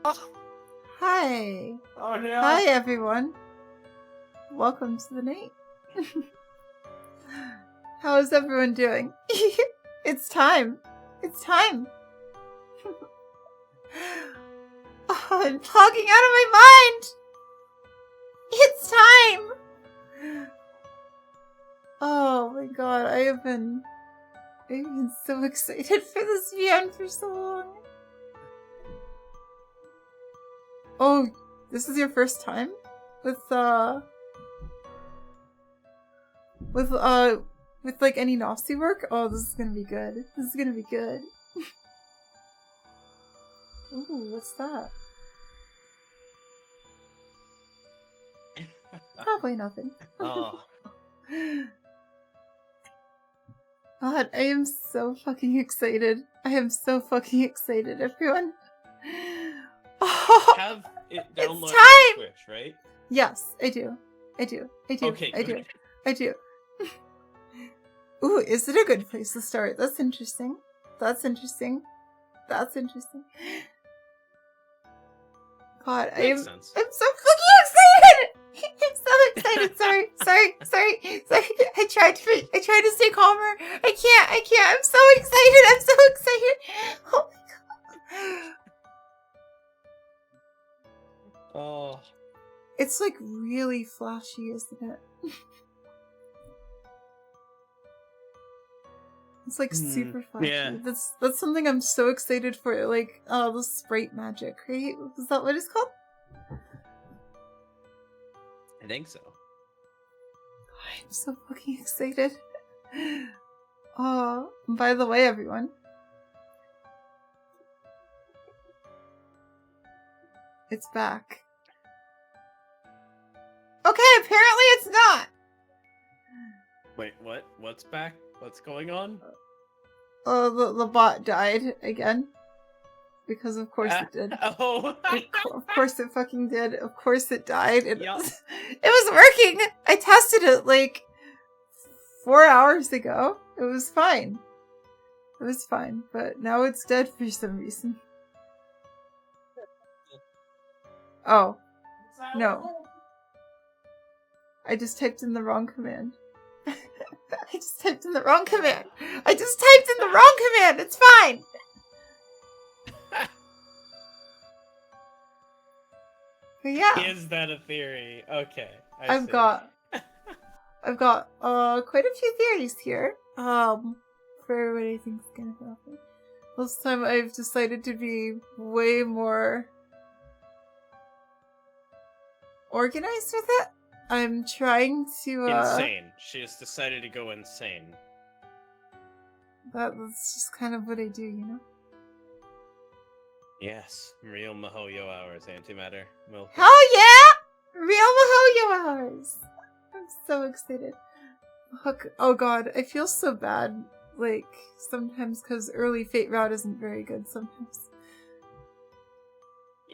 Oh, Hi. oh no. Hi, everyone. Welcome to the night. How is everyone doing? It's time. It's time. Oh, I'm talking out of my mind. It's time. Oh my god, I've been so excited for this VN for so long. Oh, this is your first time with like any Nazi work? Oh, this is gonna be good. This is gonna be good. Ooh, what's that? Probably nothing. Oh. God, I am so fucking excited. I am so fucking excited, everyone. Oh, Have it downloaded time! on Switch, right? Yes, I do. Okay, good. I do. Ooh, is it a good place to start? That's interesting. God, Makes sense. I'm so fucking excited! I'm so excited. Sorry. I tried to stay calmer. I can't. I'm so excited. Oh my god. Oh. It's like really flashy, isn't it? It's like super flashy. Yeah. That's something I'm so excited for. Like, the sprite magic, right? Is that what it's called? I think so. I'm so fucking excited. Oh, by the way, everyone. It's back. Okay, apparently it's not. Wait, what? What's back? What's going on? Oh, the bot died again. Because of course it did. Oh! Of course it fucking did. Of course it died. It Yup. was working! I tested it like 4 hours ago. It was fine. But now it's dead for some reason. Oh. No. I just typed in the wrong command. It's fine! But yeah. Is that a theory? Okay. I've got quite a few theories here. For what I think is gonna happen. This time I've decided to be way more organized with it. I'm trying to Insane. She has decided to go insane. That's just kind of what I do, you know? Yes. Real Mihoyo hours, antimatter. Milk. Hell yeah! Real Mihoyo hours! I'm so excited. Oh god, I feel so bad, like, sometimes because early Fate Route isn't very good sometimes.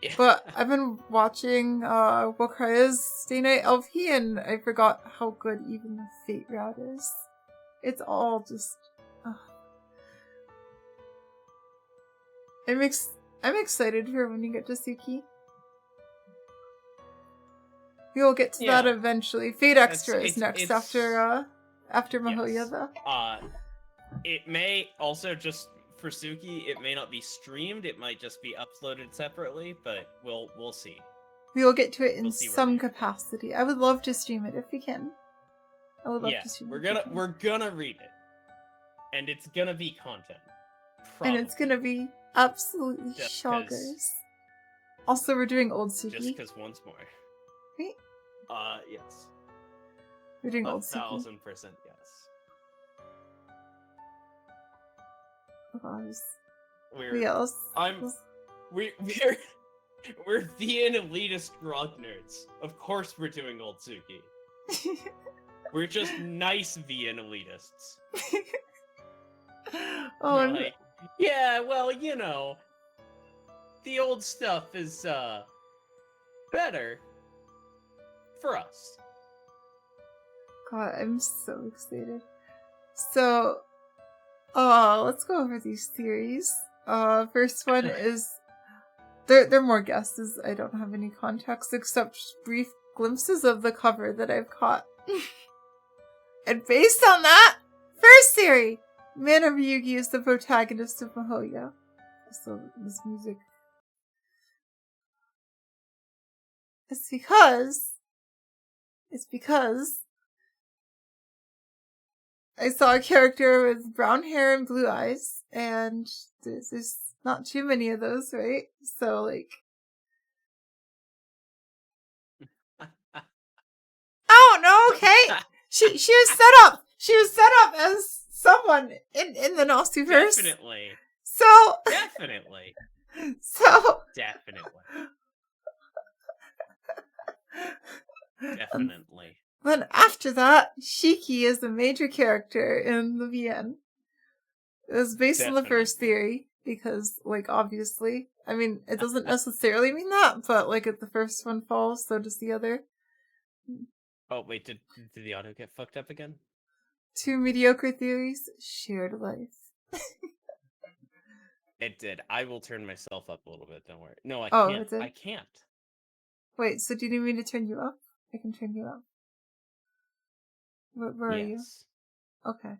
Yeah. But I've been watching Wakaraya's Stay Night LP and I forgot how good even the Fate Route is. It's all just... I'm excited for when you get to Suki. We will get to that eventually. Fate Extra is next after Mihoyo, though. It may also just for Suki, it may not be streamed. It might just be uploaded separately, but we'll see. We will get to it in some capacity. I would love to stream it if we can. I would love to stream it. We're gonna read it, and it's gonna be content. Probably. And it's gonna be absolutely shockers. Also, we're doing old Suki. Just because once more. Right? Yes. We're doing old Suki. 1,000% yes. We're the elitist grog nerds. Of course we're doing old Suki. We're just nice VN elitists. Yeah, well, you know, the old stuff is better for us. God, I'm so excited. So, let's go over these theories. First one is They're more guesses. I don't have any context except brief glimpses of the cover that I've caught. And based on that, first theory, Mana Ryugi is the protagonist of Mihoyo. So this music. It's because I saw a character with brown hair and blue eyes, and there's not too many of those, right? So, like... Oh, no, okay! She was set up! She was set up as someone in the Nasuverse. Definitely. So... Definitely. So... Definitely. Definitely. Then after that, Shiki is a major character in the VN. It was based on the first theory, because, like, obviously. I mean, it doesn't necessarily mean that, but, like, if the first one falls, so does the other. Oh, wait, did the audio get fucked up again? 2 mediocre theories, shared life. It did. I will turn myself up a little bit, don't worry. No, I Oh, can't. it did? I can't. Wait, so do you need me to turn you up? I can turn you up. Where are you? Okay.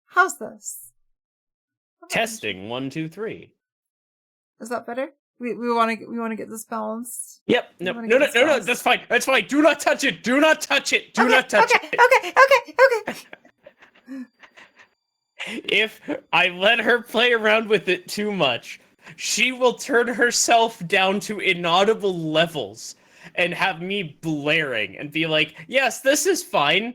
How's this? Testing 1, 2, 3. Is that better? We want to get this balanced. Yep. No. That's fine. That's fine. Do not touch it. Do not touch it. Do not touch it. Okay. If I let her play around with it too much, she will turn herself down to inaudible levels and have me blaring and be like, "Yes, this is fine."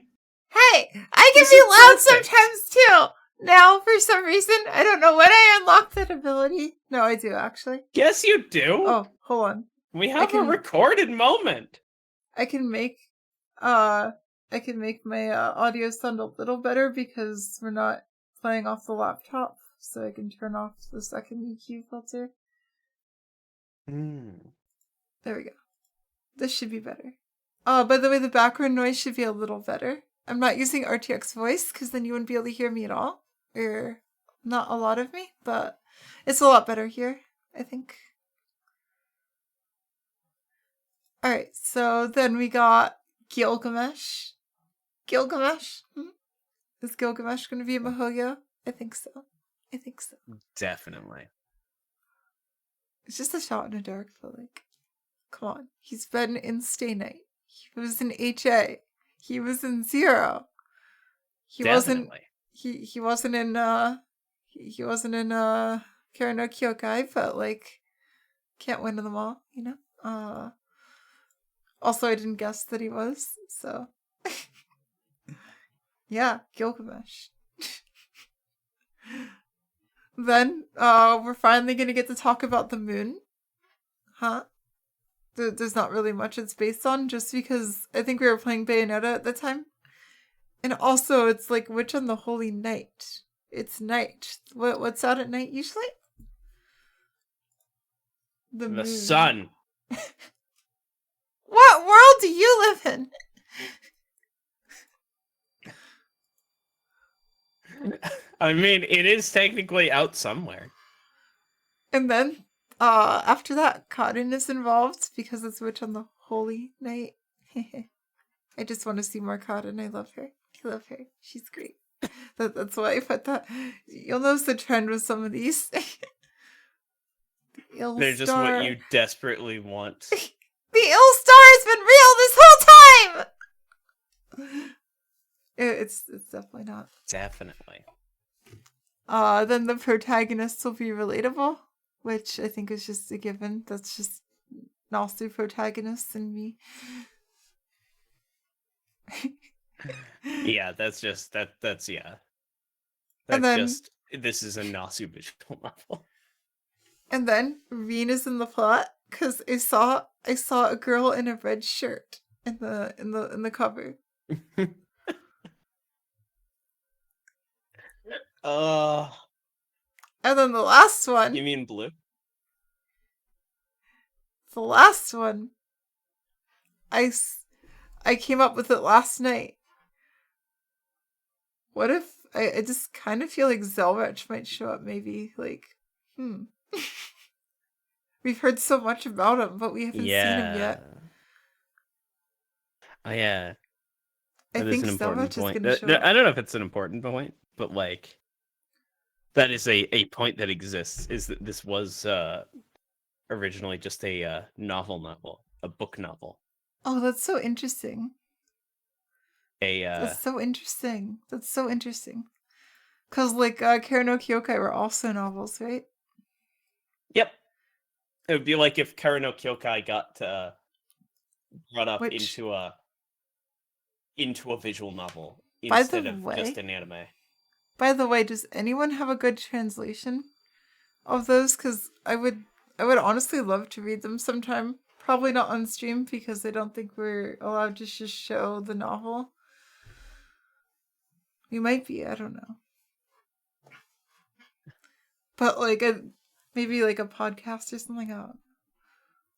Hey, I can be loud sometimes too. Now, for some reason, I don't know when I unlocked that ability. No, I do, actually. Yes, you do. Oh, hold on. We have a recorded moment. I can make my audio sound a little better because we're not playing off the laptop, so I can turn off the second EQ filter. There we go. This should be better. Oh, by the way, the background noise should be a little better. I'm not using RTX voice because then you wouldn't be able to hear me at all. Or not a lot of me, but it's a lot better here, I think. Alright, so then we got Gilgamesh. Gilgamesh? Is Gilgamesh going to be a Mihoyo? I think so. Definitely. It's just a shot in the dark, but like, come on. He's been in Stay Night. He was in HA. He was in Zero. He wasn't in Kara no Kyokai, but like can't win them all, you know? Also I didn't guess that he was, so yeah, Gilgamesh. Then we're finally gonna get to talk about the moon. Huh? There's not really much it's based on, just because I think we were playing Bayonetta at the time. And also, it's like Witch on the Holy Night. It's night. What's out at night usually? The moon. Sun. What world do you live in? I mean, it is technically out somewhere. And then, after that, Cotton is involved because it's Witch on the Holy Night. I just want to see more Cotton. I love her. She's great. That's why I put that. You'll notice the trend with some of these. They're just what you desperately want. The ill star has been real this whole time! It's definitely not. Definitely. Then the protagonists will be relatable, which I think is just a given. That's just Nasu protagonists and me. Yeah, that's just that's yeah. And then, just this is a Nasu visual novel. And then Reen is in the plot because I saw a girl in a red shirt in the cover. And then the last one. You mean blue? The last one. I came up with it last night. What if I just kind of feel like Zelrich might show up maybe. Like, We've heard so much about him, but we haven't seen him yet. Oh, yeah. I That is think an important Zelrich is point. going to show up. I don't know if it's an important point, but like, that is a point that exists, is that this was originally just a novel, a book novel. Oh, that's so interesting. That's so interesting. That's so interesting. Because, like, Kara no Kyokai were also novels, right? Yep. It would be like if Kara no Kyokai got brought up into a visual novel instead of just an anime. By the way, does anyone have a good translation of those? Because I would honestly love to read them sometime. Probably not on stream because I don't think we're allowed to just show the novel. We might be, I don't know. But like maybe like a podcast or something like that.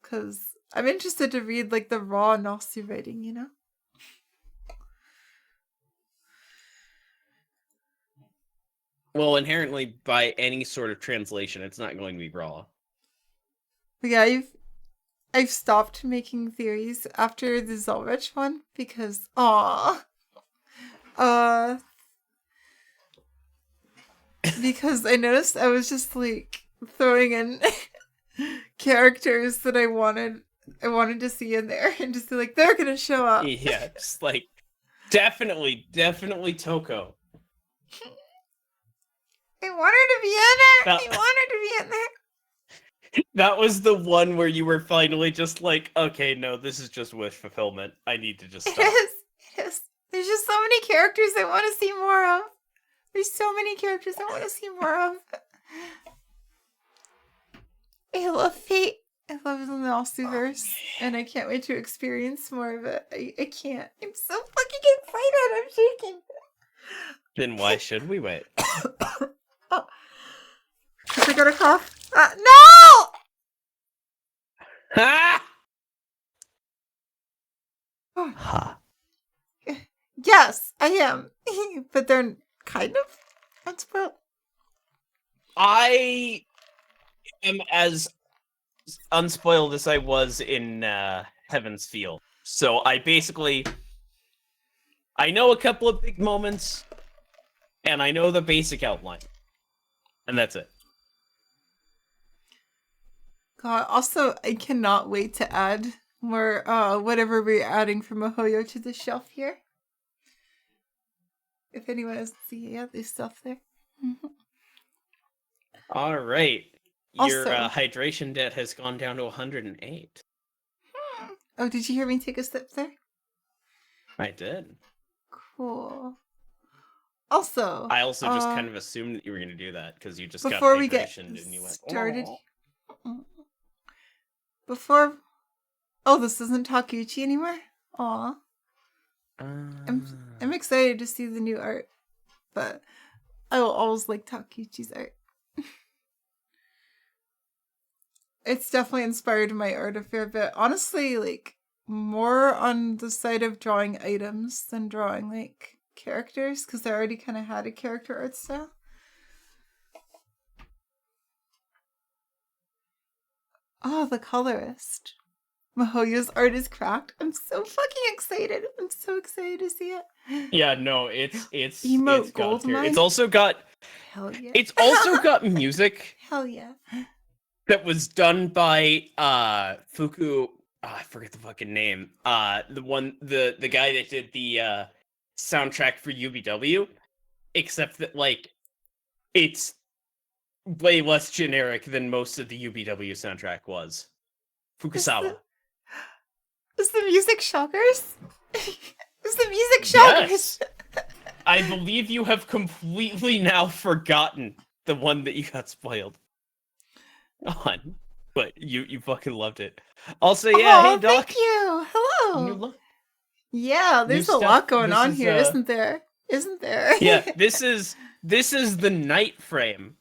Because I'm interested to read like the raw Nasu writing, you know? Well, inherently, by any sort of translation, it's not going to be raw. But yeah, I've stopped making theories after the Zelrich one because because I noticed I was just like throwing in characters that I wanted to see in there and just be like, they're gonna show up. Yeah, just like definitely Toko. I want her to be in there. I want her to be in there. That was the one where you were finally just like, okay, no, this is just wish fulfillment. I need to just stop. It is. There's just so many characters I want to see more of. There's so many characters I want to see more of. I love Fate. I love the Nasu-verse. And I can't wait to experience more of it. I can't. I'm so fucking excited. I'm shaking. Then why should we wait? Oh. I got a cough. No! Ha! Ha. Yes, I am. But they're kind of unspoiled. I am as unspoiled as I was in Heaven's Feel. So I know a couple of big moments, and I know the basic outline. And that's it. God, also, I cannot wait to add more, whatever we're adding from Mihoyo to the shelf here. If anyone has seen, yeah, there's stuff there. All right. Your Also, hydration debt has gone down to 108. Oh, did you hear me take a step there? I did. Cool. Also, I also just kind of assumed that you were going to do that because you just got before we get and you went, started. Oh, this isn't Takeuchi anymore? Aw. I'm excited to see the new art, but I will always like Takeuchi's art. It's definitely inspired my art a fair bit. Honestly, like, more on the side of drawing items than drawing, like, characters, because I already kind of had a character art style. Oh, the colorist. Mihoyo's art is cracked. I'm so fucking excited. I'm so excited to see it. Yeah, no, it's Emote Goldmine. It's also got Hell yeah. It's also got music. Hell yeah. That was done by Fuku. I forget the fucking name. The guy that did the soundtrack for UBW. Except that like it's way less generic than most of the UBW soundtrack was. Fukusawa. Is the music Shockers? Is the music Shockers? Yes. I believe you have completely now forgotten the one that you got spoiled on. But you fucking loved it. Also, yeah, hey Doc. Thank you. Hello. Yeah, there's a lot going on here, isn't there? Isn't there? Yeah, this is the night frame.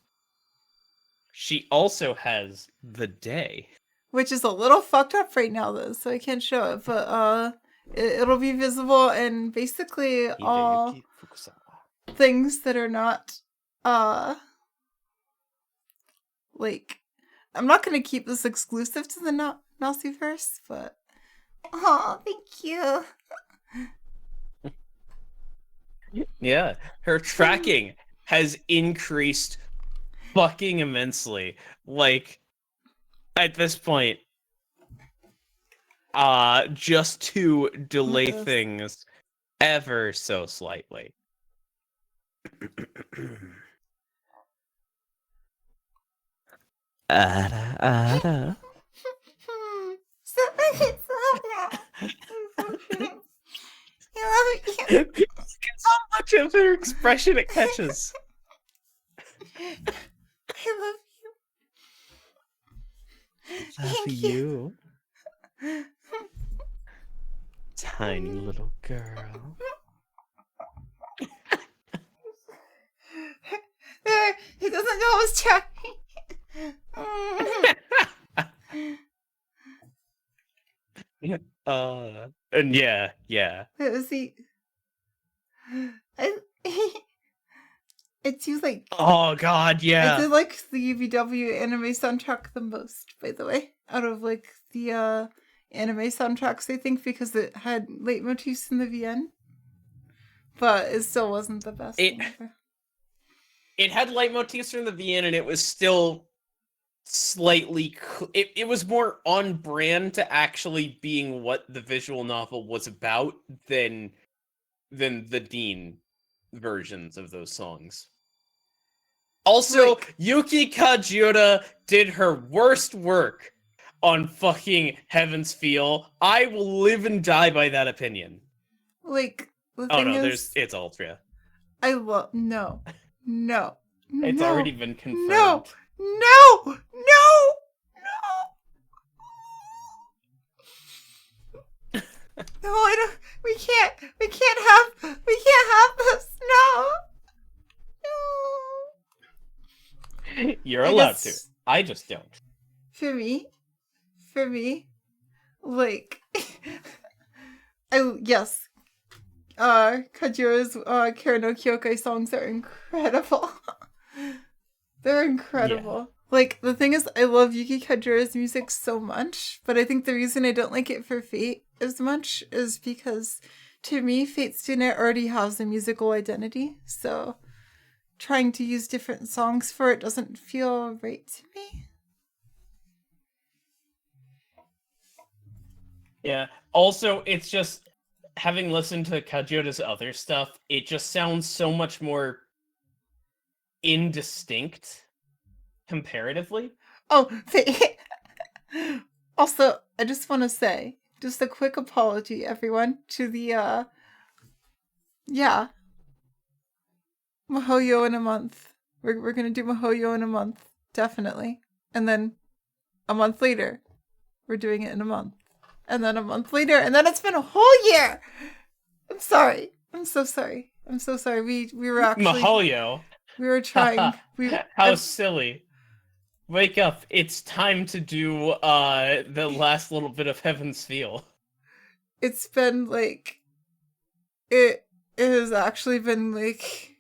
She also has the day. Which is a little fucked up right now, though, so I can't show it. But it'll be visible, and basically all things that are not, like, I'm not gonna keep this exclusive to the Naziverse, but oh, thank you. Yeah, her tracking has increased fucking immensely. Like, at this point, just to delay Yes. things ever so slightly. Ada, ada. Stop it, stop that. I'm so cute. I love you. So much of her expression it catches. I love you. Love Thank you. Tiny little girl. He doesn't know I was trying. And yeah. Was he? It seems like. Oh god, yeah. I did like the UVW anime soundtrack the most, by the way, out of like the anime soundtracks, I think, because it had leitmotifs in the VN. But it still wasn't the best thing ever. It had leitmotifs from the VN, and it was still slightly... It was more on brand to actually being what the visual novel was about than the Dean versions of those songs. Also, Like, Yuki Kajiura did her worst work on fucking Heaven's Feel. I will live and die by that opinion. Like, the Oh thing no, is, it's Ultra. I love no. It's already been confirmed. No. No, I don't. We can't have this. No. You're allowed to. I just don't. For me, like, yes, Kajura's Kara no Kyokai songs are incredible. They're incredible. Yeah. Like, the thing is, I love Yuki Kajura's music so much, but I think the reason I don't like it for Fate as much is because, to me, Fate's Dinner already has a musical identity, so trying to use different songs for it doesn't feel right to me. Yeah. Also, it's just, having listened to Kajiura's other stuff, it just sounds so much more indistinct comparatively. Oh, also, I just want to say, just a quick apology, everyone, to the, Mihoyo in a month. We're gonna do Mihoyo in a month, definitely. And then a month later, we're doing it in a month. And then a month later, and then it's been a whole year! I'm sorry. I'm so sorry. We were actually... Mihoyo? We were trying... How silly. Wake up. It's time to do the last little bit of Heaven's Feel. It's been like... It has actually been like...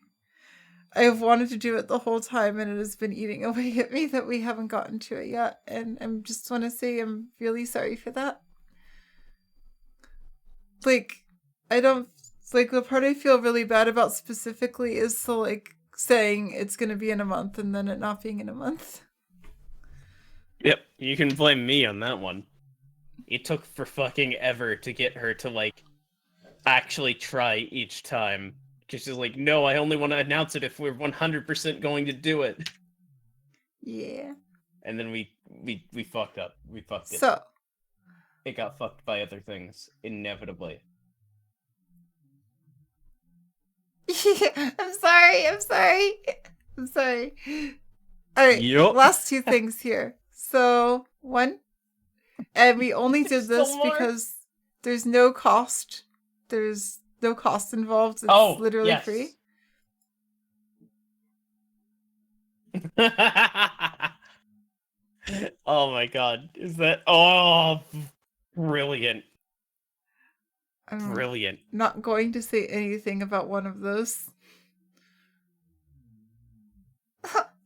I have wanted to do it the whole time, and it has been eating away at me that we haven't gotten to it yet. And I just want to say I'm really sorry for that. Like, I don't... Like, the part I feel really bad about specifically is the, like, saying it's going to be in a month and then it not being in a month. Yep, you can blame me on that one. It took for fucking ever to get her to, like, actually try each time. Because she's like, no, I only want to announce it if we're 100% going to do it. Yeah. And then we fucked up. We fucked it. So. It got fucked by other things, inevitably. I'm sorry. Alright, yep. Last two things here. So, one, and we only did this because there's no cost. There's no cost involved. It's literally free. Oh my god. Is that... brilliant. I'm brilliant. Not going to say anything about one of those.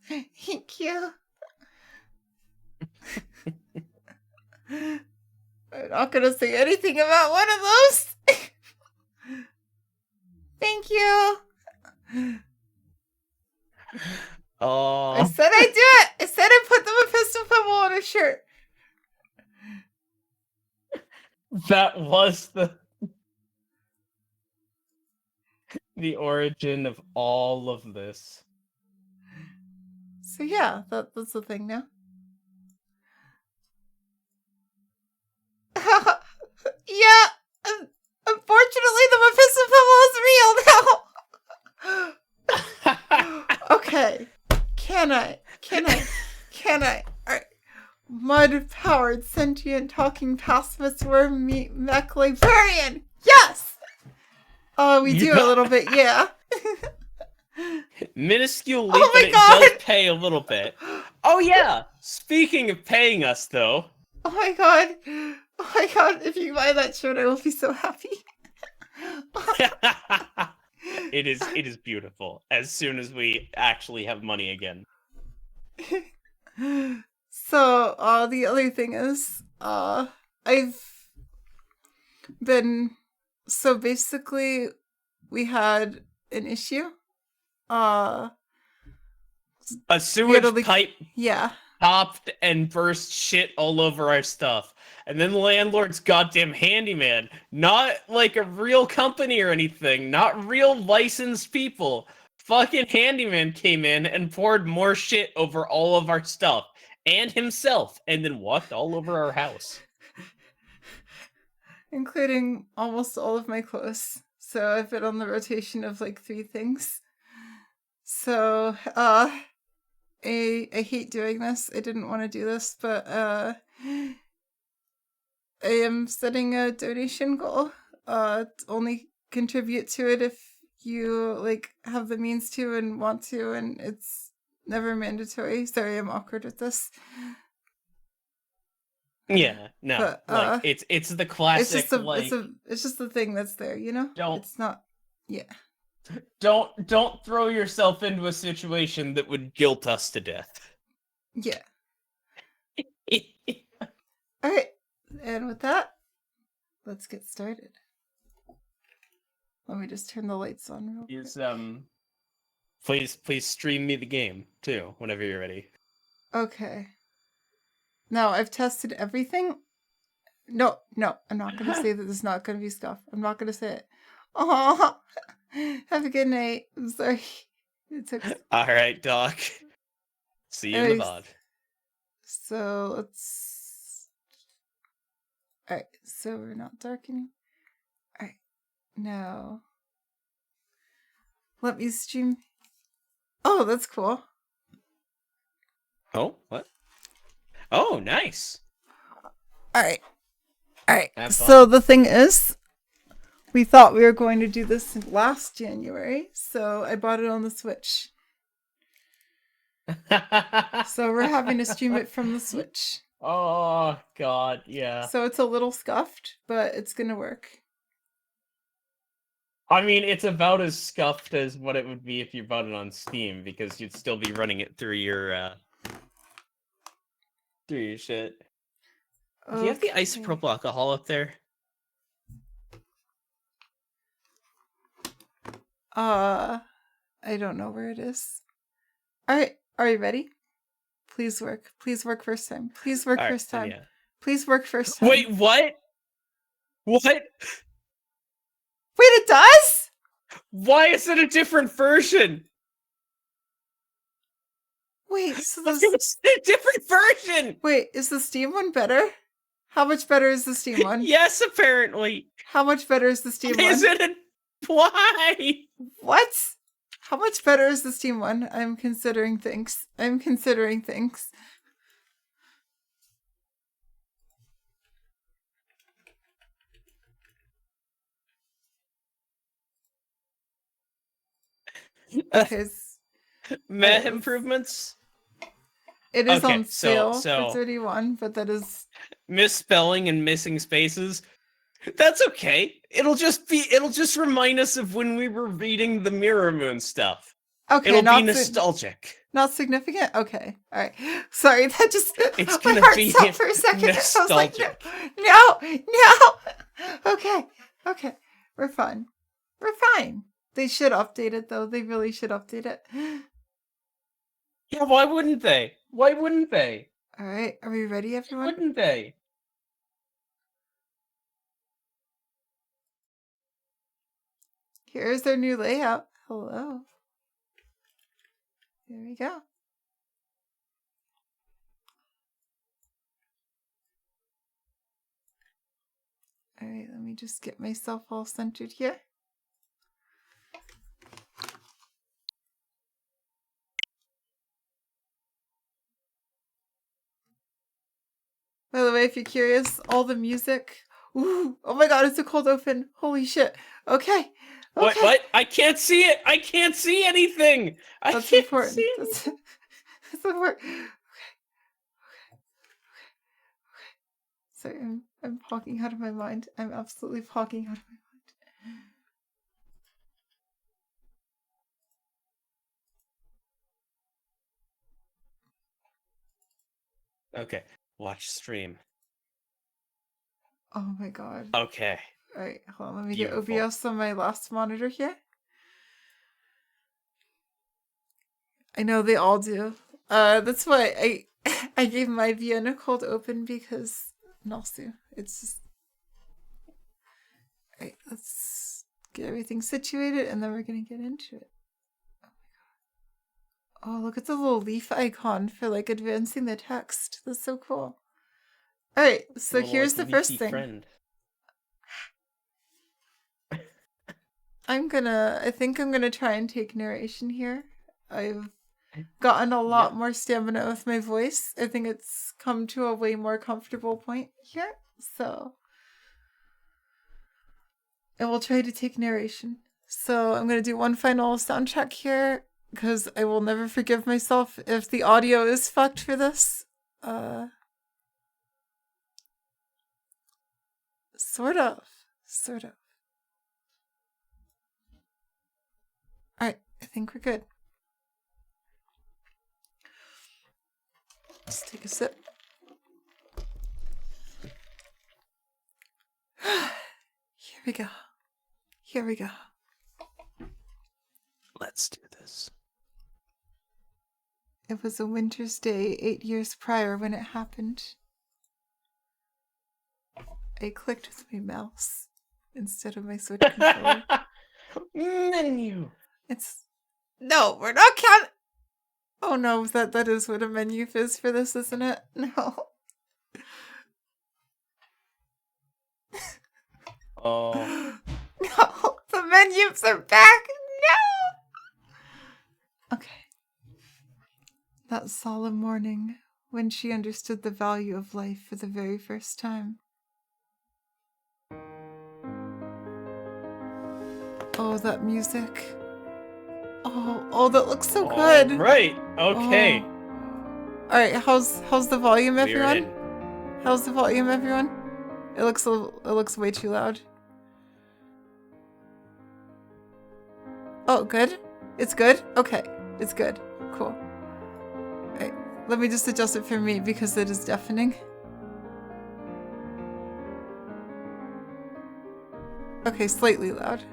Thank you. I'm not gonna say anything about one of those. Thank you. Oh, I said I'd do it. I said I'd put the Mephisto Pebble on a shirt. that was the origin of all of this. So yeah, that's the thing now. Yeah. Unfortunately, the Mephisto Pebble is real now. Okay. Can I? Alright. Mud-powered, sentient, talking pacifist worm meat mech librarian. Yes! Oh, we do a little bit, yeah. Minuscule leap, Oh my but it God! does pay a little bit. Oh yeah! Speaking of paying us, though. Oh my god. Oh my god, if you buy that shirt, I will be so happy. It is beautiful. As soon as we actually have money again. So, the other thing is, I've been, so basically, we had an issue. A sewage pipe yeah. popped and burst shit all over our stuff. And then the landlord's goddamn handyman, not like a real company or anything, not real licensed people, fucking handyman came in and poured more shit over all of our stuff and himself, and then walked all over our house. Including almost all of my clothes. So I've been on the rotation of like 3 things. So, I hate doing this. I didn't want to do this, but I am setting a donation goal. Only contribute to it if you like have the means to and want to, and it's never mandatory. Sorry, I'm awkward with this. Yeah, no, But, like it's the classic. It's just the thing that's there, you know. It's not. Yeah. Don't throw yourself into a situation that would guilt us to death. Yeah. All right, and with that, let's get started. Let me just turn the lights on real quick. Please stream me the game too whenever you're ready. Okay. Now I've tested everything. No, I'm not gonna say that this is not gonna be scuff. I'm not gonna say it. Oh, have a good night. I'm sorry. It took. All right, Doc. See you in the VOD. So let's. All right. So we're not darkening. All right. Now. Let me stream. Oh, that's cool. Oh, what? Oh, nice. All right. So the thing is, we thought we were going to do this last January, so I bought it on the Switch. So we're having to stream it from the Switch. Oh, God, yeah. So it's a little scuffed, but it's going to work. I mean, it's about as scuffed as what it would be if you bought it on Steam, because you'd still be running it through your shit. Okay. Do you have the isopropyl alcohol up there? I don't know where it is. Alright, are you ready? Please work. Please work first time. Please work first time. Yeah. Please work first time. Wait, what? What? Wait, it does? Why is it a different version? Wait, so it's a different version! Wait, is the Steam one better? How much better is the Steam one? Yes, apparently. How much better is the Steam one? Is it a... Why? What? How much better is the Steam one? I'm considering things. Meh improvements? It is on sale for 31, but that is... Misspelling and missing spaces. That's okay. It'll just remind us of when we were reading the Mirror Moon stuff. Okay, It'll not be nostalgic. not significant? Okay. All right. Sorry, that just It's my gonna heart be stopped for a second. nostalgic. I was like, no. Okay. Okay. We're fine. We're fine. They should update it though. They really should update it. Yeah, why wouldn't they? Why wouldn't they? All right. Are we ready, everyone? Wouldn't they? Here's their new layout. Hello. There we go. All right, let me just get myself all centered here. By the way, if you're curious, all the music. Ooh, oh my god, it's a cold open. Holy shit. Okay. What? I can't see it. I can't see anything. That's can't important. see That's important. Okay. Sorry, I'm talking out of my mind. I'm absolutely talking out of my mind. Okay, watch stream. Oh my god. Okay. Alright, hold on. Let me Beautiful. get OBS on my last monitor here. I know they all do. That's why I gave my Vienna cold open because Nasu. It's just alright, let's get everything situated and then we're gonna get into it. Oh my god. Oh, look at the little leaf icon for like advancing the text. That's so cool. Alright, so here's the first thing. Friend. I think I'm gonna try and take narration here. I've gotten a lot more stamina with my voice. I think it's come to a way more comfortable point here. So I will try to take narration. So I'm gonna do one final sound check here because I will never forgive myself if the audio is fucked for this. Sort of. Alright, I think we're good. Let's take a sip. Here we go. Here we go. Let's do this. It was a winter's day 8 years prior when it happened. I clicked with my mouse instead of my Switch controller. Menu. It's... No, we're not counting... Oh no, that is what a menu is for this, isn't it? No. Oh. No, the menus are back! No! Okay. That solemn morning, when she understood the value of life for the very first time. Oh, that music. Oh, that looks so good. Right. Okay. Oh. All right, how's the volume, everyone? How's the volume, everyone? It looks way too loud. Oh, good. It's good. Okay, it's good. Cool. All right, let me just adjust it for me because it is deafening. Okay, slightly loud.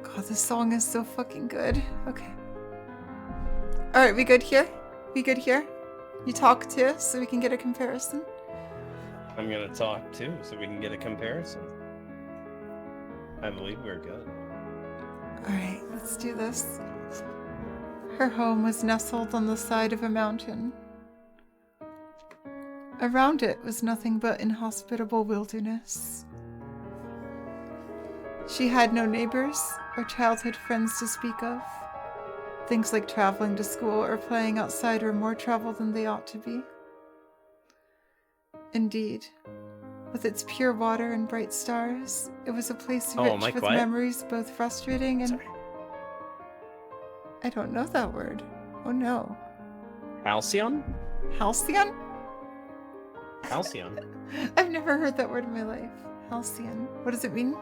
God, this song is so fucking good. Okay. Alright, we good here? We good here? You talk too, so we can get a comparison? I'm gonna talk too, so we can get a comparison. I believe we're good. Alright, let's do this. Her home was nestled on the side of a mountain. Around it was nothing but inhospitable wilderness. She had no neighbors or childhood friends to speak of. Things like traveling to school or playing outside were more trouble than they ought to be. Indeed, with its pure water and bright stars, it was a place rich with memories both frustrating and... Sorry. I don't know that word. Oh no. Halcyon? Halcyon? Halcyon. I've never heard that word in my life. Halcyon. What does it mean?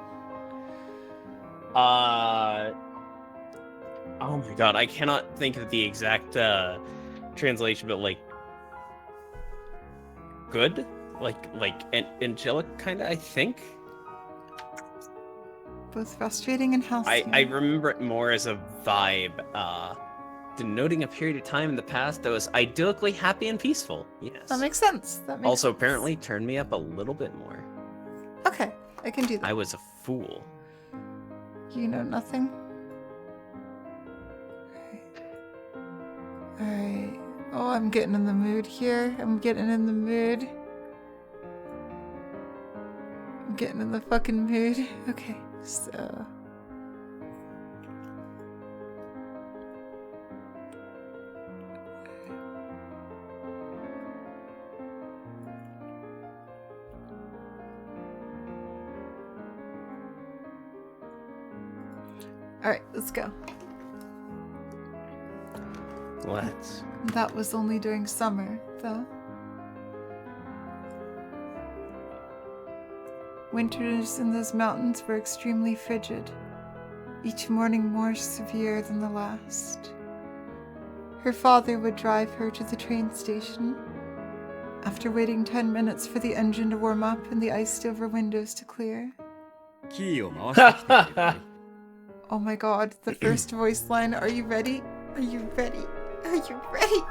Oh my god, I cannot think of the exact translation, but like good, like angelic kind of. I think Both frustrating and halcyon. I remember it more as a vibe, denoting a period of time in the past that was idyllically happy and peaceful. Yes, That makes sense. That makes also sense. apparently turn me up a little bit more. Okay, I can do that. I was a fool. You know nothing? Alright. Oh, I'm getting in the mood here. I'm getting in the mood. I'm getting in the fucking mood. Okay, so... Alright, let's go. Let's. That was only during summer, though. Winters in those mountains were extremely frigid, each morning more severe than the last. Her father would drive her to the train station. After waiting 10 minutes for the engine to warm up and the iced-over windows to clear. Oh my god, the first voice line. Are you ready? Are you ready? Are you ready?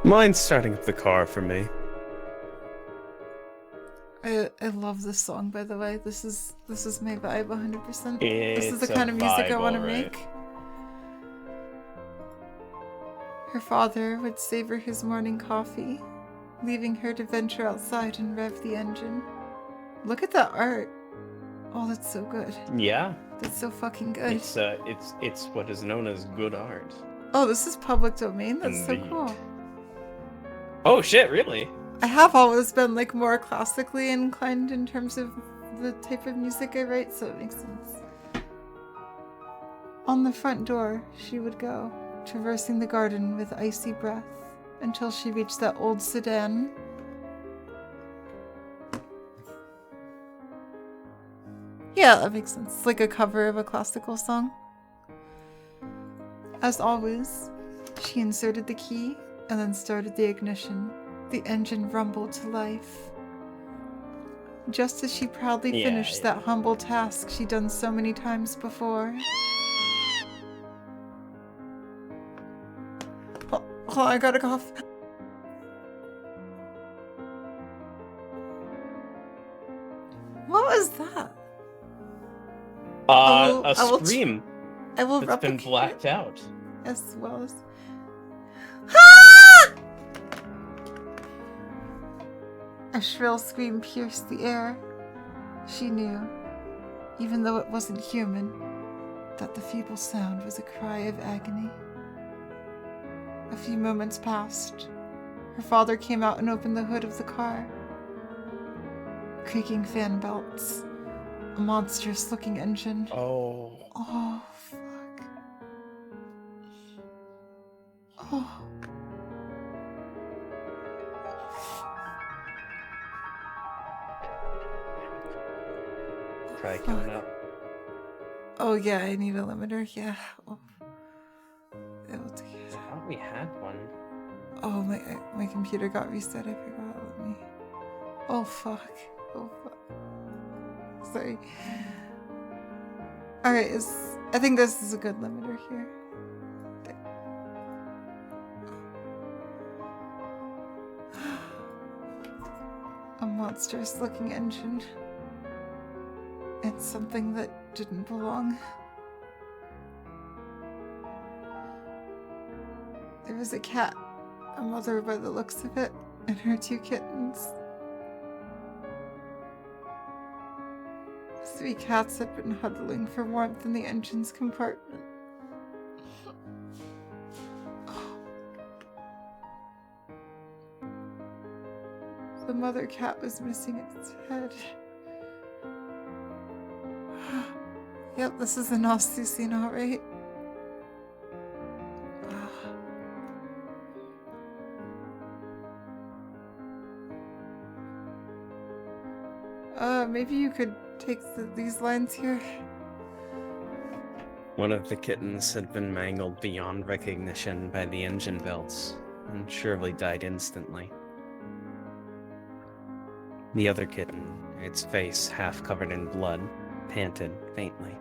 Mine's starting up the car for me. I love this song, by the way. This is my vibe 100%. This is the It's a kind of music I vibe, want to alright. make. Her father would savor his morning coffee, leaving her to venture outside and rev the engine. Look at that art. Oh, that's so good. Yeah, That's so fucking good. it's what is known as good art. Oh, this is public domain? That's so Indeed. cool. Oh shit, really? I have always been like more classically inclined in terms of the type of music I write, so it makes sense. On the front door, she would go, traversing the garden with icy breath, until she reached that old sedan. Yeah, that makes sense. It's like a cover of a classical song. As always, she inserted the key and then started the ignition. The engine rumbled to life. Just as she proudly finished that humble task she'd done so many times before. Oh, I gotta cough. What was that? A scream I will that's been replicate blacked out. as well as... A shrill scream pierced the air. She knew, even though it wasn't human, that the feeble sound was a cry of agony. A few moments passed. Her father came out and opened the hood of the car. Creaking fan belts. A monstrous-looking engine. Oh. Oh, fuck. Oh. Cry coming up. Oh yeah, I need a limiter. Yeah. Oh. It'll take it. I thought we had one. Oh, my computer got reset. I forgot. Let me. Oh fuck. Oh fuck. Sorry. All right. I think this is a good limiter here. A monstrous-looking engine. And something that didn't belong. There was a cat, a mother by the looks of it, and her 2 kittens. 3 cats had been huddling for warmth in the engine's compartment. The mother cat was missing its head. Yep, this is a nasty scene, alright. Maybe you could take these lines here. One of the kittens had been mangled beyond recognition by the engine belts, and surely died instantly. The other kitten, its face half covered in blood, panted faintly.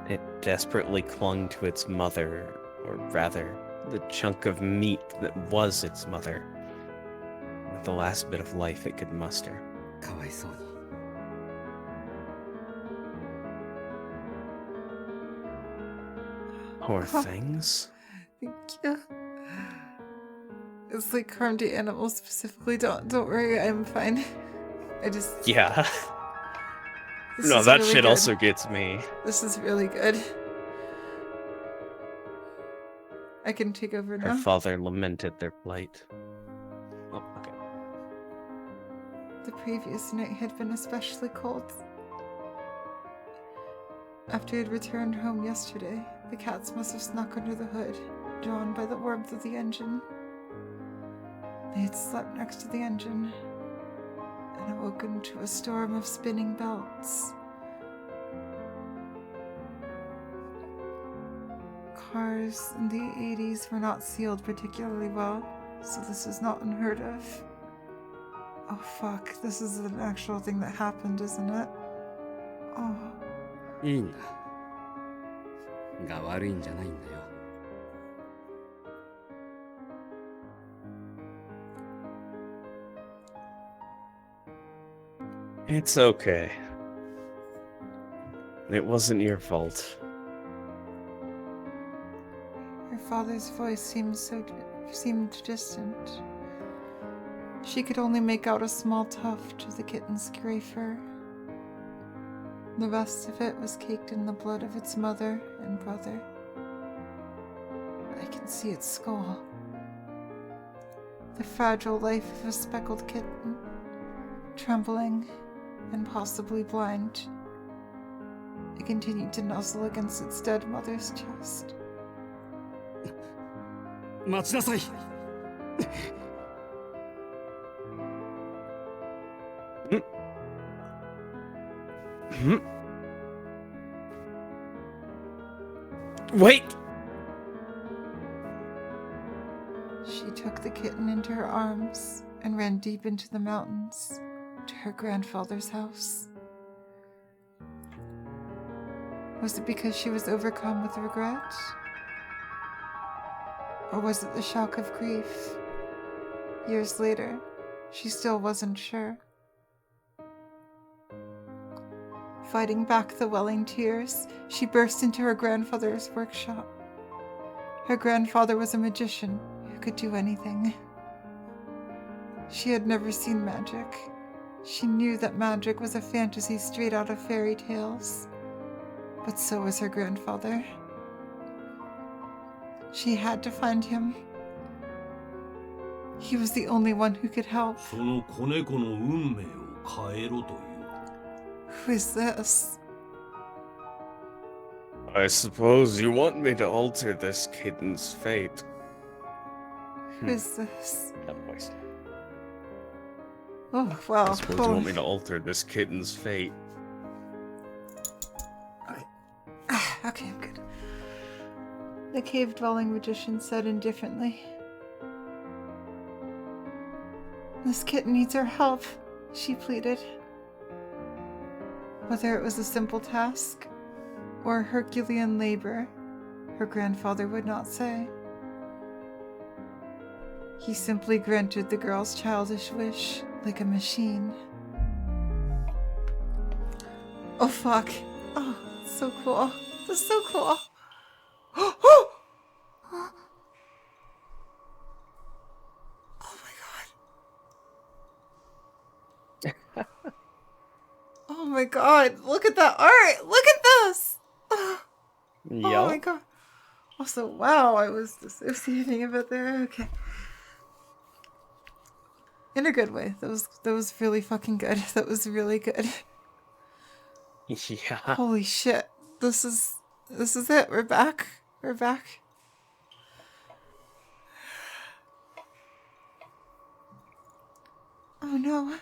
It desperately clung to its mother, or rather, the chunk of meat that was its mother, with the last bit of life it could muster. かわいそうに。 Poor things. Thank you. It's like harm to animals specifically. Don't worry, I'm fine. I just Yeah. this No, is that really shit good. also gets me. This is really good. I can take over Her now. father lamented their plight. Oh, okay. The previous night had been especially cold. After he had returned home yesterday, the cats must have snuck under the hood, drawn by the warmth of the engine. They had slept next to the engine and awoken to a storm of spinning belts. Cars in the 80s were not sealed particularly well, so this is not unheard of. Oh fuck, this is an actual thing that happened, isn't it? Oh. いいんだ。が悪いんじゃないんだよ。 It's okay. It wasn't your fault. Her father's voice seemed distant. She could only make out a small tuft of the kitten's gray fur. The rest of it was caked in the blood of its mother and brother. I can see its skull. The fragile life of a speckled kitten, trembling and possibly blind. It continued to nuzzle against its dead mother's chest. 待ちなさい。 Wait! She took the kitten into her arms and ran deep into the mountains to her grandfather's house. Was it because she was overcome with regret? Or was it the shock of grief? Years later, she still wasn't sure. Fighting back the welling tears, she burst into her grandfather's workshop. Her grandfather was a magician who could do anything. She had never seen magic. She knew that magic was a fantasy straight out of fairy tales. But so was her grandfather. She had to find him. He was the only one who could help. その子猫の運命を変えろという。 Who is this? I suppose you want me to alter this kitten's fate. Who is this? That voice. Oh, wow. I suppose you want me to alter this kitten's fate. Okay, I'm good. The cave-dwelling magician said indifferently. This kitten needs our help, she pleaded. Whether it was a simple task or Herculean labor, her grandfather would not say. He simply granted the girl's childish wish like a machine. Oh fuck. Oh, so cool. This is so cool. Oh my god. Oh my god, look at that art! Look at this! Oh my Yup. god. Also, wow, I was dissociating a bit there. Okay. In a good way. That was really fucking good. That was really good. Yeah. Holy shit. This is it. We're back. We're back. Oh no.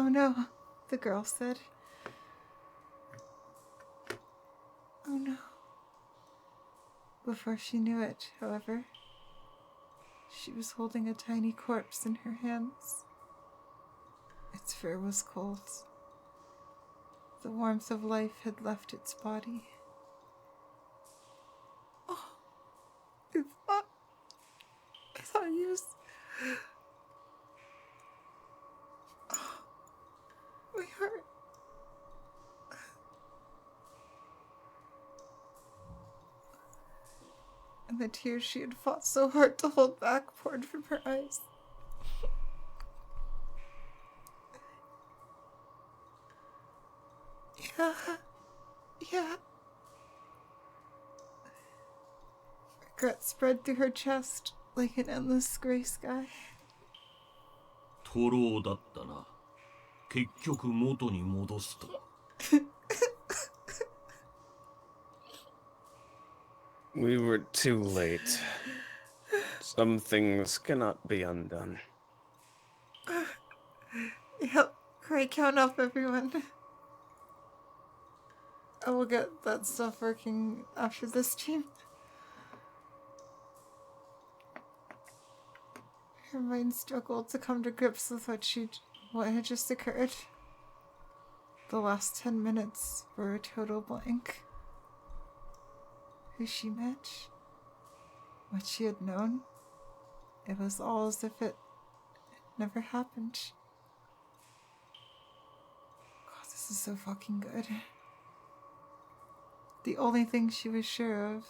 Oh no, the girl said. Oh no. Before she knew it, however, she was holding a tiny corpse in her hands. Its fur was cold. The warmth of life had left its body. Oh, I thought he was... Oh, my heart. And the tears she had fought so hard to hold back poured from her eyes. Yeah. Regret spread through her chest like an endless gray sky. トロだったな。結局元に戻すと。We were too late. Some things cannot be undone. Yep, great count off everyone. I will get that stuff working after this stream. Her mind struggled to come to grips with what had just occurred. The last 10 minutes were a total blank. Who she met, what she had known, it was all as if it never happened. God, this is so fucking good. The only thing she was sure of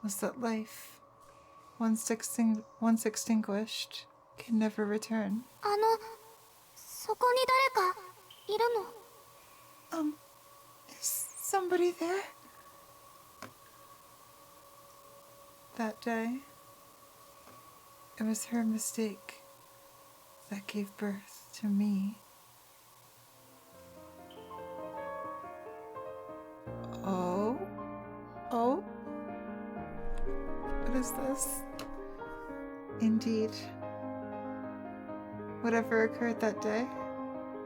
was that life, once extinguished, can never return. そこに誰かいるの? Is somebody there? That day, it was her mistake that gave birth to me. Oh? What is this? Indeed. Whatever occurred that day,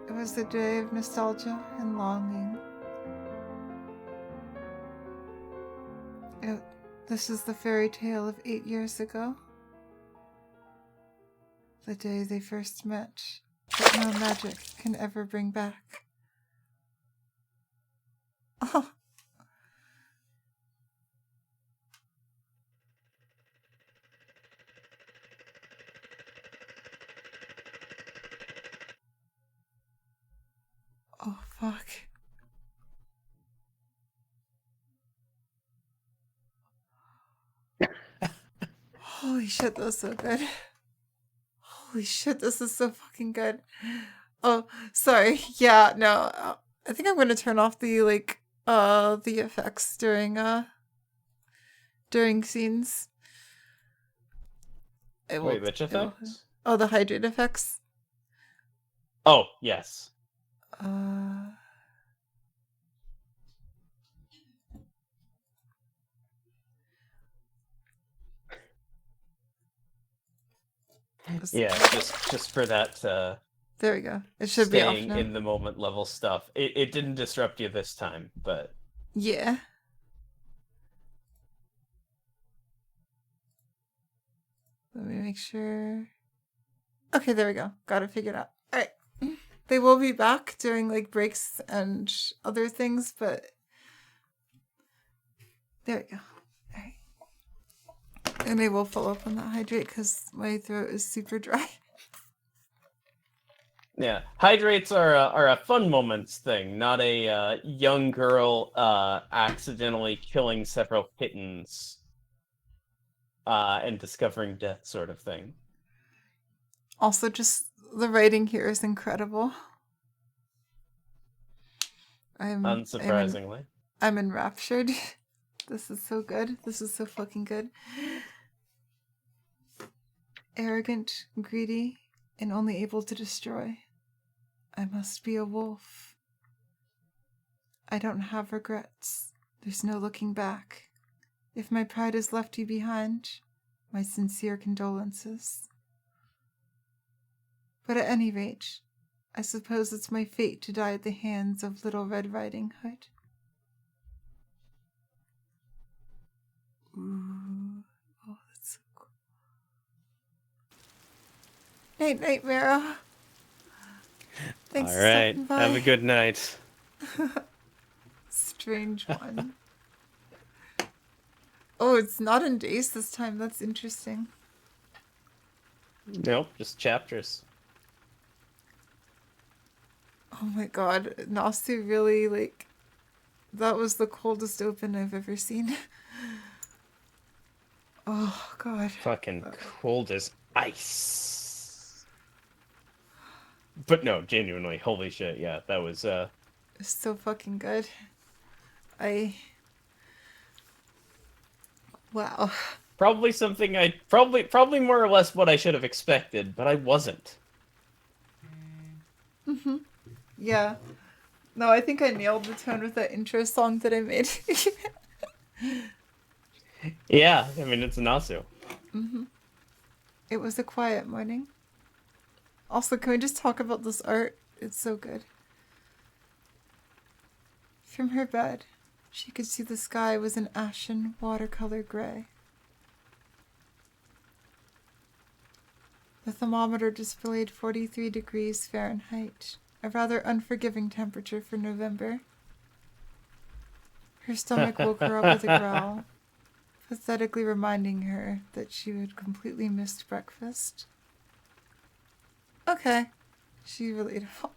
it was a day of nostalgia and longing. This is the fairy tale of 8 years ago. The day they first met, that no magic can ever bring back. Oh. Oh, fuck. Holy shit, that was so good. Holy shit, this is so fucking good. Oh, sorry. Yeah, no. I think I'm gonna turn off the, the effects during scenes. Wait, which effects? Oh, the hydrate effects. Oh, yes. Yeah, just for that there we go. It should be off staying now. in the moment level stuff. It didn't disrupt you this time, but yeah. Let me make sure. Okay, there we go. Got it figured out. All right. They will be back during breaks and other things, but there we go. All right. And I will follow up on that hydrate because my throat is super dry. yeah, hydrates are a fun moments thing, not a young girl accidentally killing several kittens and discovering death sort of thing. Also, just the writing here is incredible. Unsurprisingly. I'm enraptured. This is so good. This is so fucking good. Arrogant, greedy, and only able to destroy. I must be a wolf. I don't have regrets. There's no looking back. If my pride has left you behind, my sincere condolences. But at any rate, I suppose it's my fate to die at the hands of Little Red Riding Hood. Ooh. Oh, that's so cool. Night, night, Mara. Thanks All for right. stopping by. Have a good night. Strange one. Oh, it's not in days this time. That's interesting. Nope, just chapters. Oh my god. Nasu really, like... That was the coldest open I've ever seen. Oh, god. Fucking cold as ice. But no, genuinely, holy shit, yeah, that was, It's so fucking good. Wow. probably something I... Probably more or less what I should have expected, but I wasn't. Mm-hmm. Yeah. No, I think I nailed the tone with that intro song that I made. Yeah, I mean, it's Nasu. Mm-hmm. It was a quiet morning. Also, can we just talk about this art? It's so good. From her bed, she could see the sky was an ashen watercolor gray. The thermometer displayed 43 degrees Fahrenheit, a rather unforgiving temperature for November. Her stomach woke her up with a growl, pathetically reminding her that she had completely missed breakfast. Okay. She relatable.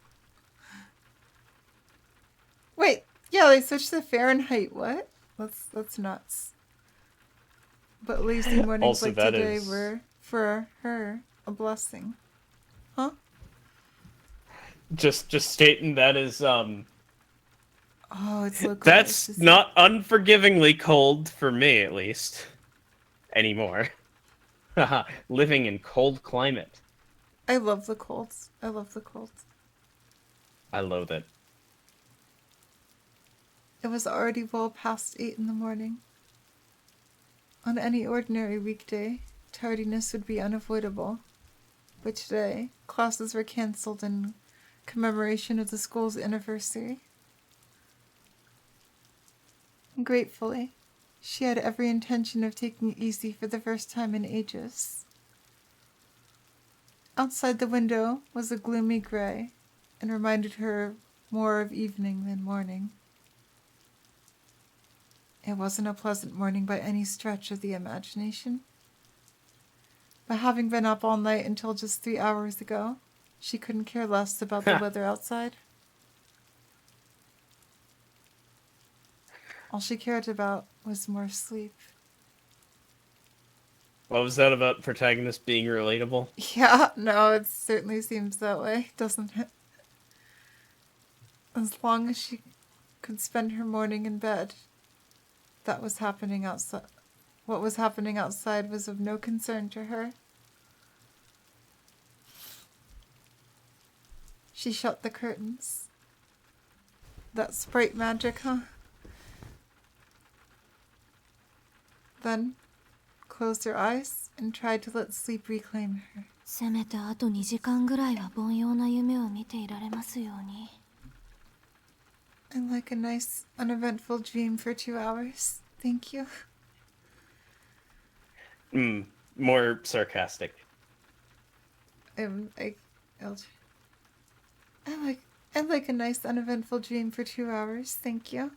Wait, yeah, they switched to Fahrenheit. What? That's nuts. But lazy mornings Also, like that today is- were, for her, a blessing. Huh? Just stating that is, Oh, it's localized. that's isn't it? not unforgivingly cold, for me at least. Anymore. Haha, living in cold climate. I love the colds. I love the colds. I loathe it. It was already well past 8 in the morning. On any ordinary weekday, tardiness would be unavoidable. But today, classes were cancelled in commemoration of the school's anniversary. Gratefully, she had every intention of taking it easy for the first time in ages. Outside the window was a gloomy gray, and reminded her more of evening than morning. It wasn't a pleasant morning by any stretch of the imagination. But having been up all night until just 3 hours ago, she couldn't care less about the weather outside. All she cared about was more sleep. What was that about protagonist being relatable? Yeah, no, it certainly seems that way, doesn't it? As long as she could spend her morning in bed, that was happening outside. What was happening outside was of no concern to her. She shut the curtains. That sprite magic, huh? Then closed her eyes and tried to let sleep reclaim her. せめてあと2時間ぐらいは凡庸な夢を見ていられますように。 And like a nice, uneventful dream for 2 hours. Thank you. More sarcastic. I'd like a nice, uneventful dream for 2 hours. Thank you.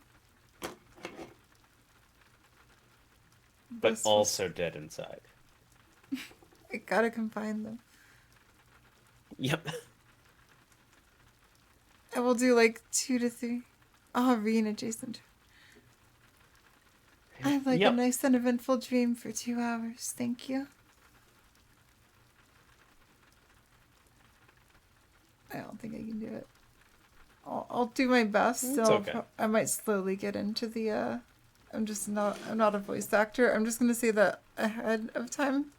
But This was- also dead inside. I gotta combine them. Yep. I will do like 2 to 3. Oh, Reen adjacent. I'd like Yep. a nice, uneventful dream for 2 hours. Thank you. I don't think I can do it. I'll do my best. It's So okay. I might slowly get into the. I'm not a voice actor. I'm just gonna say that ahead of time.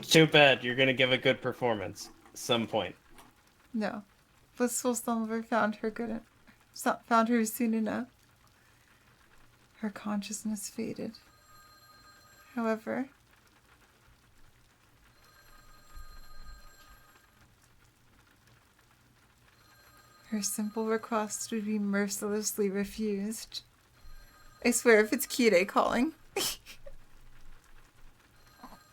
Too bad. You're gonna give a good performance. Some point. No, Blissful Slumber found her soon enough. Her consciousness faded. However, Her simple request would be mercilessly refused. I swear, if it's Kirei calling.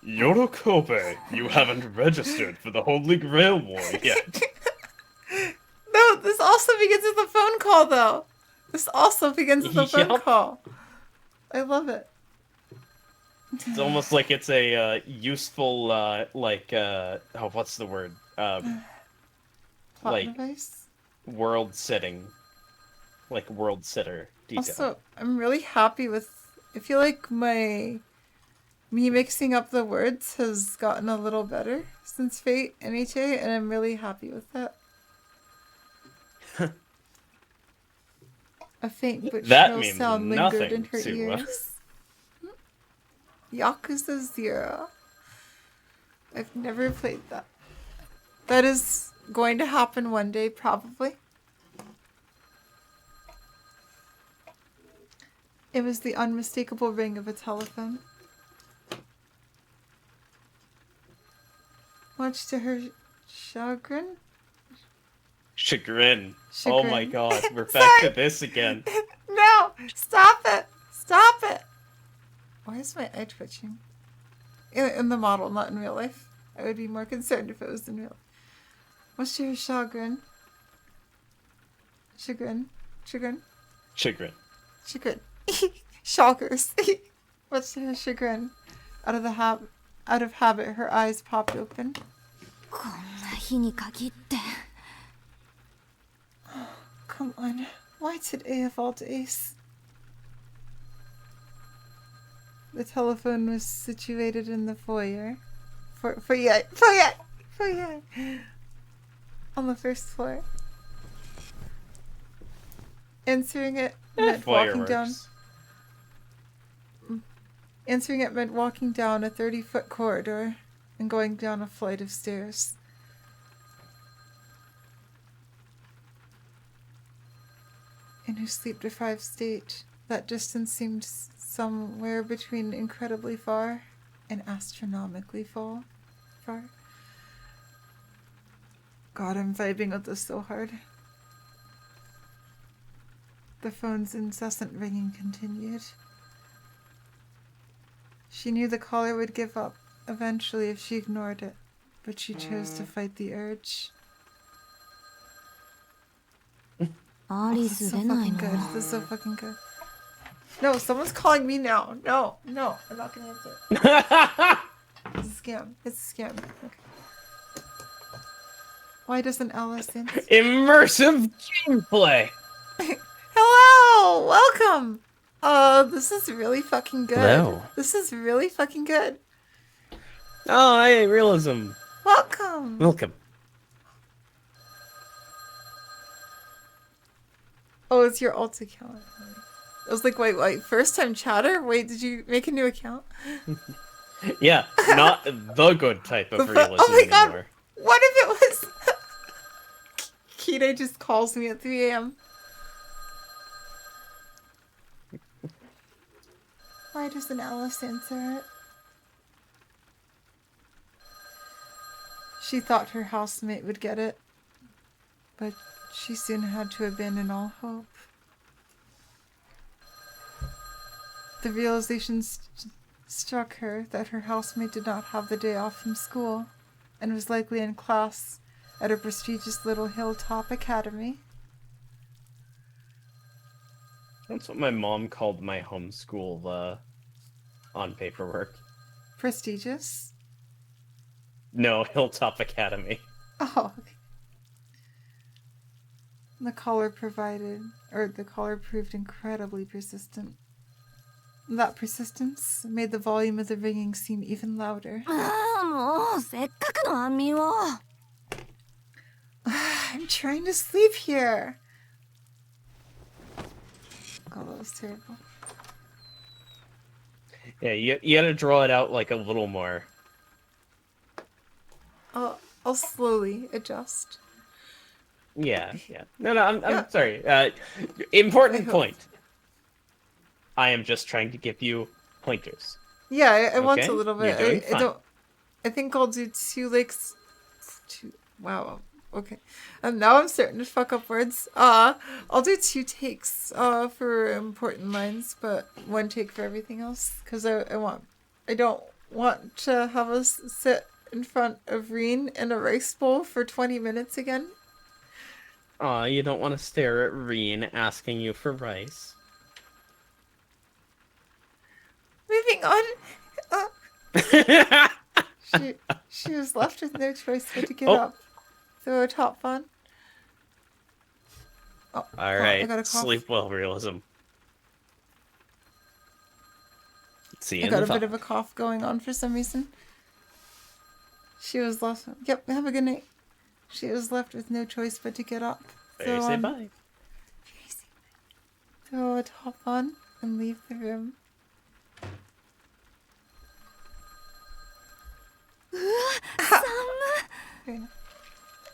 Yorokobe, you haven't registered for the Holy Grail War yet. No, this also begins with a phone call, though. This also begins with a phone Yup. call. I love it. It's almost like it's a useful, what's the word? Plot Like- device. World setting. Like, world sitter detail. Also, I'm really happy with... I feel like me mixing up the words has gotten a little better since Fate NHA, and I'm really happy with that. A faint but That shrill means sound lingered nothing in her to ears. Yakuza 0. I've never played that. That is going to happen one day, probably. It was the unmistakable ring of a telephone. Much to her chagrin. Chagrin. Oh my Chagrin. god, we're back to Sorry. this again. No! Stop it! Stop it! Why is my eye twitching? In the model, not in real life. I would be more concerned if it was in real life. What's your chagrin? Chagrin. Chagrin. Chagrin. Chagrin. Shockers. What's her chagrin? Out of habit, her eyes popped open. こんな日に限って Come on. Why today of all days? The telephone was situated in the foyer. Foyer! On the first floor. Answering it meant walking down. Answering it meant walking down a 30-foot corridor and going down a flight of stairs. In her sleep-deprived state, that distance seemed somewhere between incredibly far and astronomically far. God, I'm vibing with this so hard. The phone's incessant ringing continued. She knew the caller would give up eventually if she ignored it, but she chose to fight the urge. アリ This is ス so 出ない fucking の good. This is so fucking good. No, someone's calling me now. No, I'm not gonna answer. It's a scam. It's a scam. Okay. Why doesn't Alice answer? Immersive gameplay! Hello! Welcome! This is really fucking good. Hello. This is really fucking good. Oh, hey, realism. Welcome! Welcome. Oh, it's your alt account. I was like, wait, first time chatter? Wait, did you make a new account? Yeah, not the good type of realism oh my god! anymore. What if it was... Kide just calls me at 3 a.m. Why doesn't Alice answer it? She thought her housemate would get it, but she soon had to abandon all hope. The realization struck her that her housemate did not have the day off from school and was likely in class at a prestigious little hilltop academy. That's what my mom called my homeschool, on paperwork. Prestigious? No, Hilltop Academy. Oh, okay. The caller proved incredibly persistent. That persistence made the volume of the ringing seem even louder. ああもうせっかくの安眠を I'm trying to sleep here. Oh, that was terrible. Yeah, you gotta draw it out like a little more. I'll slowly adjust. Yeah. No, I'm Yeah. sorry. Important I hope. point. I am just trying to give you pointers. Yeah, I want Okay, a little bit. you're doing I fine. don't. I think I'll do 2 licks. Wow, Okay. And now I'm starting to fuck up words. I'll do 2 takes for important lines, but 1 take for everything else. Because I don't want to have us sit in front of Reen in a rice bowl for 20 minutes again. Aw, you don't want to stare at Reen asking you for rice. Moving on. She was left with no choice but to get up. Throw a top on. Oh, I got a Alright, cough. sleep well, realism. See you I in got the a bit fog. of a cough going on for some reason. She was left. Yep, have a good night. She was left with no choice but to get up. Very say bye. Throw a top on and leave the room.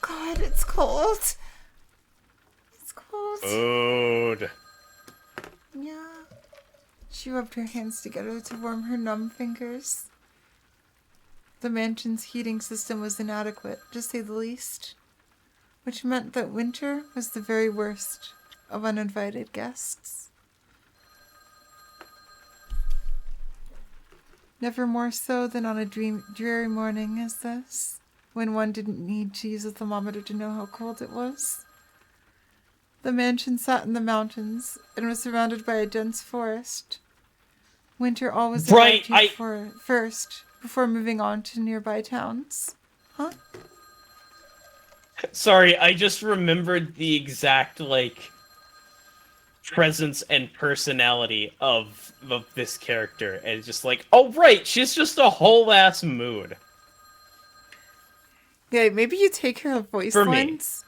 God, it's cold. It's cold. Food. Yeah. She rubbed her hands together to warm her numb fingers. The mansion's heating system was inadequate, to say the least, which meant that winter was the very worst of uninvited guests. Never more so than on a dreary morning as this, when one didn't need to use a thermometer to know how cold it was. The mansion sat in the mountains and was surrounded by a dense forest. Winter always arrived here first, before moving on to nearby towns. Huh? Sorry, I just remembered the exact, presence and personality of this character, and it's just like, oh right, she's just a whole ass mood. Yeah, maybe you take her voice For me. lines.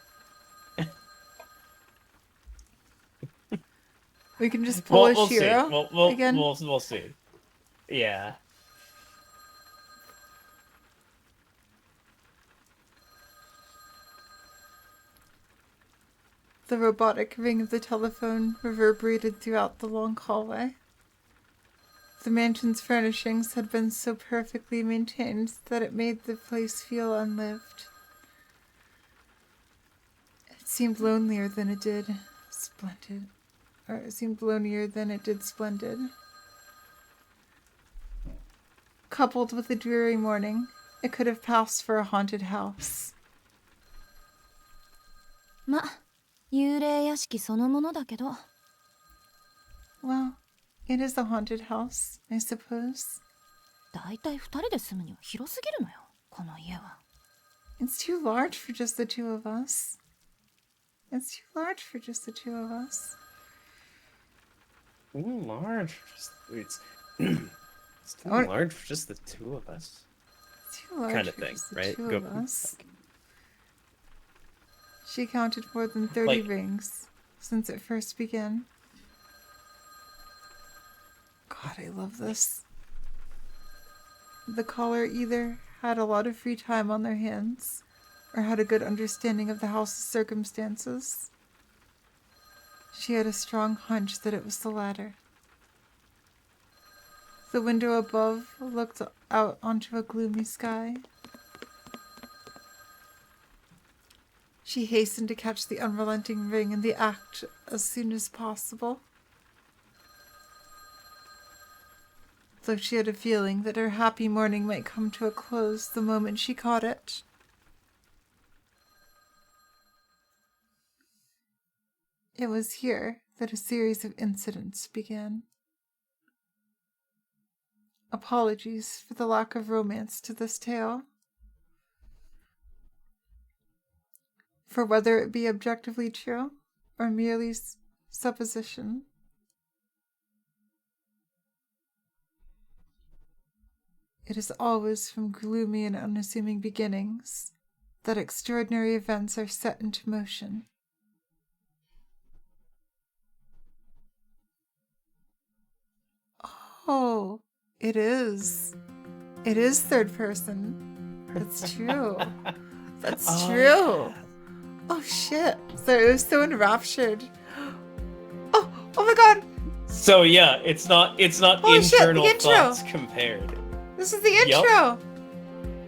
We can just pull We'll see. Shiro again. We'll see. Yeah. The robotic ring of the telephone reverberated throughout the long hallway. The mansion's furnishings had been so perfectly maintained that it made the place feel unlived. It seemed lonelier than it did splendid. Or it seemed lonelier than it did splendid. Coupled with a dreary morning, it could have passed for a haunted house. ま、幽霊屋敷そのものだけど。 Well, it is a haunted house, I suppose. だいたい2人で住むには広すぎるのよ、この家は。 It's too large for just the two of us. It's too large for just the two of us. Too large. It's too large for just the two of us. Too large Kind of for thing, just the right? two Go. of us. She counted more than 30 Like- rings since it first began. God, I love this. The caller either had a lot of free time on their hands or had a good understanding of the house's circumstances. She had a strong hunch that it was the latter. The window above looked out onto a gloomy sky. She hastened to catch the unrelenting ring in the act as soon as possible. Though she had a feeling that her happy morning might come to a close the moment she caught it. It was here that a series of incidents began. Apologies for the lack of romance to this tale. For whether it be objectively true or merely supposition. It is always from gloomy and unassuming beginnings that extraordinary events are set into motion. Oh, it is. It is third person. That's true. That's true. Oh shit. So it was so enraptured. Oh my god. So yeah, it's not Holy shit, the internal intro. thoughts compared. This is the intro.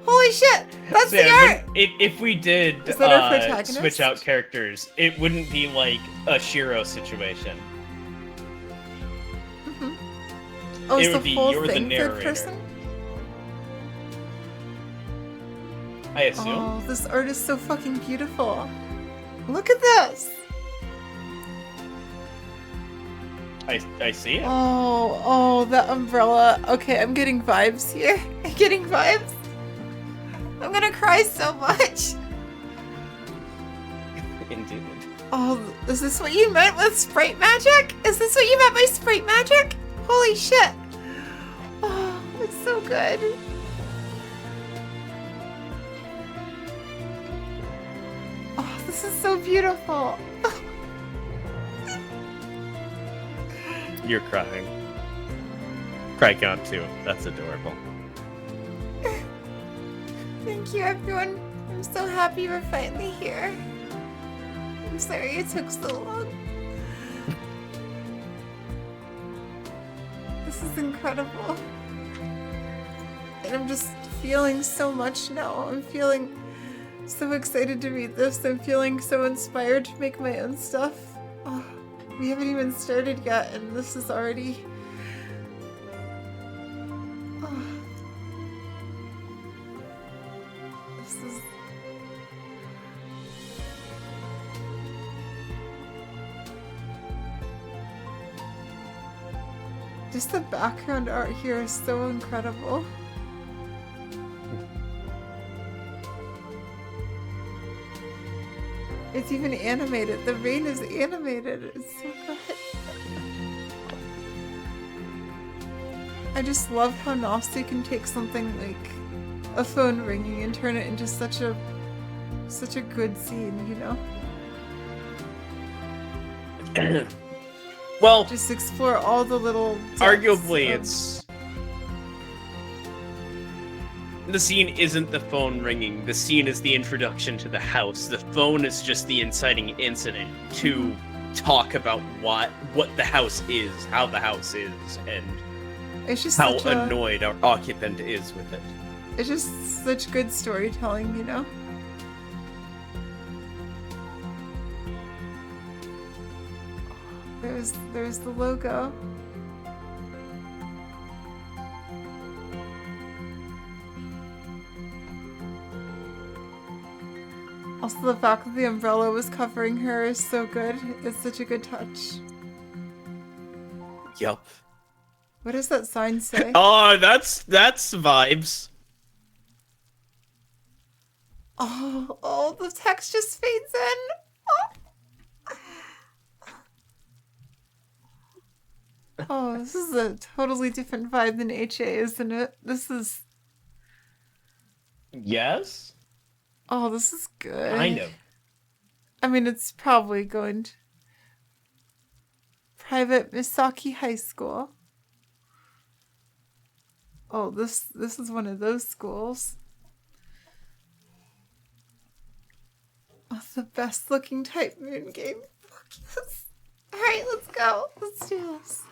Holy shit! That's So, the art! if we did Is that our protagonist? switch out characters, it wouldn't be like a Shiro situation. Oh, It is would the be whole you're the thing third narrator. person? I assume. Oh, this art is so fucking beautiful. Look at this! I see it. Oh, that umbrella. Okay, I'm getting vibes here. I'm getting vibes. I'm gonna cry so much. Indeed. Oh, is this what you meant with sprite magic? Is this what you meant by sprite magic? Holy shit. Oh, it's so good. Oh, this is so beautiful. You're crying. Cry count 2. That's adorable. Thank you, everyone. I'm so happy we're finally here. I'm sorry it took so long. This is incredible. And I'm just feeling so much now. I'm feeling so excited to read this. I'm feeling so inspired to make my own stuff. Oh, we haven't even started yet, and this is already... Oh. This is... Just the background art here is so incredible. It's even animated. The rain is animated. It's so good. I just love how Nosty can take something like a phone ringing and turn it into such a good scene, you know? Well, Just explore all the little depths arguably of- it's... The scene isn't the phone ringing. The scene is the introduction to the house. The phone is just the inciting incident to talk about what the house is, how the house is, and It's just how such a- annoyed our occupant is with it. It's just such good storytelling, you know? There's the logo. Also, the fact that the umbrella was covering her is so good. It's such a good touch. Yup. What does that sign say? Oh, that's vibes. Oh, the text just fades in. Oh, this is a totally different vibe than HA, isn't it? This is... Yes? Oh, this is good. Kind of. I mean, it's probably going to... Private Misaki High School. Oh, this is one of those schools. Oh, the best looking Type Moon game. Fuck yes. Alright, let's go. Let's do this.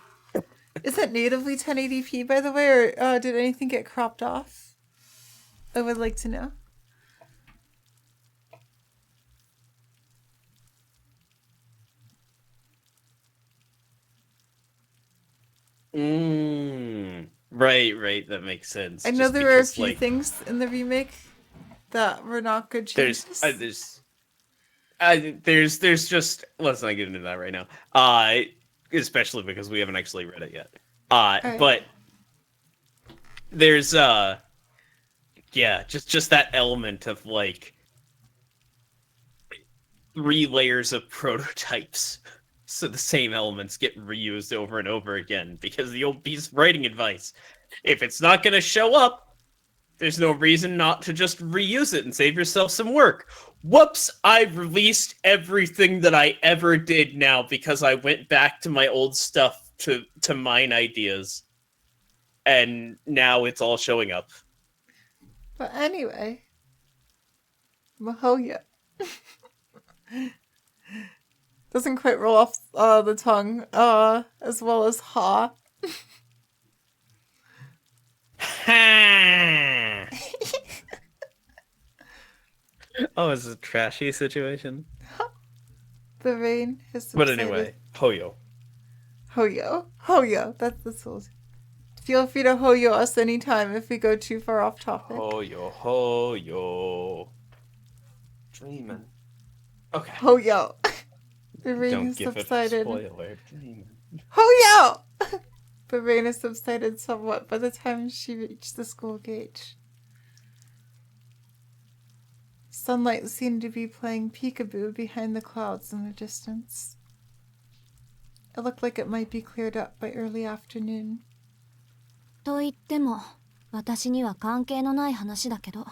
Is it natively 1080p, by the way, or did anything get cropped off? I would like to know. Right, that makes sense. I know Just there were a because, few like, things in the remake that were not good changes. There's just, let's not get into that right now. Especially because we haven't actually read it yet. Right. But there's just that element of like 3 layers of prototypes. So the same elements get reused over and over again because the old piece of writing advice. If it's not going to show up, there's no reason not to just reuse it and save yourself some work. Whoops, I've released everything that I ever did now because I went back to my old stuff to mine ideas. And now it's all showing up. But anyway, Mahoya. Doesn't quite roll off the tongue as well as ha. Ha! Oh, it's a trashy situation. The rain has But subsided. anyway, Hoyo. Hoyo. Hoyo. That's the soul. Feel free to Hoyo us anytime if we go too far off topic. Hoyo. Dreamin'. Okay. Hoyo. The rain Don't has give subsided. it a spoiler. Dreamin'. Hoyo! The rain has subsided somewhat by the time she reached the school gate. Sunlight seemed to be playing peekaboo behind the clouds in the distance. It looked like it might be cleared up by early afternoon. と言っても、私には関係のない話だけど。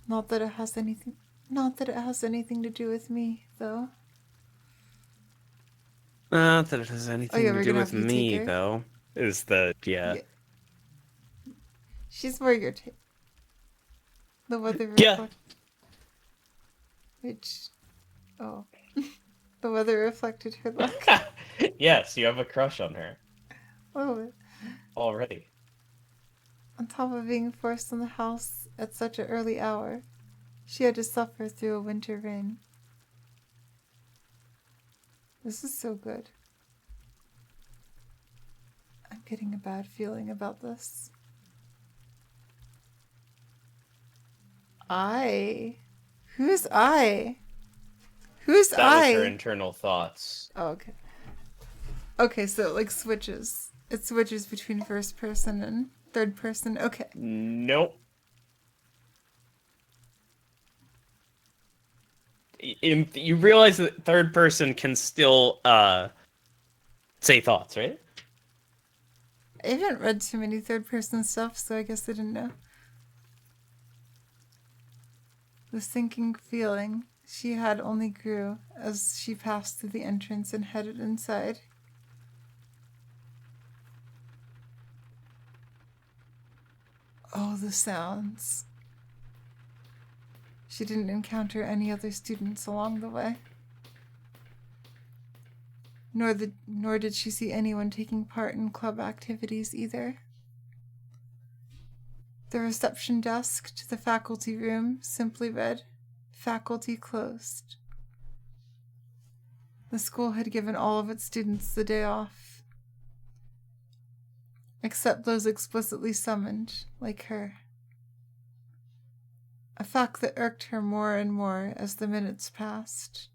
Not that it has anything to do with me, though. Not that it has anything yeah, to we're do gonna with have you me, take her? though. Is the yeah. She's more your type. The weather Yeah. Oh. The weather reflected her look. Yes, you have a crush on her Oh, already. on top of being forced in the house at such an early hour, she had to suffer through a winter rain. This is so good. I'm getting a bad feeling about this. Who's I? Who's That I? was her internal thoughts. Oh, okay. Okay, so it like switches. It switches between first person and third person. Okay. Nope. You realize that third person can still say thoughts, right? I haven't read too many third person stuff, so I guess I didn't know. The sinking feeling she had only grew as she passed through the entrance and headed inside. Oh, the sounds. She didn't encounter any other students along the way. Nor did she see anyone taking part in club activities either. The reception desk to the faculty room simply read, "Faculty closed." The school had given all of its students the day off, except those explicitly summoned, like her. A fact that irked her more and more as the minutes passed.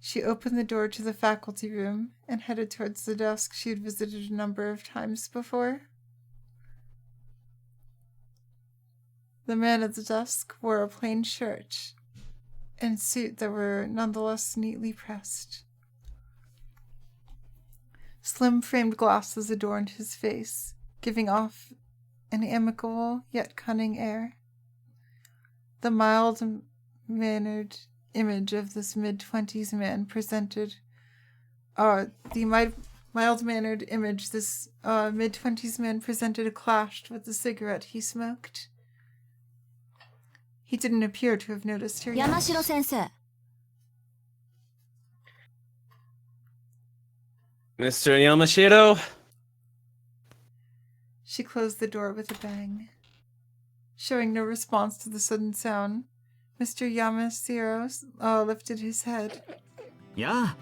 She opened the door to the faculty room and headed towards the desk she had visited a number of times before. The man at the desk wore a plain shirt and suit that were nonetheless neatly pressed. Slim-framed glasses adorned his face, giving off an amicable yet cunning air. The mild-mannered image of this mid-20s man presented clashed with the cigarette he smoked. He didn't appear to have noticed her yet. Yamashiro sensei. Mr. Yamashiro? She closed the door with a bang. Showing no response to the sudden sound, Mr. Yamashiro lifted his head. Yeah.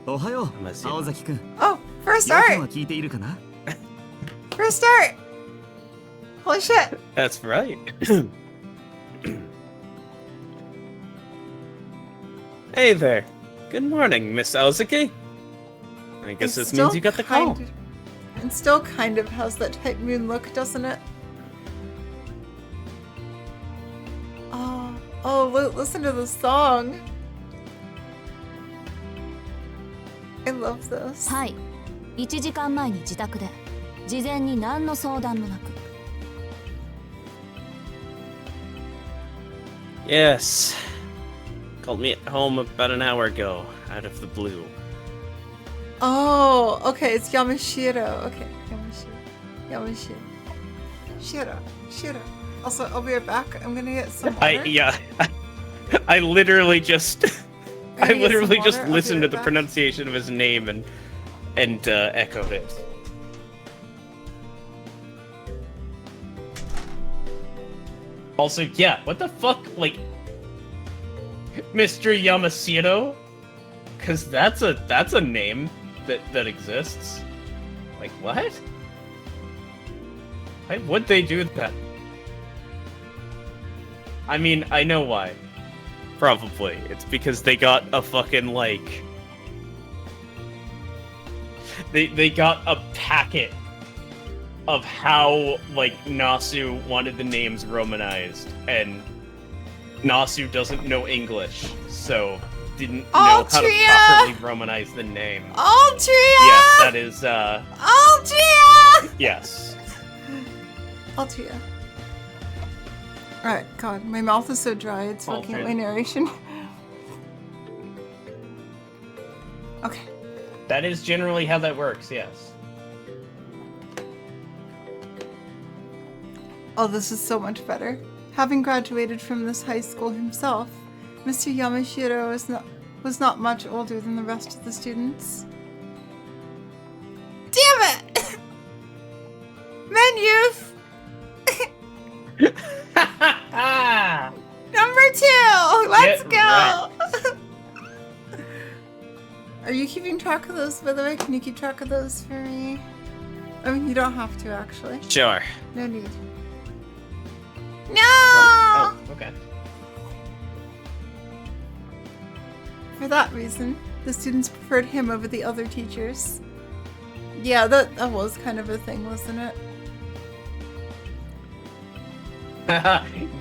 Ohayo, Yamashiro. Aozaki-kun. Oh, first 要件 art! は聞いているかな? First art! Holy shit! That's right. Hey there. Good morning, Miss Aozaki. I guess this means you got the call. And still kind of has that Type Moon look, doesn't it? Listen to the song. I love this. はい。1時間前に自宅で、事前に何の相談もなく。Yes. Called me at home about an hour ago, out of the blue. Oh, okay, it's Yamashiro. Okay, Yamashiro. Shiro. Also, I'll be right back. I'm gonna get some water. I literally just Are you gonna get some just water? I'll be listened right to the back. pronunciation of his name and echoed it. Also, yeah, what the fuck, like, Mr. Yamashiro? Cause that's a name that exists. Like, what? Why would they do that? I mean, I know why. Probably. It's because they got a fucking, like... They got a packet of how, like, Nasu wanted the names romanized, and Nasu doesn't know English, so didn't know how to properly romanize the name. Altria! Yes, that is, Altria! yes. Altria. Alright, God, my mouth is so dry, it's fucking up my narration. Okay. That is generally how that works, yes. Oh, this is so much better. Having graduated from this high school himself, Mr. Yamashiro was not much older than the rest of the students. Damn it! Men youth! Number 2! Let's go! Are you keeping track of those, by the way? Can you keep track of those for me? I mean, you don't have to, actually. Sure. No need. No! Oh, okay. For that reason, the students preferred him over the other teachers. Yeah, that was kind of a thing, wasn't it?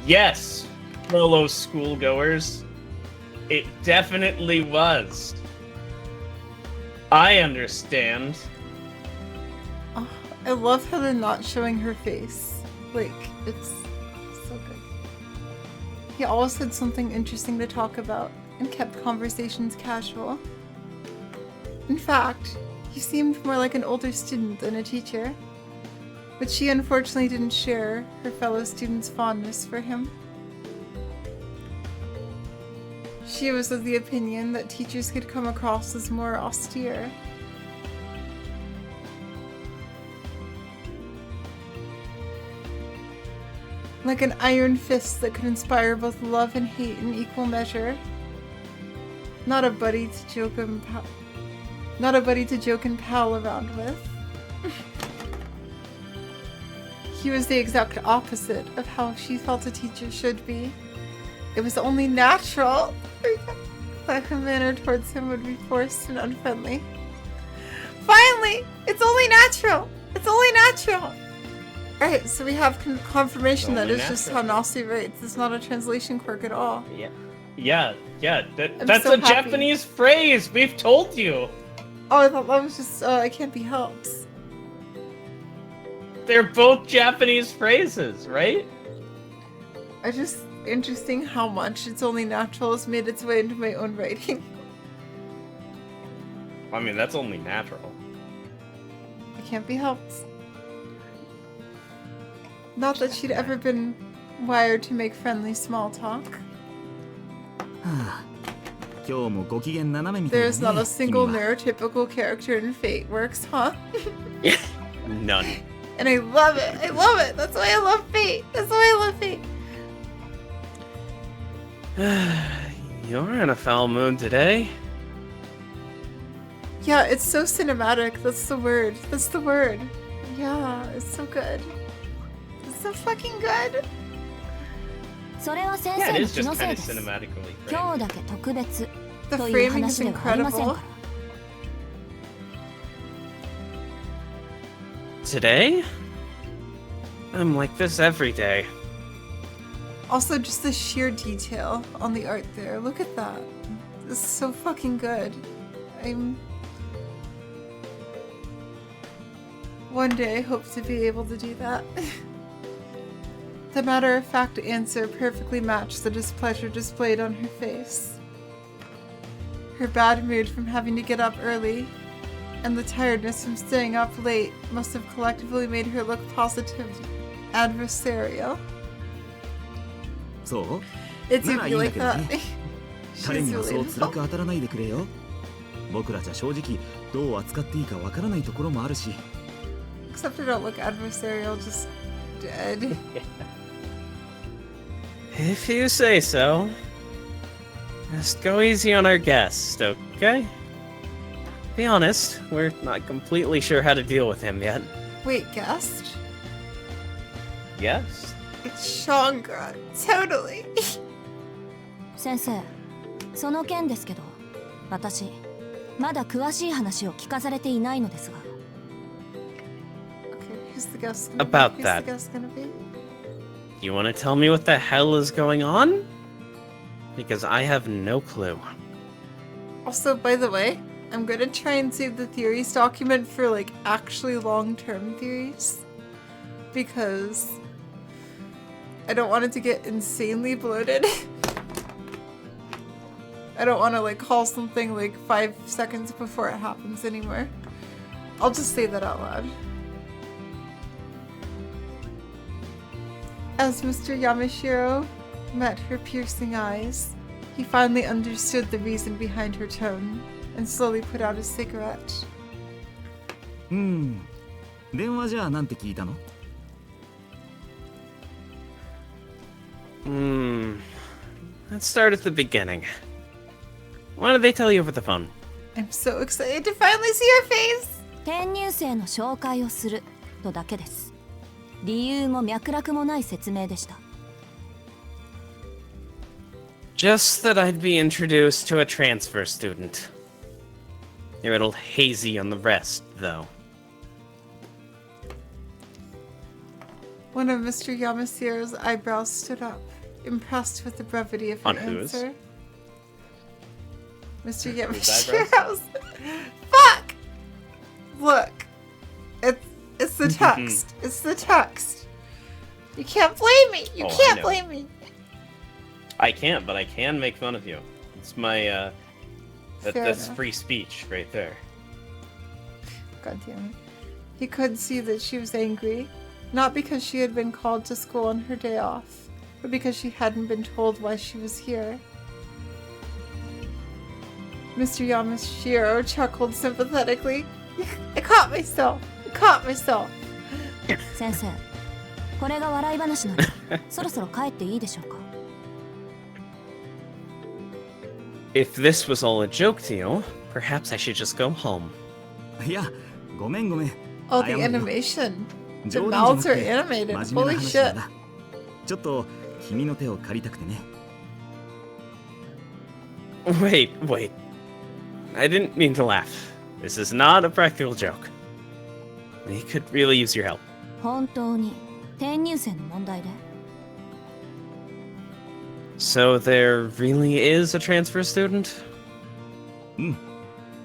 Yes, fellow schoolgoers. It definitely was. I understand. Oh, I love how they're not showing her face. Like, it's so good. He always had something interesting to talk about and kept conversations casual. In fact, he seemed more like an older student than a teacher, but she unfortunately didn't share her fellow students' fondness for him. She was of the opinion that teachers could come across as more austere. Like an iron fist that could inspire both love and hate in equal measure. Not a buddy to joke and pal around with. He was the exact opposite of how she felt a teacher should be. It was only natural that her manner towards him would be forced and unfriendly. Finally! It's only natural! It's only natural! Alright, so we have confirmation that it's just how Nasu writes. It's not a translation quirk at all. Yeah. That's so a happy. Japanese phrase! We've told you! Oh, I thought that was just, it can't be helped. They're both Japanese phrases, right? It's just interesting how much It's Only Natural has made its way into my own writing. I mean, that's only natural. It can't be helped. Not that she'd ever been wired to make friendly small talk. There's not a single neurotypical character in Fate works, huh? None. And I love it! I love it! That's why I love Fate! That's why I love Fate! You're in a foul mood today. Yeah, it's so cinematic. That's the word. That's the word. Yeah, it's so good. It's so fucking good. Yeah, it is just kind of cinematically framed. The framing is incredible. Today? I'm like this every day. Also, just the sheer detail on the art there. Look at that. This is so fucking good. One day I hope to be able to do that. The matter-of-fact answer perfectly matched the displeasure displayed on her face. Her bad mood from having to get up early and the tiredness from staying up late must have collectively made her look positive adversarial. It's even like that. She's relatable. Except I don't look adversarial, just dead. If you say so. Just go easy on our guest, okay? Be honest, we're not completely sure how to deal with him yet. Wait, guest? Yes? It's Shongra. Totally. 先生、その件ですけど、私まだ詳しい話を聞かされていないのですが。Okay, who's the guest gonna About be? that. Who's the guest gonna be? You want to tell me what the hell is going on? Because I have no clue. Also, by the way, I'm gonna try and save the theories document for like actually long-term theories. Because I don't want it to get insanely bloated. I don't want to like call something like 5 seconds before it happens anymore. I'll just say that out loud. As Mr. Yamashiro met her piercing eyes, he finally understood the reason behind her tone and slowly put out his cigarette. 電話じゃあなんて聞いたの？ Let's start at the beginning. What did they tell you over the phone? I'm so excited to finally see her face! 転入生の紹介をするとだけです。理由も脈絡もない説明でした。Just that I'd be introduced to a transfer student. You're a little hazy on the rest, though. One of Mr. Yamasiro's eyebrows stood up, impressed with the brevity of her On whose? answer. Mr. Whose Yamasiro's. Fuck! Look. It's the text. It's the text. You can't blame me. You Oh, I can't know. blame me. I can't, but I can make fun of you. It's my, that's enough. free speech right there. God damn it. He could see that she was angry, not because she had been called to school on her day off, but because she hadn't been told why she was here. Mr. Yamashiro chuckled sympathetically. I caught myself. I caught myself. 先生、これが笑い話なので、そろそろ帰っていいでしょうか。If this was all a joke to you, perhaps I should just go home. いや、ごめんごめん。 Oh, the 謝るよ。 animation. The 冗談 mouths じゃ are なくて animated. 真面目 Holy な話 shit. だ。ちょっと君の手を借りたくてね。Wait. I didn't mean to laugh. This is not a practical joke. We could really use your help. 本当に転入生の問題で。So there really is a transfer student?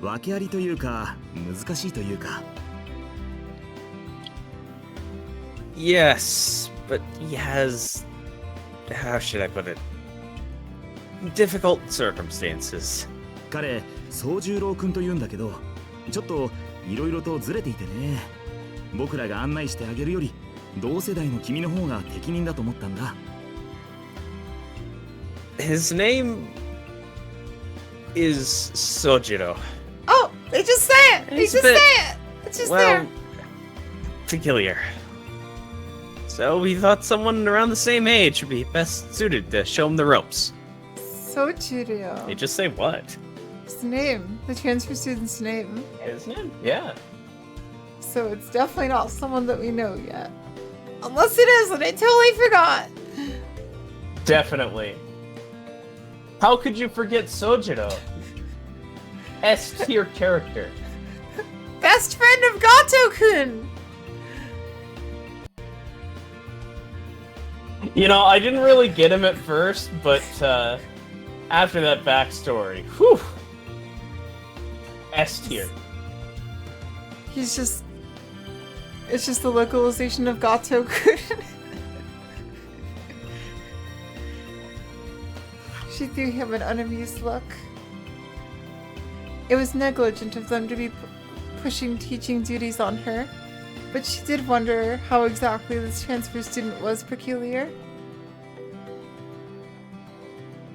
訳ありというか、難しいというか。Yes, but he has... How should I put it? Difficult circumstances. 彼、宗十郎くんと言うんだけど、ちょっといろいろとずれていてね。僕らが案内してあげるより、同世代の君の方が適任だと思ったんだ。His name is Sojiro. Oh, they just say it. They He's just a bit- say it. It's just Well, there. peculiar. So we thought someone around the same age would be best suited to show him the ropes. Sojiro. They just say what? His name. The transfer student's name. His name? Yeah. So it's definitely not someone that we know yet. Unless it is, and I totally forgot. Definitely. How could you forget Sojiro? S-tier character. Best friend of Gato-kun! You know, I didn't really get him at first, but after that backstory, whew. S-tier. He's just... It's just the localization of Gato-kun. She threw him an unamused look. It was negligent of them to be pushing teaching duties on her, but she did wonder how exactly this transfer student was peculiar.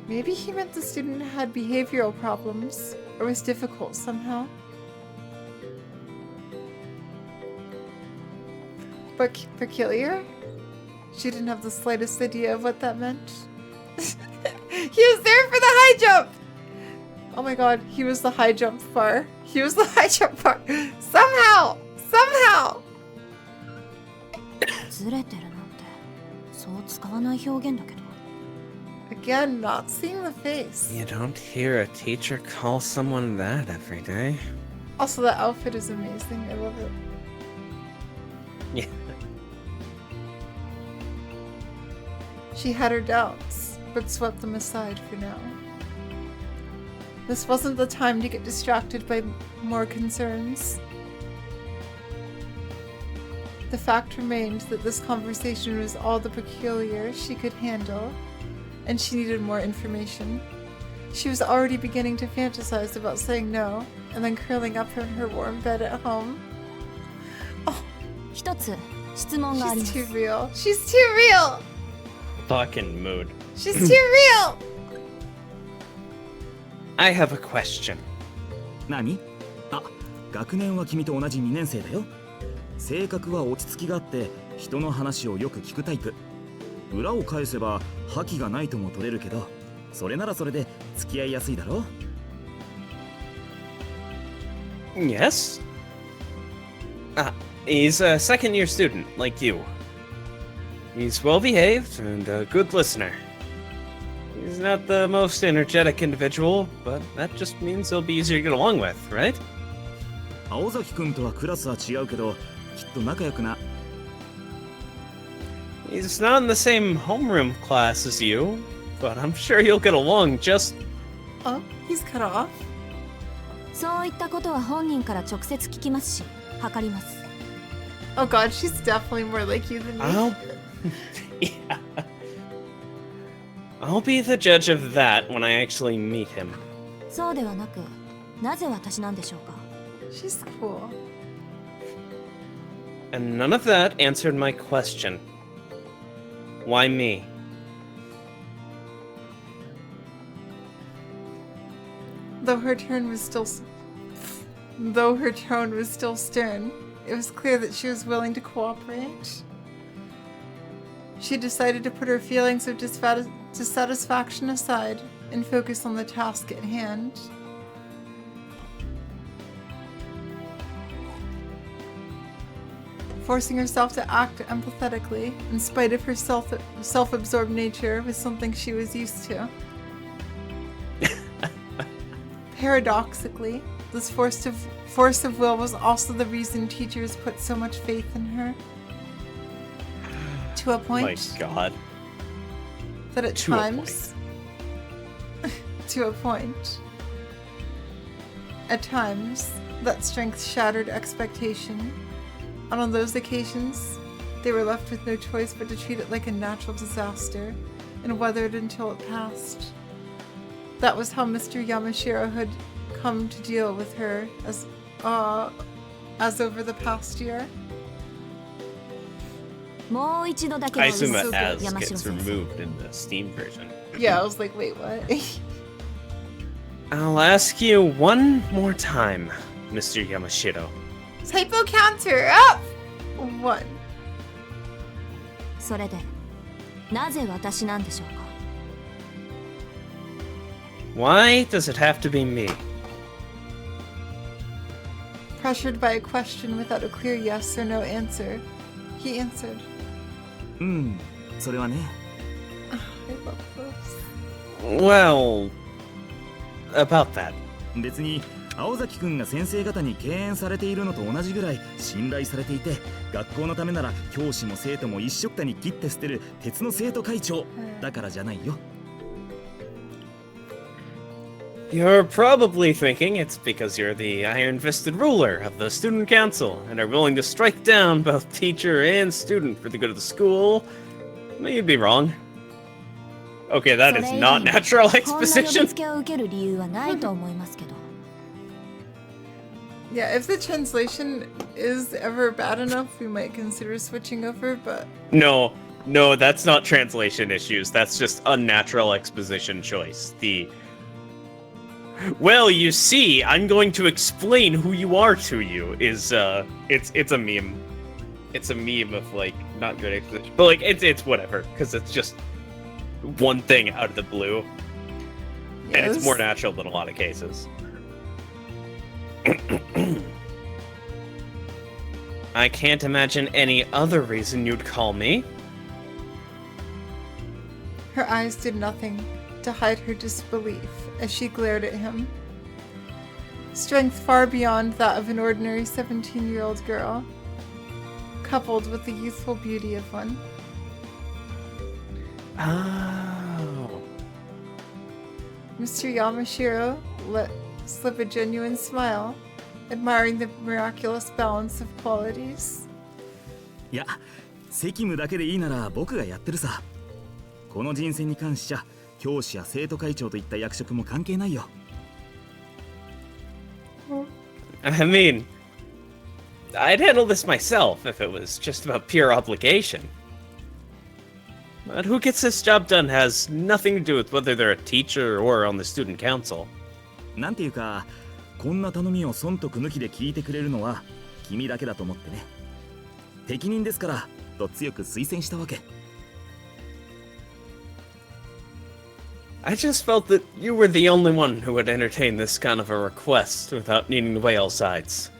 Maybe he meant the student had behavioral problems, or was difficult somehow. But peculiar? She didn't have the slightest idea of what that meant. He was there for the high jump! Oh my god, he was the high jump bar. He was the high jump bar. Somehow! Somehow! ずれてるなんてそう使わない表現だけど。 Again, not seeing the face. You don't hear a teacher call someone that every day. Also, that outfit is amazing. I love it. Yeah. She had her doubts, but swept them aside for now. This wasn't the time to get distracted by more concerns. The fact remained that this conversation was all the peculiar she could handle, and she needed more information. She was already beginning to fantasize about saying no, and then curling up in her warm bed at home. Oh, 一つ質問がありま she's す。 too real. She's too real! Fucking mood. She's too real! I have a question. 何？あ、学年は君と同じ2年生だよ。性格は落ち着きがあって人の話をよく聞くタイプ。裏を返せば覇気がないとも取れるけど、それならそれで付き合いやすいだろ。 Yes? He's a second-year student, like you. He's well-behaved and a good listener. He's not the most energetic individual, but that just means he'll be easier to get along with, right? 青崎くんとはクラスは違うけど、きっと仲良くな。 He's not in the same homeroom class as you, but I'm sure you'll get along just... Oh, he's cut off? そういったことは本人から直接聞きますし、測ります。 Oh god, she's definitely more like you than me. Yeah. I'll be the judge of that when I actually meet him. そうではなく、なぜ私なんでしょうか。 She's cool. And none of that answered my question. Why me? Though her tone was still stern, it was clear that she was willing to cooperate. She decided to put her feelings of dissatisfaction aside and focus on the task at hand. Forcing herself to act empathetically, in spite of her self-absorbed nature, was something she was used to. Paradoxically, this force of will was also the reason teachers put so much faith in her. To a point. My god. That at To a times... to a point. At times, that strength shattered expectation. And on those occasions, they were left with no choice but to treat it like a natural disaster, and weather it until it passed. That was how Mr. Yamashiro had come to deal with her as over the past year. もう一度だけ I ど assume そう that as 山城 gets 先生。 removed in the Steam version. Yeah, I was like, wait, what? I'll ask you one more time, Mr. Yamashiro. Typo counter up! 1. それで、なぜ私なんでしょうか。 Why does it have to be me? Pressured by a question without a clear yes or no answer, he answered. うん、それはね。 I love this. Well, about that. 別に青崎くんが先生方に敬遠されているのと同じぐらい信頼されていて、学校のためなら教師も生徒も一緒くたに切って捨てる鉄の生徒会長だからじゃないよ。 You're probably thinking it's because you're the iron-fisted ruler of the student council and are willing to strike down both teacher and student for the good of the school. You'd be wrong. Okay, that is not natural こんな呼び exposition. つけを受ける理由はないと思いますけど。 Yeah, if the translation is ever bad enough, we might consider switching over, but... No, that's not translation issues. That's just unnatural exposition choice. Well, you see, I'm going to explain who you are to you is it's a meme. It's a meme of like not good exposition. But like it's whatever, because it's just one thing out of the blue. And it's Yes. more natural than a lot of cases. I can't imagine any other reason you'd call me. Her eyes did nothing to hide her disbelief as she glared at him. Strength far beyond that of an ordinary 17-year-old girl, coupled with the youthful beauty of one. Oh. Mr. Yamashiro let slip a genuine smile, admiring the miraculous balance of qualities. いや責務だけでいいなら僕がやってるさ。この人選に関しちゃ教師や生徒会長といった役職も関係ないよ。I mean, I'd handle this myself if it was just about pure obligation. But who gets this job done has nothing to do with whether they're a teacher or on the student council. なんていうかこんな頼みを損得抜きで聞いてくれるのは君だけだと思ってね。適任ですからと強く推薦したわけ。I just felt that you were the only one who would entertain this kind of a request without needing to weigh all sides.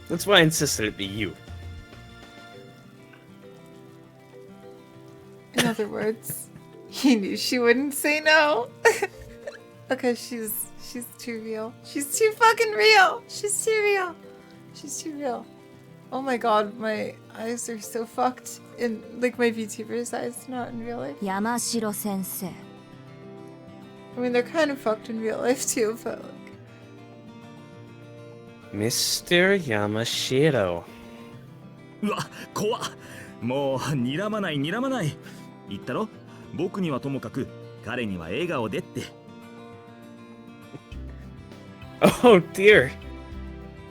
That's why I insisted it be you. In other words, he knew she wouldn't say no. Because she's too real. She's too fucking real. She's too real. She's too real. Oh my god, my eyes are so fucked in like my VTuber's eyes, not in real life. 山城先生 I mean, they're kind of fucked in real life too, but like, Mr. Yamashiro. うわ怖っ。もう睨まない睨まない。言ったろ僕にはともかく彼には笑顔でって。Oh dear.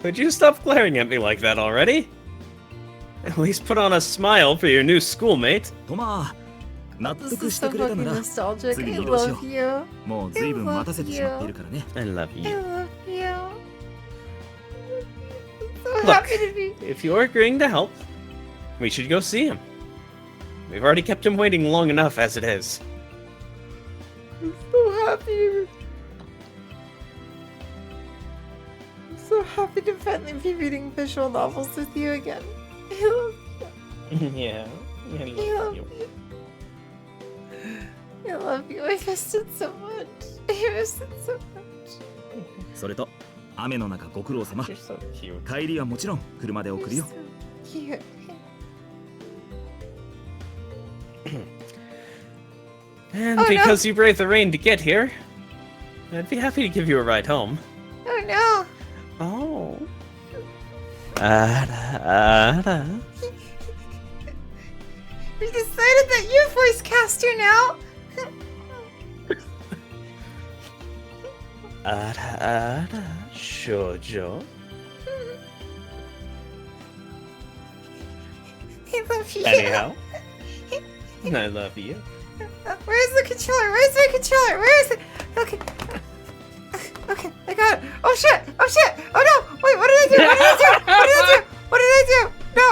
Would you stop glaring at me like that already? At least put on a smile for your new schoolmate. トマ納 this 得 is して so くれた fucking なら nostalgic. 次 I 移動しよ love you. う。もう随分待たせてしまっているからね。 I love I you. love you. I'm so Look. happy to be. If you're agreeing to help, we should go see him. We've already kept him waiting long enough as it is. I'm so happy. I'm so happy to finally be reading visual novels with you again. I love Yeah, I you. I love you. I love you. I missed it so much. I missed it so much. それと雨の中ご苦労様。 You're so cute. 帰りはもちろん車で送る You're よ。 so cute. And Oh, no. because you braved the rain to get here, I'd be happy to give you a ride home. Oh no. Oh. Ada. We decided that you're voice caster now. Ada. Shoujo. I love you. Anyhow. I love you. Where's the controller? Where's my controller? Where is it? Okay. Okay, I got it. Oh shit! Oh shit! Oh no! Wait, what did I do? What did I do? What did I do? What did I do? No!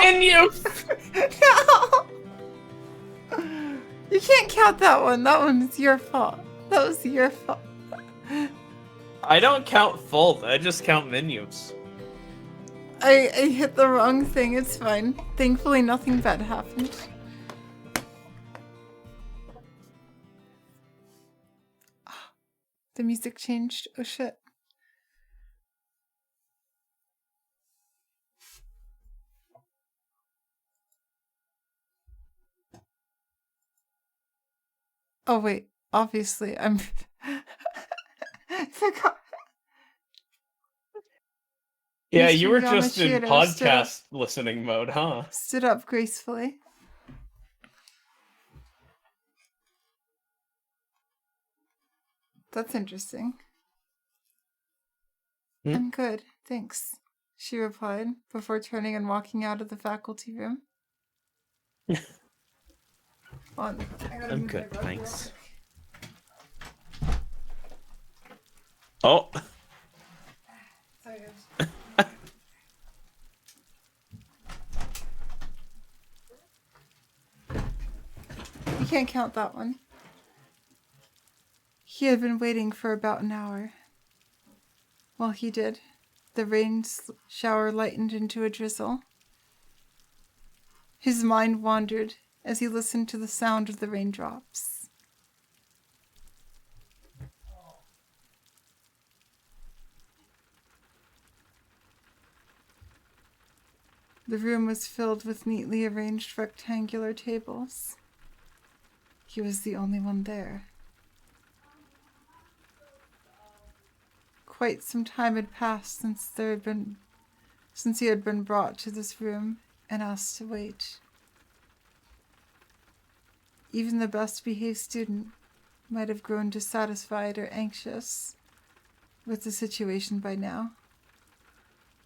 No! You can't count that one. That one's your fault. That was your fault. I don't count full, I just count menus. I hit the wrong thing. It's fine. Thankfully, nothing bad happened. The music changed. Oh shit. Oh wait, obviously I'm I forgot. Yeah, Mr. you were just in Yamashiro podcast listening mode, huh? Stood up gracefully. That's interesting. Hmm? I'm good, thanks, she replied before turning and walking out of the faculty room. On, I'm good, thanks. Oh. Sorry, You can't count that one. He had been waiting for about an hour. Well, he did. The rain shower lightened into a drizzle. His mind wandered as he listened to the sound of the raindrops. The room was filled with neatly arranged rectangular tables. He was the only one there. Quite some time had passed since he had been brought to this room and asked to wait. Even the best behaved student might have grown dissatisfied or anxious with the situation by now.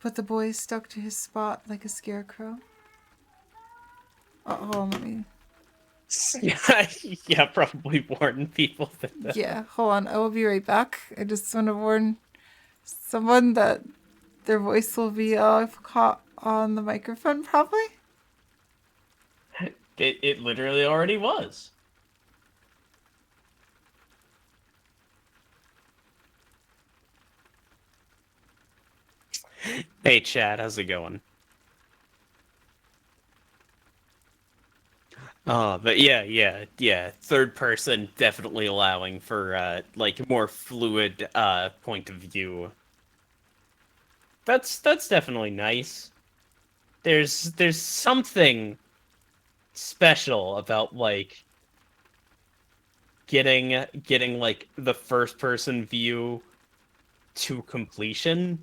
But the boy stuck to his spot like a scarecrow. Hold on, let me... Yeah, probably warn people that... Yeah, hold on, I will be right back. I just want to warn someone that their voice will be caught on the microphone, probably. It literally already was. Hey, Chad, how's it going? But yeah. Third person definitely allowing for like more fluid point of view. That's definitely nice. There's something special about like getting like the first person view to completion,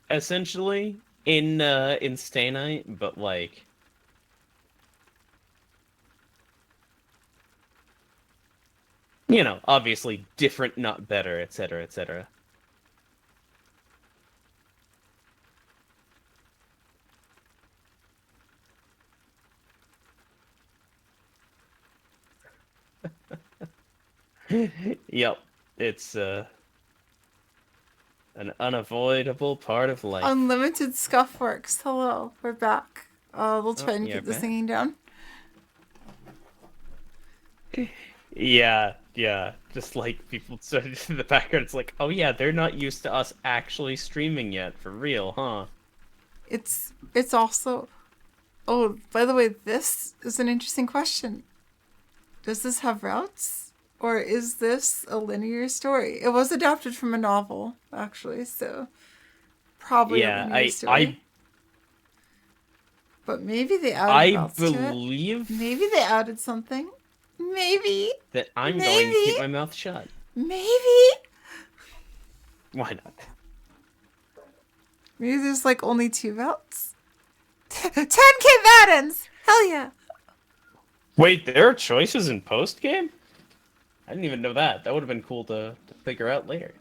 essentially in Stay Night, but like you know, obviously different, not better, etc., etc. Yep, it's an unavoidable part of life. Unlimited Scuffworks. Hello, we're back. We'll try and keep the singing down. Yeah. Just like people started in the background, it's like, oh yeah, they're not used to us actually streaming yet, for real, huh? It's also... Oh, by the way, this is an interesting question. Does this have routes? Or is this a linear story? It was adapted from a novel, actually, so probably a linear story. But maybe they added routes to it. I believe... Maybe they added something. Maybe. That I'm going to keep my mouth shut. Maybe. Why not? Maybe there's like only 2 routes. 10K Maddens! Hell yeah. Wait, there are choices in post-game? I didn't even know that. That would have been cool to figure out later.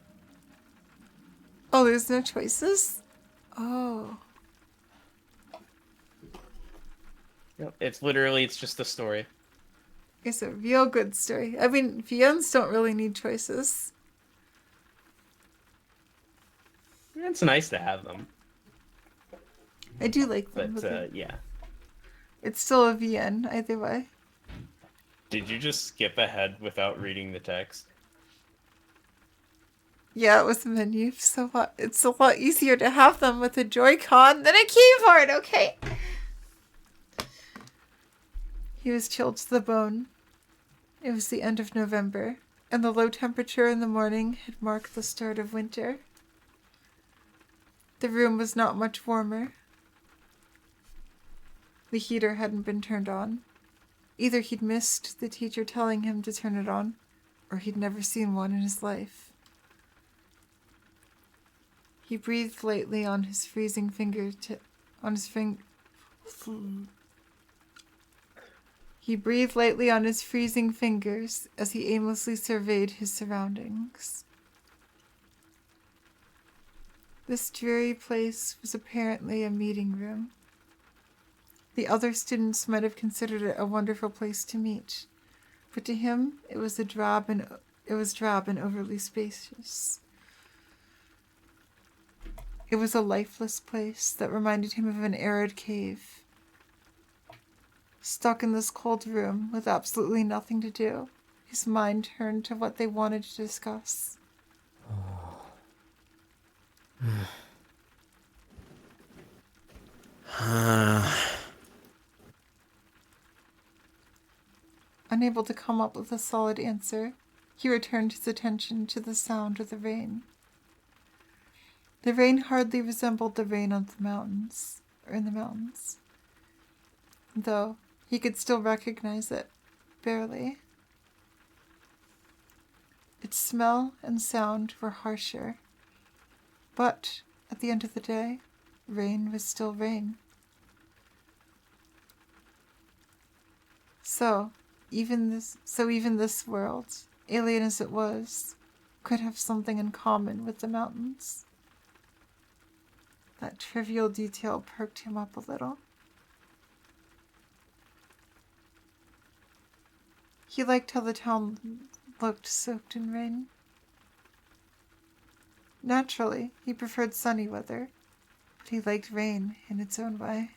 Oh, there's no choices? Oh. Yep, it's just a story. It's a real good story. I mean, VNs don't really need choices. It's nice to have them. I do like them. But, yeah. It's still a VN, either way. Did you just skip ahead without reading the text? Yeah, it was the menu. It's a lot easier to have them with a Joy-Con than a keyboard, okay? He was chilled to the bone. It was the end of November, and the low temperature in the morning had marked the start of winter. The room was not much warmer. The heater hadn't been turned on. Either he'd missed the teacher telling him to turn it on, or he'd never seen one in his life. He breathed lightly on his freezing He breathed lightly on his freezing fingers as he aimlessly surveyed his surroundings. This dreary place was apparently a meeting room. The other students might have considered it a wonderful place to meet, but to him it was drab and overly spacious. It was a lifeless place that reminded him of an arid cave. Stuck in this cold room with absolutely nothing to do, his mind turned to what they wanted to discuss. Unable to come up with a solid answer, he returned his attention to the sound of the rain. The rain hardly resembled the rain on the mountains, though he could still recognize it, barely. Its smell and sound were harsher, but at the end of the day, rain was still rain. So even this world, alien as it was, could have something in common with the mountains. That trivial detail perked him up a little. He liked how the town looked soaked in rain. Naturally, he preferred sunny weather, but he liked rain in its own way.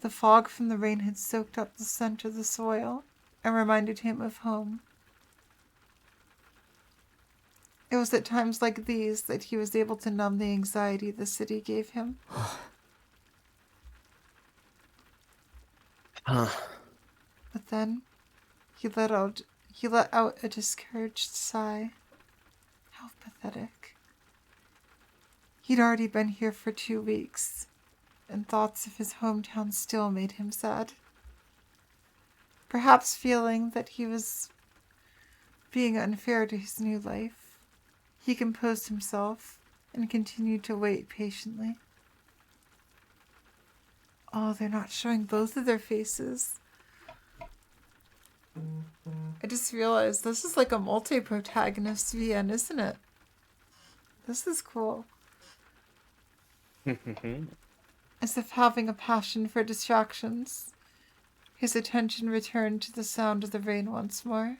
The fog from the rain had soaked up the scent of the soil and reminded him of home. It was at times like these that he was able to numb the anxiety the city gave him. But then, he let out a discouraged sigh. How pathetic. He'd already been here for 2 weeks, and thoughts of his hometown still made him sad. Perhaps feeling that he was being unfair to his new life, he composed himself and continued to wait patiently. Oh, they're not showing both of their faces. I just realized this is like a multi-protagonist VN, isn't it? This is cool. As if having a passion for distractions, his attention returned to the sound of the rain once more.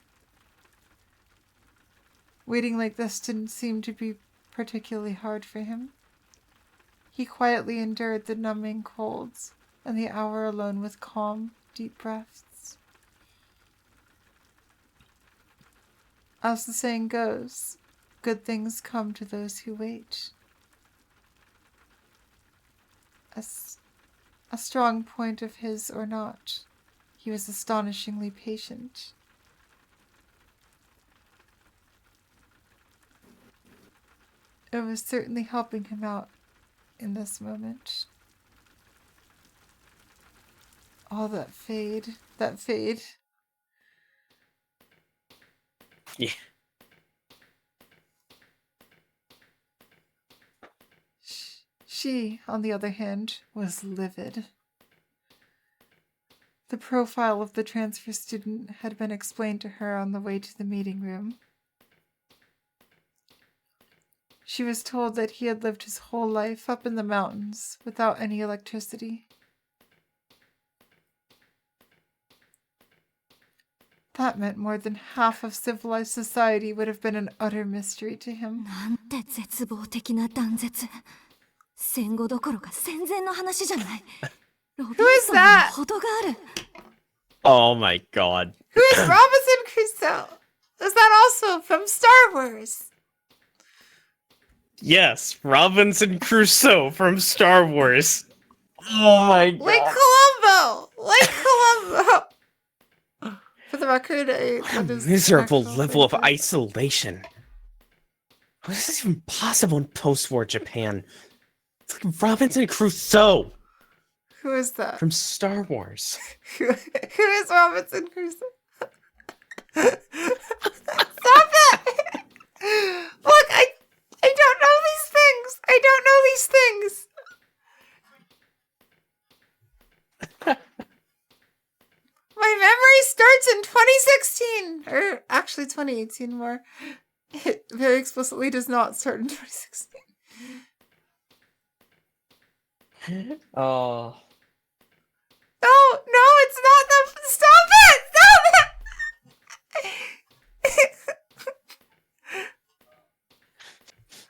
Waiting like this didn't seem to be particularly hard for him. He quietly endured the numbing colds and the hour alone with calm, deep breaths. As the saying goes, good things come to those who wait. A strong point of his or not, he was astonishingly patient. It was certainly helping him out in this moment. Oh, that fade. Yeah. She, on the other hand, was livid. The profile of the transfer student had been explained to her on the way to the meeting room. She was told that he had lived his whole life up in the mountains without any electricity. That meant more than half of civilized society would have been an utter mystery to him. なんて絶望的な断絶。戦後どころか戦前の話じゃない。ロビンソンにも程がある。Oh my god. Who is Robinson Crusoe? Is that also from Star Wars? Yes, Robinson Crusoe from Star Wars. Oh my god. Like Columbo! For the record, What a miserable level of isolation. How is this even possible in post-war Japan? It's like Robinson Crusoe Who is that? from Star Wars. Who is Robinson Crusoe? Stop it! Look, I don't know these things. I don't know these things. My memory starts in 2016, or actually 2018 more. It very explicitly does not start in 2016. Oh. No, it's not the. Stop it!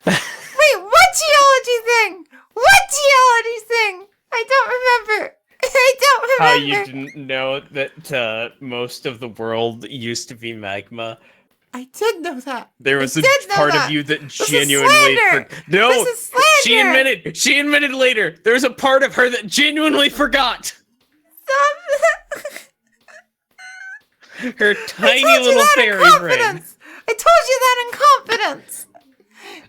Wait, what geology thing? What geology thing? I don't remember. I don't how you remember. didn't know that most of the world used to be magma. I did know that. There was I a did know part that. of you that This is genuinely slander. No, This is slander. she admitted later. There's a part of her that genuinely forgot. Stop. Her I tiny told you little that in fairy brain. confidence. I told you that in confidence.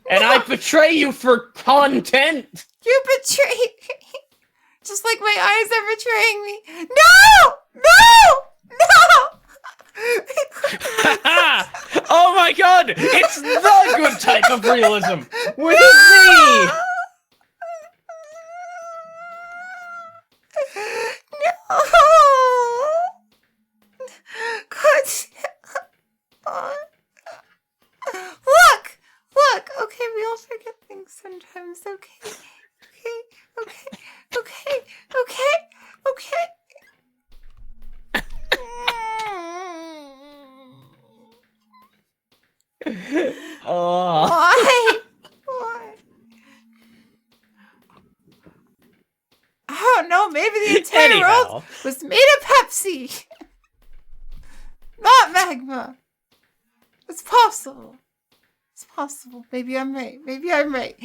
And I betray you for content. You betray me. Just like my eyes are betraying me. No! No! No! Oh my god! It's the good type of realism! With me! No! God. Look! Look! Okay, we all forget things sometimes. Okay. Okay. Oh. Why? Why? I don't know. Maybe the entire world was made of Pepsi, not magma. It's possible. It's possible. Maybe I'm right. Maybe I'm right.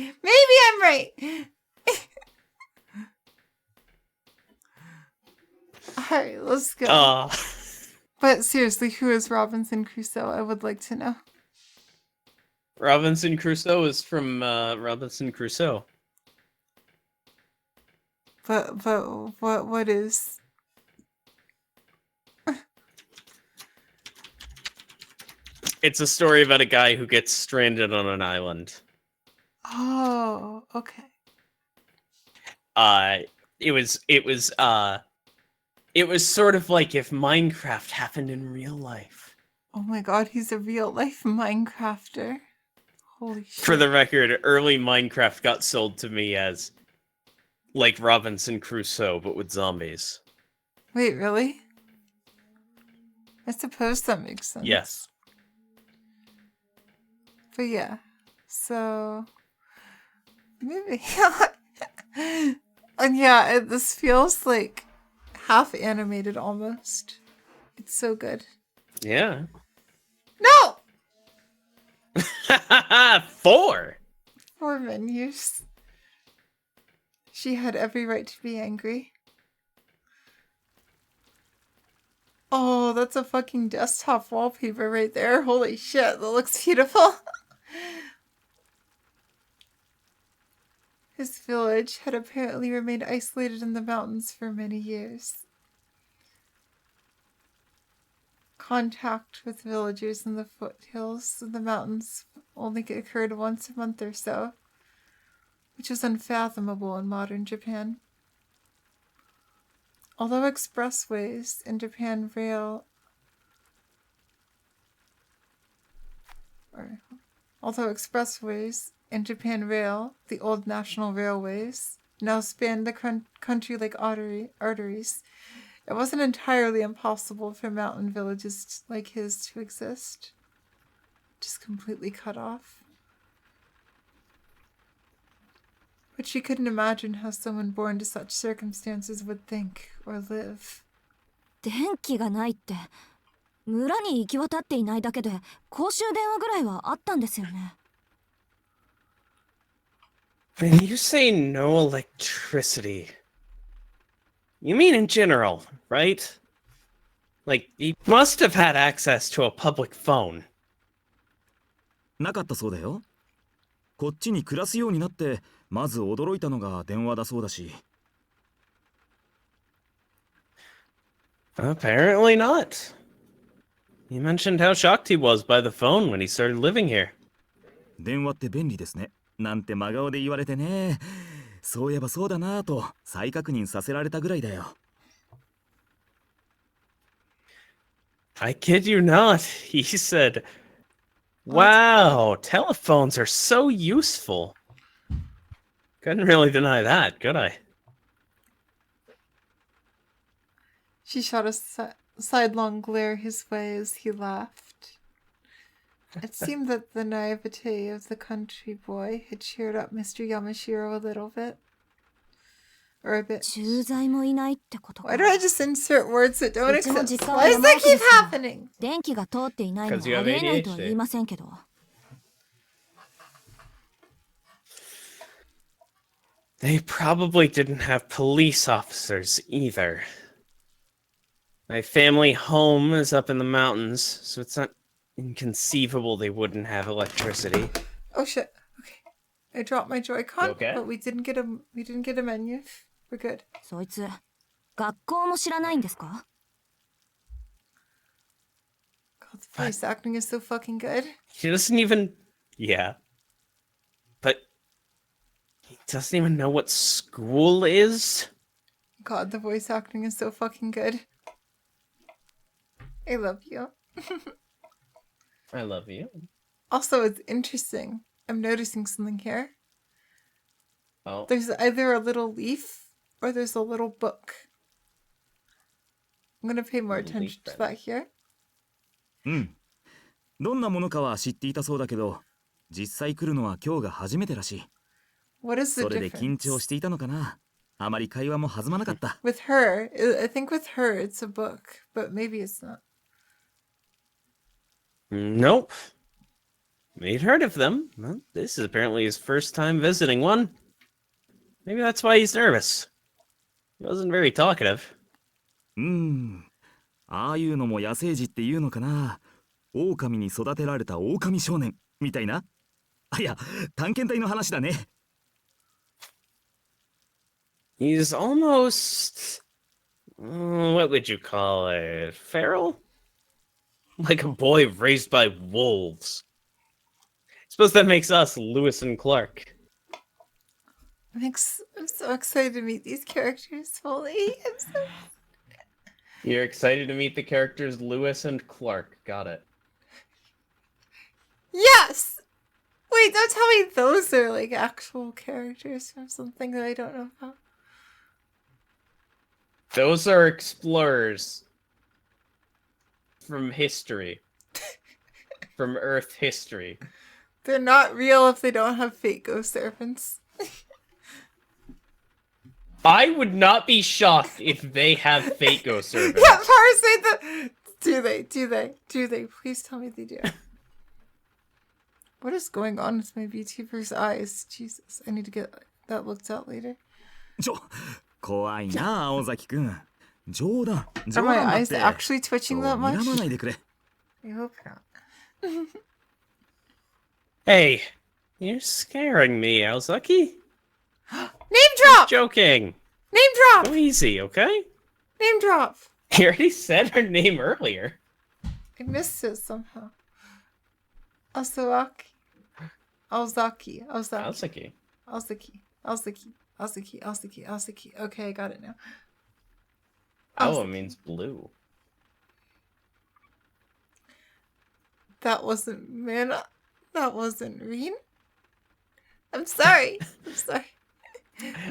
Alright, let's go. But seriously, who is Robinson Crusoe? I would like to know. Robinson Crusoe is from Robinson Crusoe. But what is? It's a story about a guy who gets stranded on an island. Oh, okay. It was sort of like if Minecraft happened in real life. Oh my god, he's a real life Minecrafter. Holy shit. For the record, early Minecraft got sold to me as like Robinson Crusoe, but with zombies. Wait, really? I suppose that makes sense. Yes. But yeah, so maybe. And yeah, this feels like half animated almost. It's so good. Yeah. No! 4! 4 menus. She had every right to be angry. Oh, that's a fucking desktop wallpaper right there. Holy shit, that looks beautiful. His village had apparently remained isolated in the mountains for many years. Contact with villagers in the foothills of the mountains only occurred once a month or so, which was unfathomable in modern Japan. Although expressways in Japan Rail, the old national railways, now span the country like arteries, it wasn't entirely impossible for mountain villages like his to exist. Just completely cut off. But she couldn't imagine how someone born to such circumstances would think or live. 電気がないって村に行き渡っていないだけで公衆電話ぐらいはあったんですよね。When you say no electricity, you mean in general, right? Like, he must have had access to a public phone. なかったそうだよ。こっちに暮らすようになってまず驚いたのが電話だそうだし。Apparently not. He mentioned how shocked he was by the phone when he started living here. 電話って便利ですね。なんて真顔で言われてね。そういえばそうだなぁと再確認させられたぐらいだよ。I kid you not. He said, wow, telephones are so useful. Couldn't really deny that, could I? She shot a sidelong glare his way as he laughed. It seemed that the naivete of the country boy had cheered up Mr. Yamashiro a little bit. Or a bit. 駐在もいないってことか。 Why do I just insert words that don't うちの exist? 実家は Why does 山 that 奥で keep すから happening? 電気が通っていないの Because you はあ have りえないとは ADHD. 言いませんけど。 They probably didn't have police officers either. My family home is up in the mountains, so it's not inconceivable they wouldn't have electricity. Oh shit. Okay. I dropped my Joy-Con, You okay? but we didn't get a menu. We're good. そいつ学校も知らないんですか？ God, the voice acting is so fucking good. He doesn't even... Yeah. But... He doesn't even know what school is? God, the voice acting is so fucking good. I love you. I love you. Also, it's interesting. I'm noticing something here. Oh. There's either a little leaf or there's a little book. I'm gonna pay more Little leaf attention to that here. うん。どんなものかは知っていたそうだけど、実際来るのは今日が初めてらしい。 What is the それで緊 difference? 張していたのかな。あまり会話も弾まなかった。 With her, I think with her it's a book, but maybe it's not. Nope. We'd heard of them. Well, this is apparently his first time visiting one. Maybe that's why he's nervous. He wasn't very talkative. ああいうのも野生児っていうのかな。狼に育てられた狼少年みたいな。あ、いや、探検隊の話だね。He's almost... what would you call it? Feral? Like a boy raised by wolves. Suppose that makes us Lewis and Clark. I'm so excited to meet these characters fully. I'm so... You're excited to meet the characters Lewis and Clark. Got it. Yes! Wait, don't tell me those are like actual characters from something that I don't know about. Those are explorers from history. From Earth history. They're not real if they don't have fake ghost servants. I would not be shocked if they have fake ghost servants. Yeah, Parasite the... Do they? Please tell me they do. What is going on with my VTuber's eyes? Jesus, I need to get that looked at later. 怖いな、青崎くん。冗談、 Are 冗 my 談だっ eyes て。 actually twitching that 睨 much? まないでくれ。 I hope not. Hey, you're scaring me, Aozaki. Name drop! Joking. Name drop! Go easy, okay? Name drop! He already said her name earlier. I missed it somehow. Aozaki. Aozaki. Okay, I got it now. Oh, it means blue. That wasn't Mana. That wasn't Reen. I'm sorry. I'm sorry.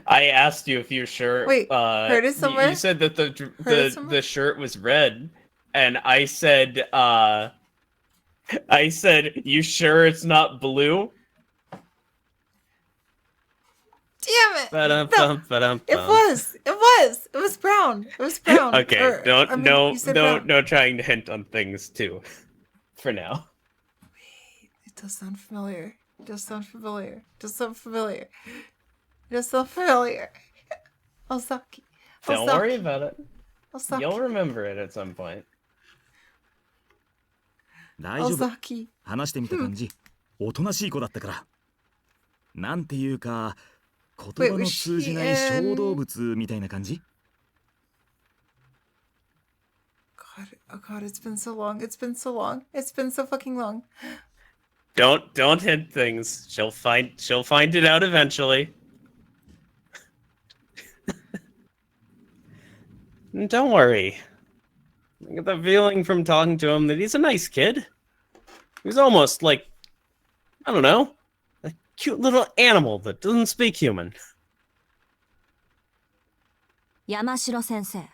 I asked you if you're sure. Wait, heard it somewhere? You said that Heard it somewhere? the shirt was red, and I said, you sure it's not blue? Damn it! Ba-dum-bum, ba-dum-bum. It was brown. It was brown. Okay, you said brown. no trying to hint on things too. For now. Wait, it does sound familiar. Aozaki. Don't worry about it. Aozaki. You'll remember it at some point. 大丈夫。 Aozaki. 話してみた感じ、おとなしい子だったから。なんていうか、言葉の通じない小動物みたいな感じ。 God, it's been so long. It's been so fucking long. Don't hint things. She'll find it out eventually. Don't worry. I get the feeling from talking to him that he's a nice kid. He's almost like, I don't know, a cute little animal that doesn't speak human. 山城先生、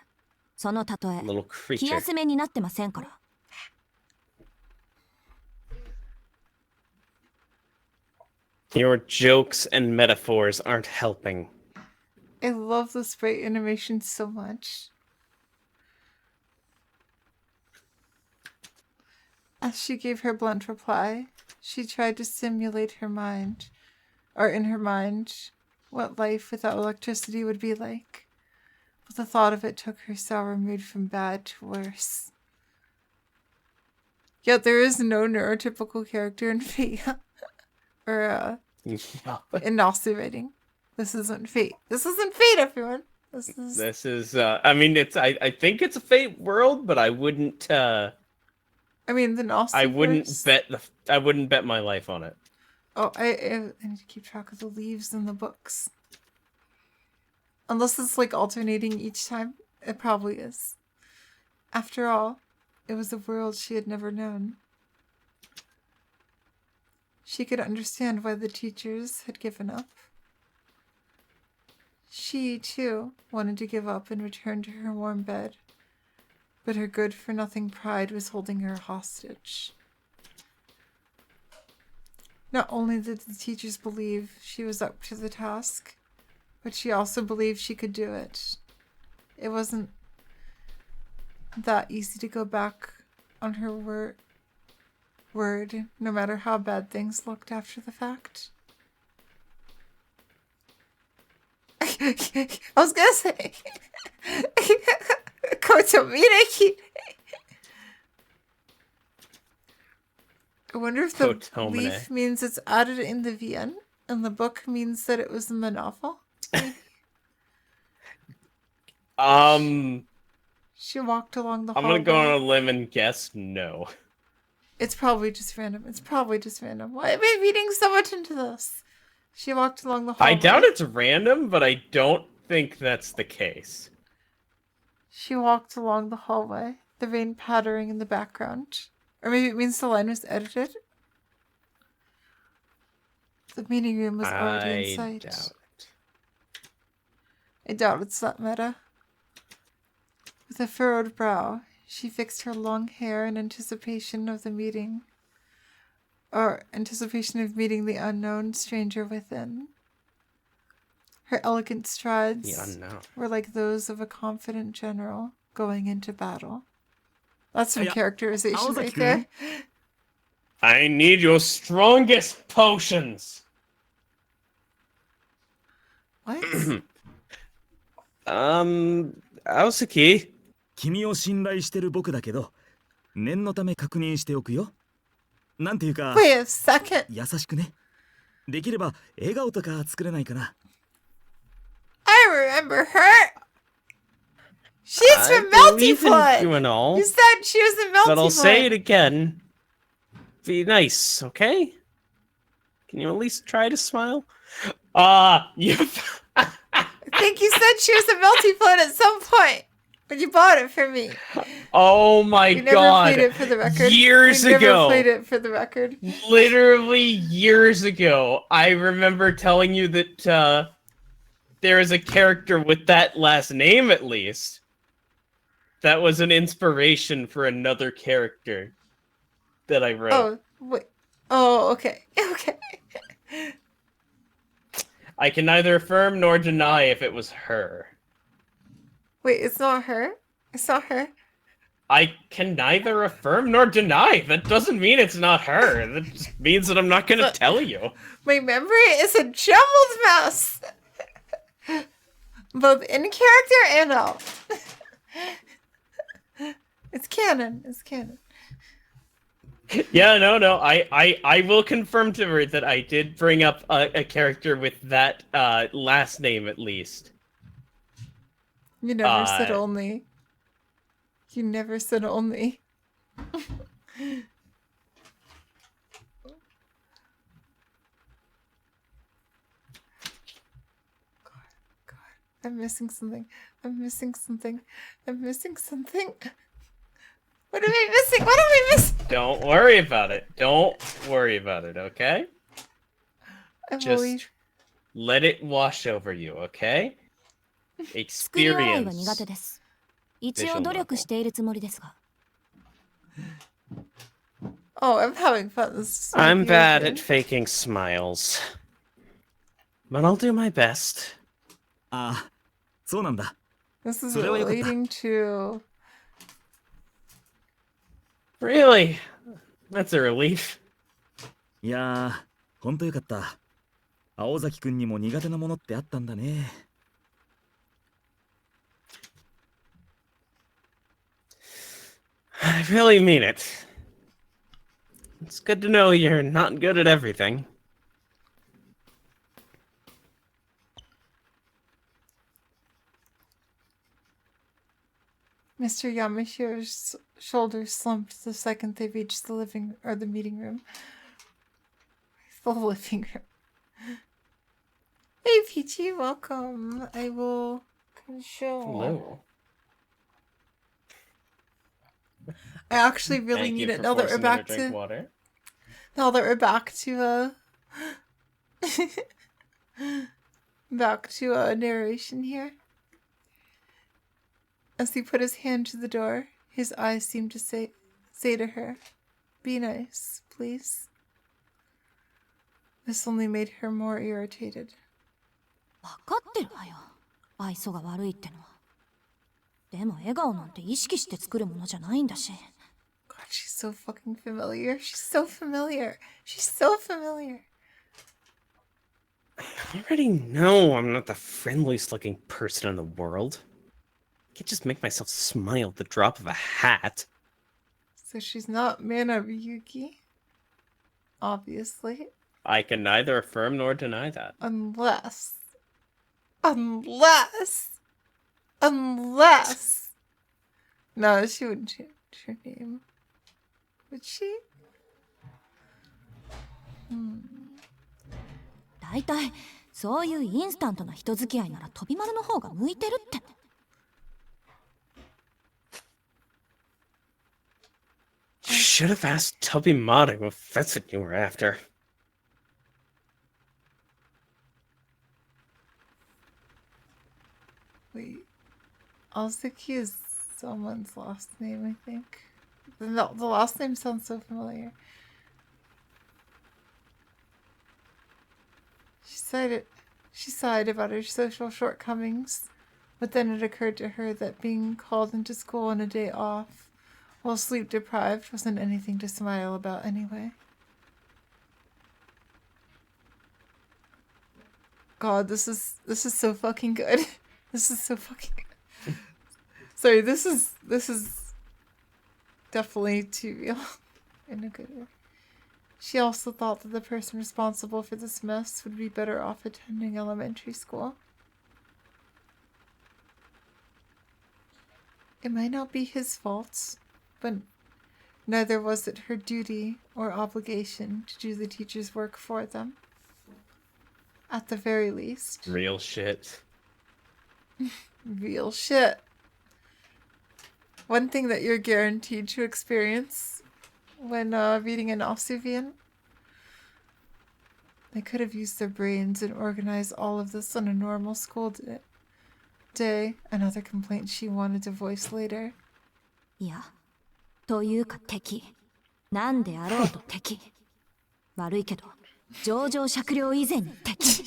その例 Little え、気 creature. 休めになってませんから。 Your jokes and metaphors aren't helping. I love the sprite animation so much. As she gave her blunt reply, she tried to simulate her mind, or in her mind, what life without electricity would be like. But the thought of it took her sour mood from bad to worse. Yet there is no neurotypical character in Fate. or in Nasu writing. This isn't Fate. This isn't Fate, everyone. This is I mean, I think it's a Fate world, but I wouldn't I mean, the Nasu I wouldn't bet my life on it. Oh, I need to keep track of the leaves in the books. Unless it's like alternating each time. It probably is. After all, it was a world she had never known. She could understand why the teachers had given up. She, too, wanted to give up and return to her warm bed. But her good-for-nothing pride was holding her hostage. Not only did the teachers believe she was up to the task, but she also believed she could do it. It wasn't that easy to go back on her word, no matter how bad things looked after the fact. I was gonna say, Kotomireki. I wonder if the leaf means it's added in the VN, and the book means that it was in the novel. She walked along the hallway. I'm gonna go on a limb and guess no. It's probably just random. Why am I reading so much into this? She walked along the hallway. I doubt it's random, but I don't think that's the case. She walked along the hallway, the rain pattering in the background. Or maybe it means the line was edited. The meeting room was already in sight. I doubt it's that meta. With a furrowed brow, she fixed her long hair in anticipation of the meeting. Or anticipation of meeting the unknown stranger within. Her elegant strides were like those of a confident general going into battle. That's some characterization right there. I need your strongest potions. What? Aosaki. 君を信頼してる僕だけど、念のため確認しておくよ。なんていうか、 Wait a second. 優しくね。できれば笑顔とか作れないかな。I remember her. She's from Melty Foot. You said she was in Melty Foot. But I'll say it again. Be nice, okay? Can you at least try to smile? You. I think you said she was in Melty Foot at some point. But you bought it for me. Oh my God. God. We never played it for the record. Years ago. We never played it for the record. Literally years ago, I remember telling you that there is a character with that last name, at least. That was an inspiration for another character that I wrote. Oh, wait. Oh, okay. Okay. I can neither affirm nor deny if it was her. Wait, it's not her? It's not her? I can neither affirm nor deny. That doesn't mean it's not her. That just means that I'm not going to tell you. My memory is a jumbled mess. Both in character and out. It's canon. It's canon. Yeah, no. I will confirm to her that I did bring up a character with that last name, at least. You never said only. You never said only. God. I'm missing something. What am I missing? Don't worry about it. Okay? Just let it wash over you, okay? 作り笑いは苦手です。一応努力しているつもりですが。Oh, I'm having fun. I'm bad at faking smiles. But I'll do my best. ああ、そうなんだ。 This is それはよかった。 relating to... Really? That's a relief. いやー、ほんとよかった。青崎くんにも苦手なものってあったんだね。 I really mean it. It's good to know you're not good at everything. Mr. Yamashiro's shoulders slumped the second they reached the meeting room. The living room. Hey Peachy, welcome. I will show. Hello. I actually really Thank need you it for now that we're forcing me back to drink to water. now that we're back to back to narration here. As he put his hand to the door, his eyes seemed to say to her, "Be nice, please." This only made her more irritated. 分かってるわよ、愛想が悪いってのは。でも笑顔なんて意識して作るものじゃないんだし。 God, she's so fucking familiar. She's so familiar. She's so familiar. I already know I'm not the friendliest looking person in the world. I can't just make myself smile at the drop of a hat. So she's not Mana Ryuki. Obviously. I can neither affirm nor deny that. Unless. No, she wouldn't change her name. Would she? だいたいそういうインスタントな人付き合いなら飛び丸の方が向いてるって。 You should have asked Tubby Maru if that's what you were after. Wait. Azuki is someone's last name, I think. The last name sounds so familiar. She sighed about her social shortcomings, but then it occurred to her that being called into school on a day off, while sleep deprived, wasn't anything to smile about anyway. God, this is so fucking good. This is so fucking good. Sorry, this is definitely too real in a good way. She also thought that the person responsible for this mess would be better off attending elementary school. It might not be his fault, but neither was it her duty or obligation to do the teacher's work for them. At the very least. Real shit. Real shit. One thing that you're guaranteed to experience when reading an Asuvian, they could have used their brains and organized all of this on a normal school day. Another complaint she wanted to voice later. いや、というか敵。なんであろうと敵。悪いけど、情状酌量以前に敵。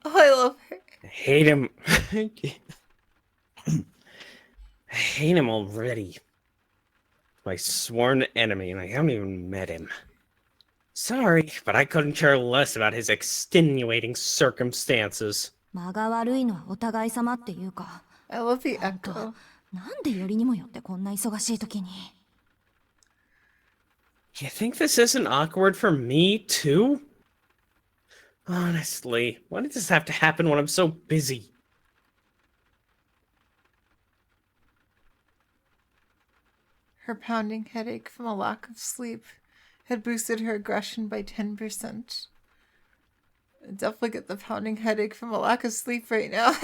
Oh, I love her. I hate him. I hate him already. My sworn enemy, and I haven't even met him. Sorry, but I couldn't care less about his extenuating circumstances. 間が悪いのはお互い様っていうか。 I love the ほんと、 echo. なんでよりにもよってこんな忙しい時に。 You think this isn't awkward for me, too? Honestly, why did this have to happen when I'm so busy? Her pounding headache from a lack of sleep had boosted her aggression by 10%. I definitely get the pounding headache from a lack of sleep right now.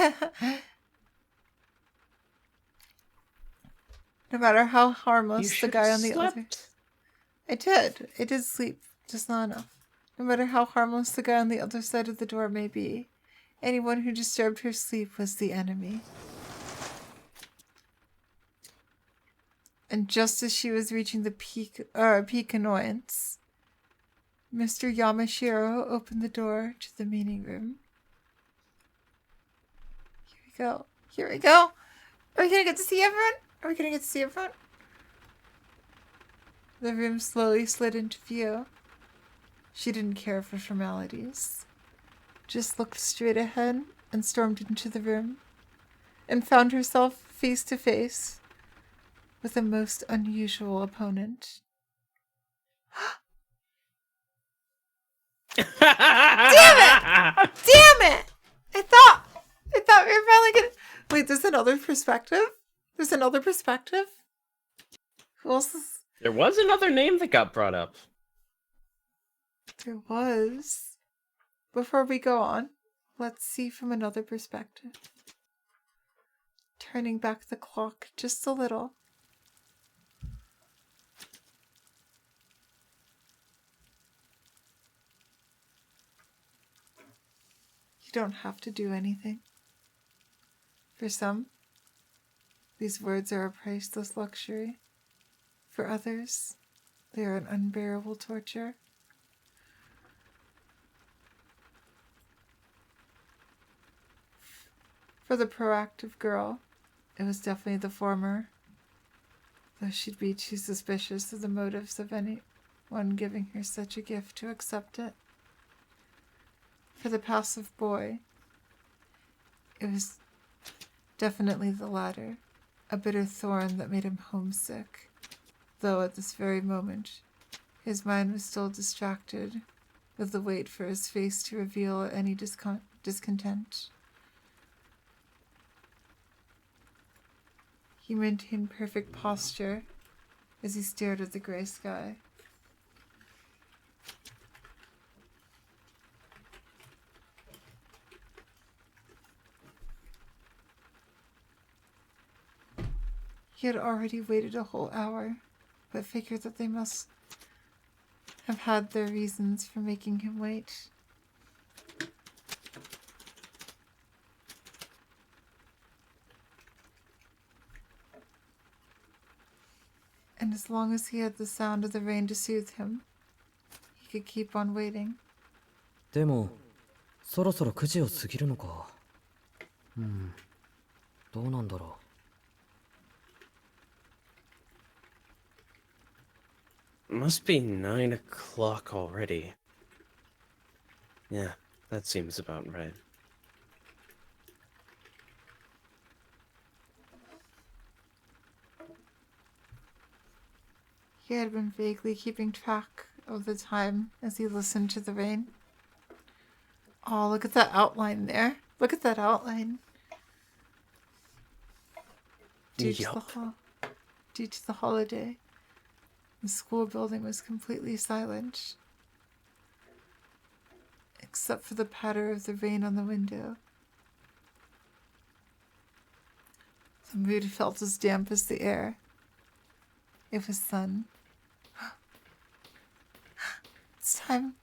No matter how harmless the guy on the other... I did sleep, just not enough. No matter how harmless the guy on the other side of the door may be, anyone who disturbed her sleep was the enemy. And just as she was reaching the peak annoyance, Mr. Yamashiro opened the door to the meeting room. go. Here we go. Are we gonna get to see everyone? Are we gonna get to see everyone? The room slowly slid into view. She didn't care for formalities. Just looked straight ahead and stormed into the room and found herself face to face with a most unusual opponent. Damn it! I thought we were probably gonna... Wait, there's another perspective? There's another perspective? Who else is... There was another name that got brought up. There was. Before we go on, let's see from another perspective. Turning back the clock just a little. You don't have to do anything. For some, these words are a priceless luxury. For others, they are an unbearable torture. For the proactive girl, it was definitely the former, though she'd be too suspicious of the motives of anyone giving her such a gift to accept it. For the passive boy, it was definitely the latter, a bitter thorn that made him homesick, though at this very moment, his mind was still distracted with the wait for his face to reveal any discontent. He maintained perfect posture as he stared at the gray sky. He had already waited a whole hour, but figured that they must have had their reasons for making him wait. And as long as he had the sound of the rain to soothe him, he could keep on waiting. でもそろそろ9時を過ぎるのか。どうなんだろ Must be 9 o'clock already. Yeah, that seems about right. He had been vaguely keeping track of the time as he listened to the rain. Oh, look at that outline there. Look at that outline. Due to the holiday, the school building was completely silent, except for the patter of the rain on the window. The mood felt as damp as the air. It was sun. It's time.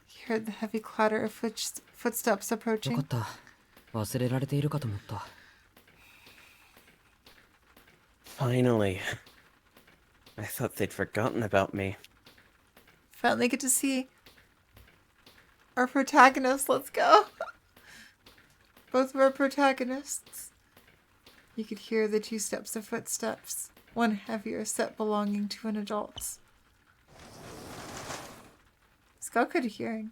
He heard the heavy clatter of footsteps う。よ approaching. かった。忘れられているかと思った。Finally. I thought they'd forgotten about me. Finally get to see our protagonists. Let's go. Both of our protagonists. You could hear the 2 steps of footsteps, one heavier set belonging to an adult. He's got good hearing.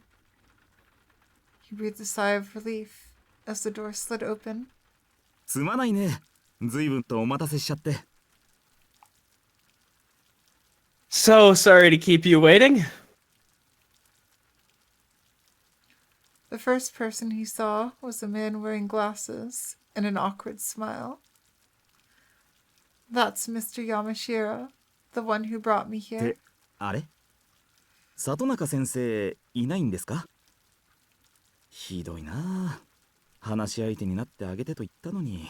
He breathed a sigh of relief as the door slid open. すまないね。随分とお待たせしちゃって。 So sorry to keep you waiting. The first person he saw was a man wearing glasses and an awkward smile. That's Mr. Yamashiro, the one who brought me っ here. てあれ里中先生いないんですか？ひどいな。話し相手になってあげてと言ったのに。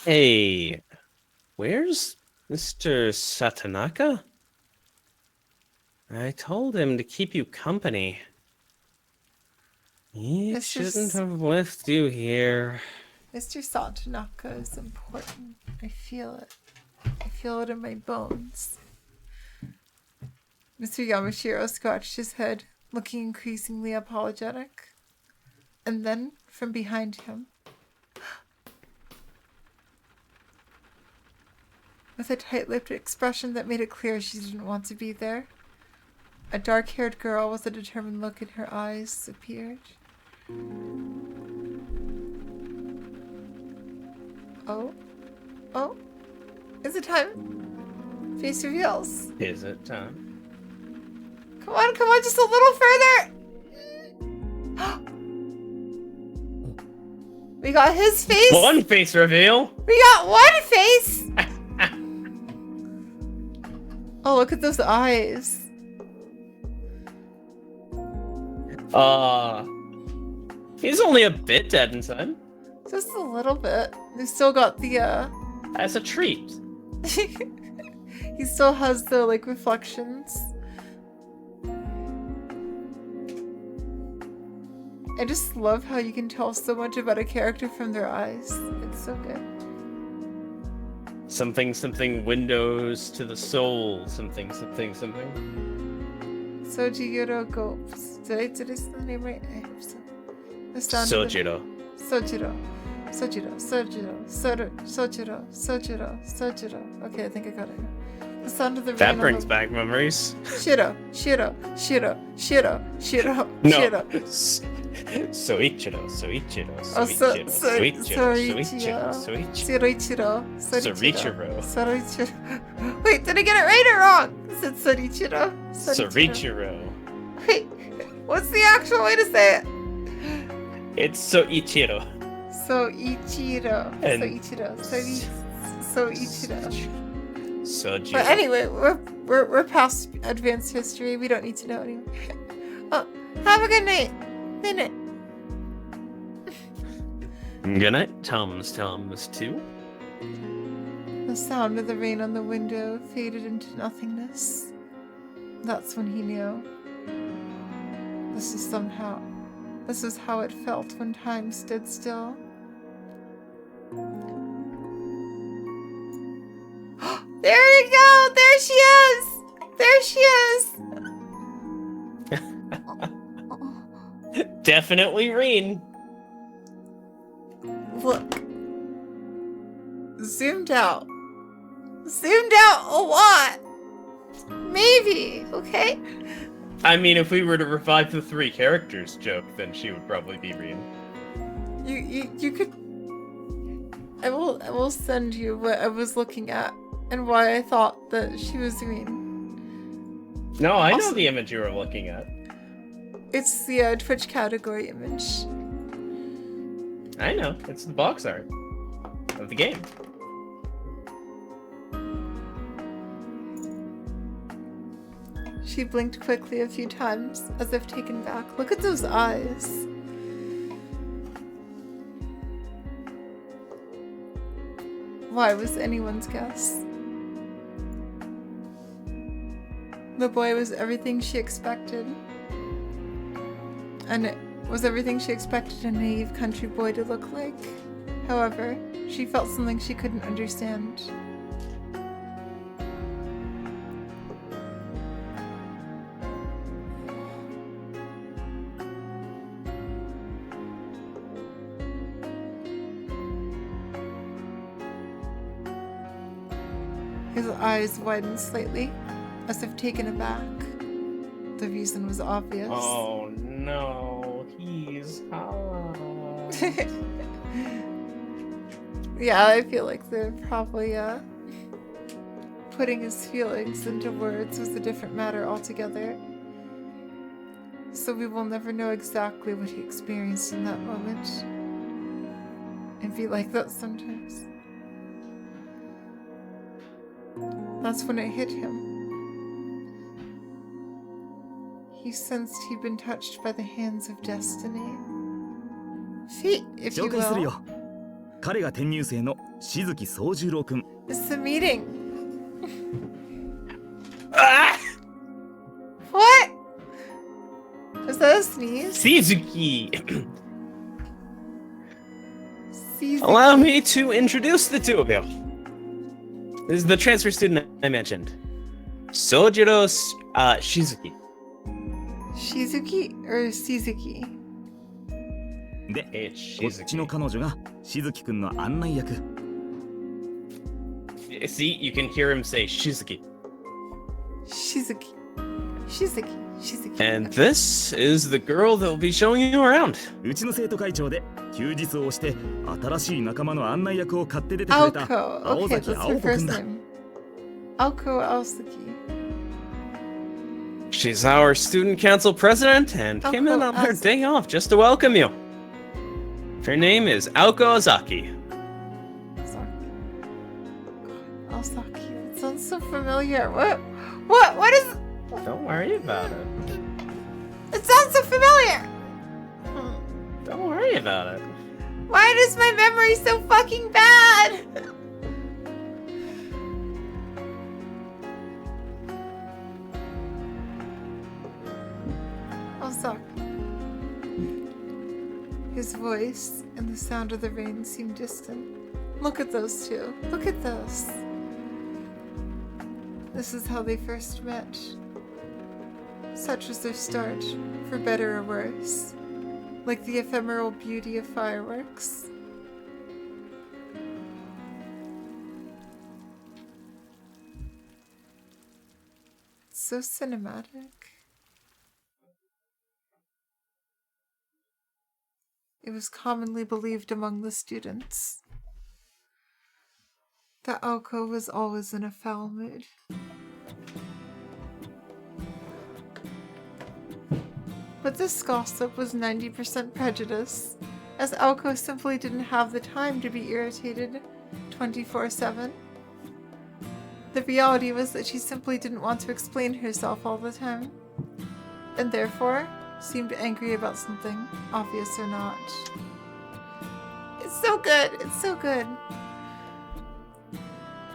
Hey, where's Mr. Satanaka? I told him to keep you company. He This shouldn't is- have left you here. Mr. Satanaka is important. I feel it. I feel it in my bones. Mr. Yamashiro scratched his head, looking increasingly apologetic. And then, from behind him, with a tight-lipped expression that made it clear she didn't want to be there, a dark-haired girl with a determined look in her eyes appeared. Oh? Oh? Is it time? Face reveals. Is it time? Come on, just a little further! We got his face! One face reveal! We got one face! Oh, look at those eyes. He's only a bit dead inside. Just a little bit. They still got the, As a treat. he still has the, like, reflections. I just love how you can tell so much about a character from their eyes. It's so good. Something windows to the soul. Something. Sojiro Gopes. Did I say the name right? I hope so. The sound of the- Sojiro. Sojiro. Okay, I think I got it. The sound of the rain That on brings the- back memories. Shiro. No. Soichiro. Oh, Sorichiro. Wait, did I get it right or wrong? Is it Sorichiro? Sorichiro. Wait, what's the actual way to say it? It's Soichiro. Soichiro. And- Soichiro. Sojiro. But anyway, we're past advanced history. We don't need to know anymore. Oh, have a good night. Good night. Good night, Tums too. The sound of the rain on the window faded into nothingness. That's when he knew. This is how it felt when time stood still. There you go! There she is! There she is! Definitely Reen. Look. Zoomed out. Zoomed out a lot. Maybe, okay? I mean, if we were to revive the 3 characters joke, then she would probably be Reen. You could. I will send you what I was looking at and why I thought that she was Irene. No, I know Also- the image you were looking at. It's the Twitch category image. I know. It's the box art of the game. She blinked quickly a few times, as if taken back. Look at those eyes. Why was anyone's guess? The boy was everything she expected. And it was everything she expected a naive country boy to look like. However, she felt something she couldn't understand. His eyes widened slightly, as if taken aback. The reason was obvious. Oh no, he's hot. Yeah, I feel like they're probably, putting his feelings into words was a different matter altogether. So we will never know exactly what he experienced in that moment. It'd be like that sometimes. That's when it hit him. He sensed he'd been touched by the hands of destiny. Fate, if you 紹介する will. よ。彼が転入生の静木宗十郎くん。 It's the meeting. Ah! What? Was that a sneeze? Suzuki! Season. Allow me to introduce the two of you. This is the transfer student I mentioned. Sojiro Shizuki. Shizuki or Shizuki? で、 It's こっちの Shizuki. 彼女がしずきくんの案内役。 See, you can hear him say Shizuki. Shizuki. Shizuki. Shizuki. And this is the girl that will be showing you around. うちの生徒会長で休日を押して新しい仲間の案内役を買って出てくれた Aoko. 青 Okay, 崎 that's 青 her 子くん first だ。 name. Aoko Aosaki. She's our student council president and Oh, came in cool. on her Awesome. day off just to welcome you. Her name is Aoko Ozaki. Aosaki. That sounds so familiar. What is... Don't worry about it. It sounds so familiar! Don't worry about it. Why is my memory so fucking bad? Aosaki. His voice and the sound of the rain seem distant. Look at those two. Look at those. This is how they first met. Such was their start, for better or worse, like the ephemeral beauty of fireworks. It's so cinematic. It was commonly believed among the students that Aoko was always in a foul mood. But this gossip was 90% prejudice, as Aoko simply didn't have the time to be irritated 24/7. The reality was that she simply didn't want to explain herself all the time, and therefore seemed angry about something, obvious or not. It's so good! It's so good!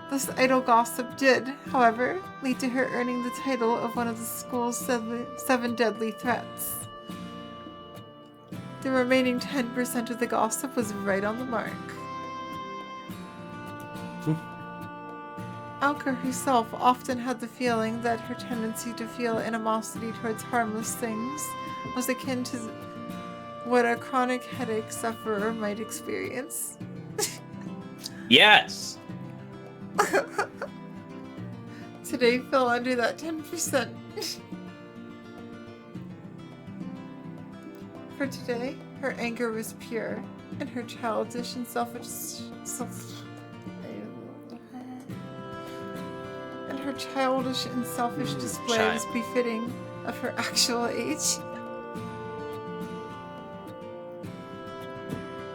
This idle gossip did, however, lead to her earning the title of one of the school's 7 deadly threats. The remaining 10% of the gossip was right on the mark. Aoko herself often had the feeling that her tendency to feel animosity towards harmless things was akin to what a chronic headache sufferer might experience. Yes. Today fell under that 10%. For today, her anger was pure, and her childish and selfish display was befitting of her actual age.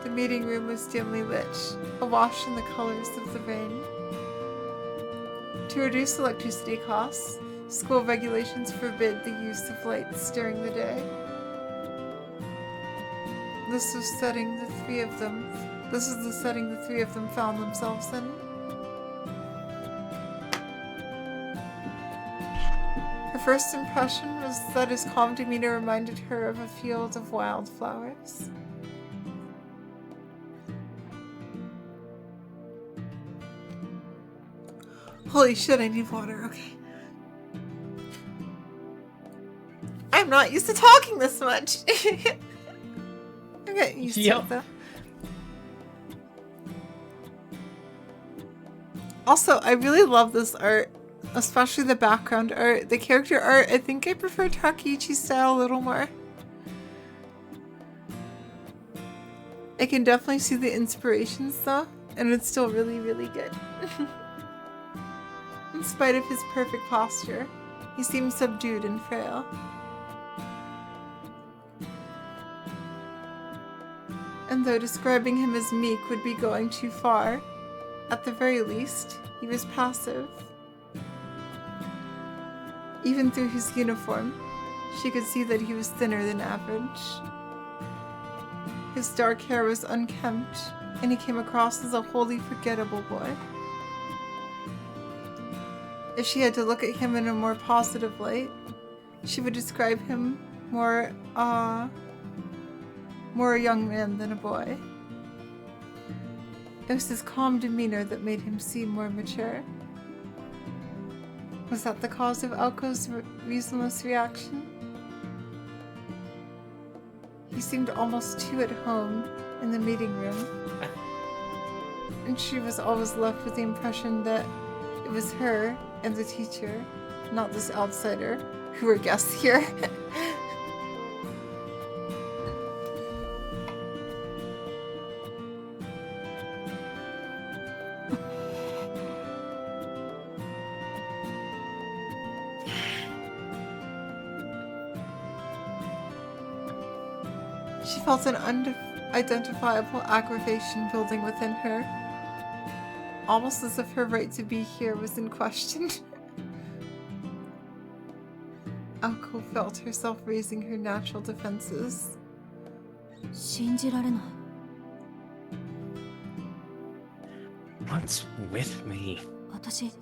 The meeting room was dimly lit, awash in the colors of the rain. To reduce electricity costs, school regulations forbid the use of lights during the day. This is the setting the three of them found themselves in. Her first impression was that his calm demeanor reminded her of a field of wildflowers. Holy shit, I need water, okay. I'm not used to talking this much. I'm getting used to it though. Also, I really love this art, especially the background art. The character art, I think I prefer Takeichi's style a little more. I can definitely see the inspirations though, and it's still really, really good. In spite of his perfect posture, he seems subdued and frail. And though describing him as meek would be going too far, at the very least, he was passive. Even through his uniform, she could see that he was thinner than average. His dark hair was unkempt, and he came across as a wholly forgettable boy. If she had to look at him in a more positive light, she would describe him more a young man than a boy. It was his calm demeanor that made him seem more mature. Was that the cause of Aoko's reasonless reaction? He seemed almost too at home in the meeting room. And she was always left with the impression that it was her and the teacher, not this outsider, who were guests here. She felt an unidentifiable aggravation building within her, almost as if her right to be here was in question. Aoko felt herself raising her natural defenses. 信じられない。 What's with me? 私、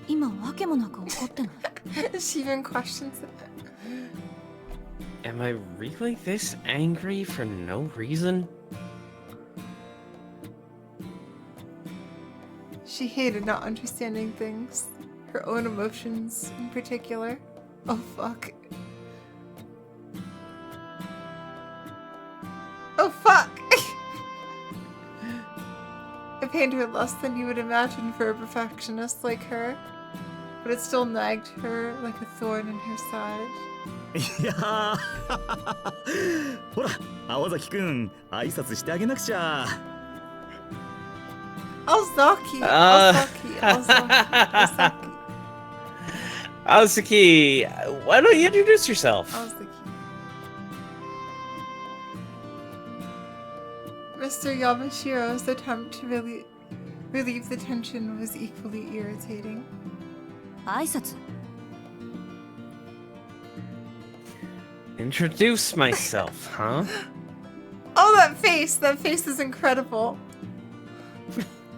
今わけもなく怒ってない。 She even questions it. Am I really this angry for no reason? She hated not understanding things, her own emotions in particular. Oh fuck. Oh fuck! It pained her less than you would imagine for a perfectionist like her, but it still nagged her like a thorn in her side. いやーほら青崎くん挨拶してあげなくちゃ。 Ozaki! Ozaki! Azuki, why don't you introduce yourself? Ozaki. Mr. Yamashiro's attempt to relieve the tension was equally irritating. 挨拶 Introduce myself, huh? Oh, that face! That face is incredible.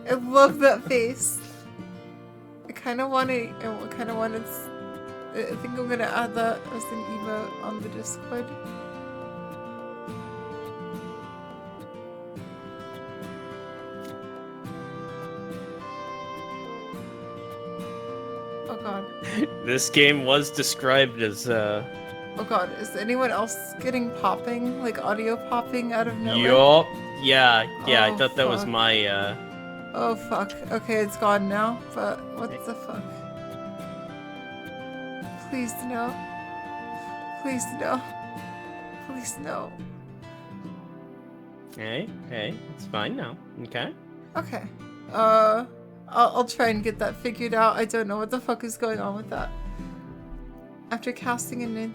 I love that face. I kind of want to. I think I'm gonna add that as an emote on the Discord. Oh god. This game was described as Oh god, is anyone else getting popping? Like audio popping out of nowhere? Yup. Yeah, I Oh, thought that was fuck. my Oh fuck. Okay, it's gone now, but what the fuck? Please no. Please no. Please no. Hey, it's fine now. Okay. Okay. I'll try and get that figured out. I don't know what the fuck is going on with that. After casting a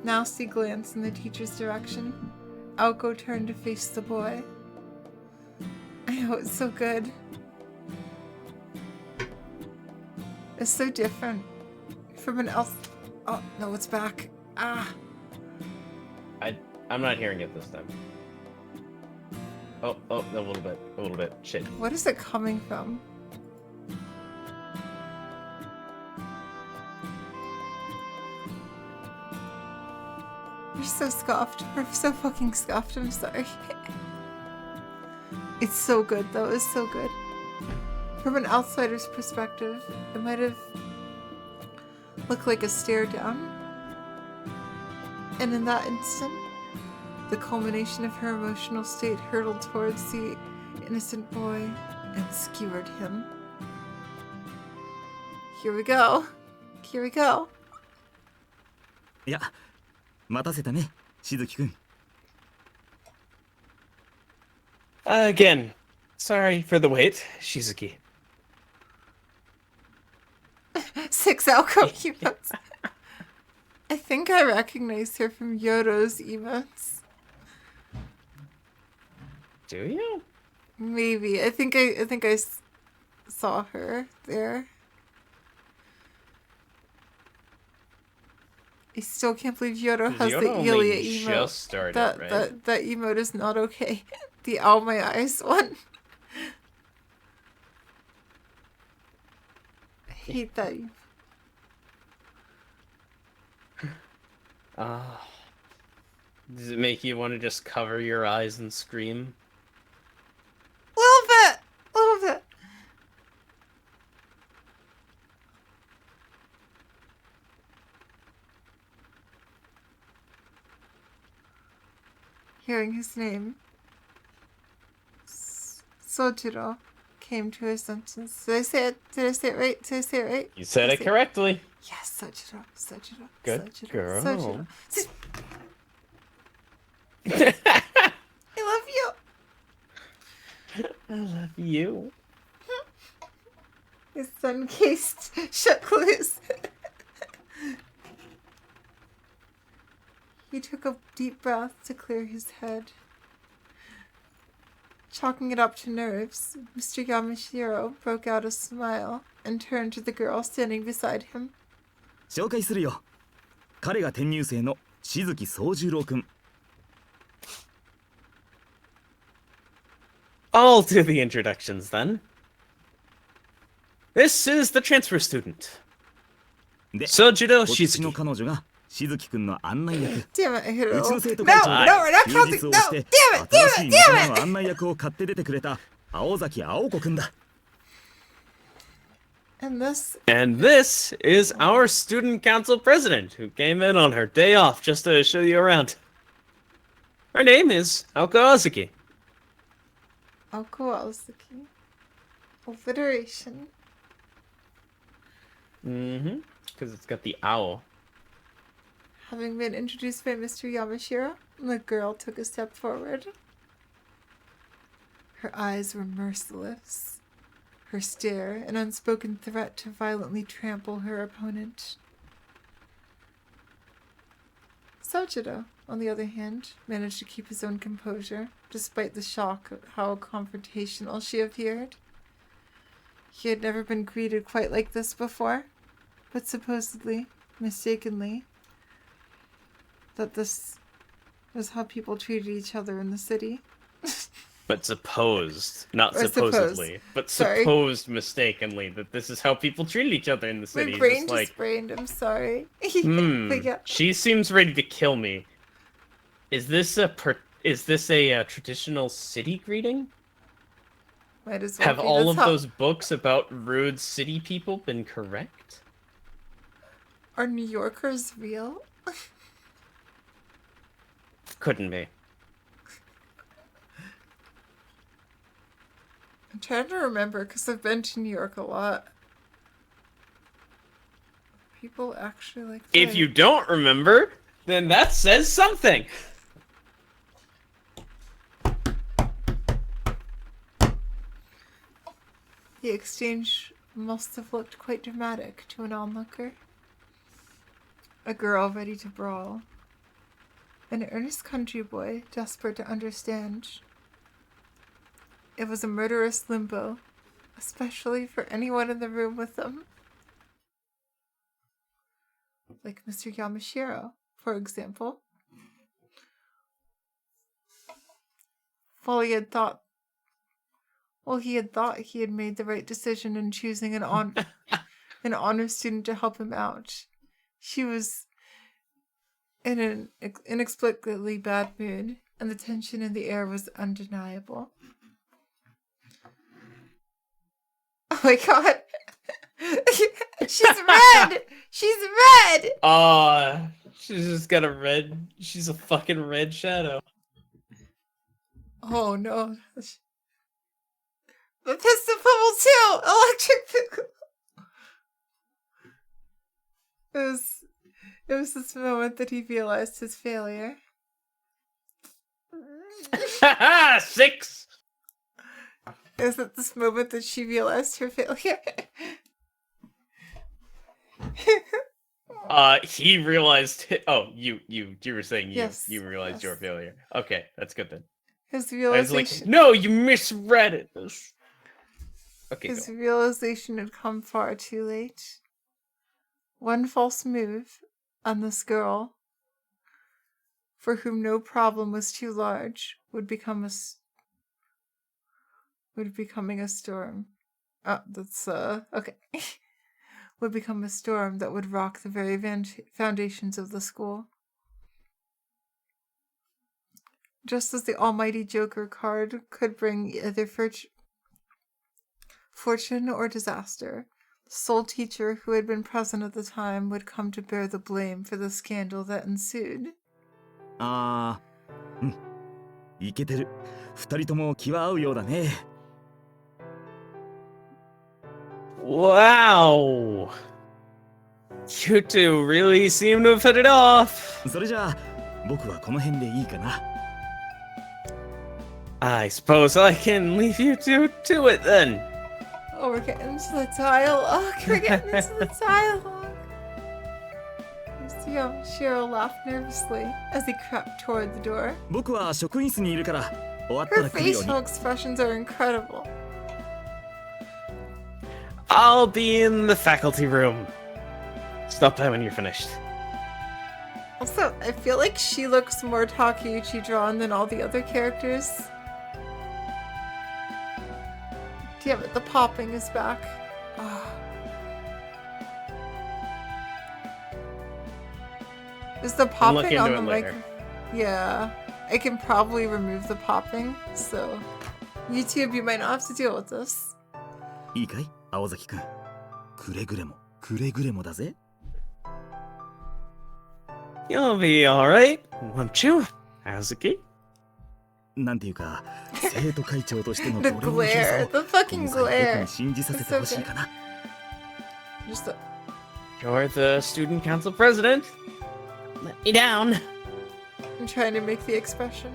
nasty glance in the teacher's direction, Aoko turned to face the boy. I know, it's so good. It's so different from an else. Oh no, it's back. Ah. I'm not hearing it this time. Oh, a little bit. Shit. What is it coming from? You're so scuffed. We're so fucking scuffed. I'm sorry. It's so good though. It's so good. From an outsider's perspective, it might have looked like a stare down. And in that instant, the culmination of her emotional state hurtled towards the innocent boy and skewered him. Here we go. Here we go. いや待たせたねしずきくん。 Again, sorry for the wait, Shizuki. 6 Alco emotes. I think I recognize her from Yodo's emotes. Do you? Maybe. I think I saw her there. I still can't believe Yodo has the Yodo Ilya only emote. just started, right? That emote is not okay. The ow my eyes one. I hate that. Does it make you want to just cover your eyes and scream? Little bit. hearing his name, Sojiro came to his senses. Did I say it? Did I say it right? Did I say it right? You said it correctly. Yes, Sojiro. Sojiro. Good Sojiro, girl. Sojiro. I love you. I love you. His sun-cased shook loose. He took a deep breath to clear his head. Chalking it up to nerves, Mr. Yamashiro broke out a smile and turned to the girl standing beside him. 紹介するよ。彼が転入生の静木宗十郎くん。 I'll do the introductions then. This is the transfer student. で、 Sojiro こっちの Shizuki. 彼女が静木くんの案内役。 Damn it, I hit it うち all. の生徒 No, 会 no, 長 we're not で counting. 休日 No, を damn して it, 新し damn い it, 仲 damn 間 it. の案内役を買って出てくれた青崎青子くんだ。 And this is our student council president who came in on her day off just to show you around. Her name is Aoko Azuki. Kowalski. Alliteration. Mm-hmm. Because it's got the owl. Having been introduced by Mr. Yamashiro, the girl took a step forward. Her eyes were merciless. Her stare, an unspoken threat to violently trample her opponent. Sojiro, on the other hand, managed to keep his own composure, despite the shock of how confrontational she appeared. He had never been greeted quite like this before, but supposedly, mistakenly, that this was how people treated each other in the city. But supposed, not Or supposedly, supposed. but Sorry. supposed mistakenly that this is how people treated each other in the city. My brain Just like, just brained, I'm sorry. But yeah. she seems ready to kill me. Is this a traditional city greeting? Might as well Have be. all That's of how- those books about rude city people been correct? Are New Yorkers real? Couldn't be. I'm trying to remember because I've been to New York a lot. People actually like that. If you don't remember, then that says something. The exchange must have looked quite dramatic to an onlooker. A girl ready to brawl. An earnest country boy desperate to understand. It was a murderous limbo, especially for anyone in the room with them. Like Mr. Yamashiro, for example. He had thought he had made the right decision in choosing an honor student to help him out. She was in an inexplicably bad mood, and the tension in the air was undeniable. Oh my god! She's red! She's red! She's just got a red. She's a fucking red shadow. Oh no. The pistol bubble too! Electric pickle! It was this moment that he realized his failure. 6! Is it this moment that she realized her failure? He realized. You were saying Yes, you realized yes. your failure. Okay, that's good then. His I was realization. like, no, you misread it. Okay, His go. realization had come far too late. One false move, and this girl, for whom no problem was too large, would becoming a storm. Okay. Would become a storm that would rock the very foundations of the school. Just as the almighty Joker card could bring either fortune or disaster, the sole teacher who had been present at the time would come to bear the blame for the scandal that ensued. うん。イケてる。二人とも気は合うようだね。 Wow. You two really seem to have hit it off. それじゃあ僕はこの辺でいいかな。 I suppose I can leave you two to it then. Oh, we're getting into the dialogue. We're getting into the dialogue. You see how Cheryl laughed nervously as he crept toward the door. 僕は職員室にいるから終わったら Her 来るように。 facial expressions are incredible. I'll be in the faculty room. Stop by when you're finished. Also, I feel like she looks more Takeuchi drawn than all the other characters. Damn it, the popping is back. Ah. Is the look popping on into the it later. mic? Yeah. I can probably remove the popping, so YouTube, you might not have to deal with this. いいかい青崎くん。くれぐれもだぜ。 You'll be alright, won't you, Azuki? なんていうか生徒会長としての The 度量の広さ glare, を the fucking この際僕 glare. に信じさせてほしいかな。 Just a, You're the student council president. Let me down. I'm trying to make the expression.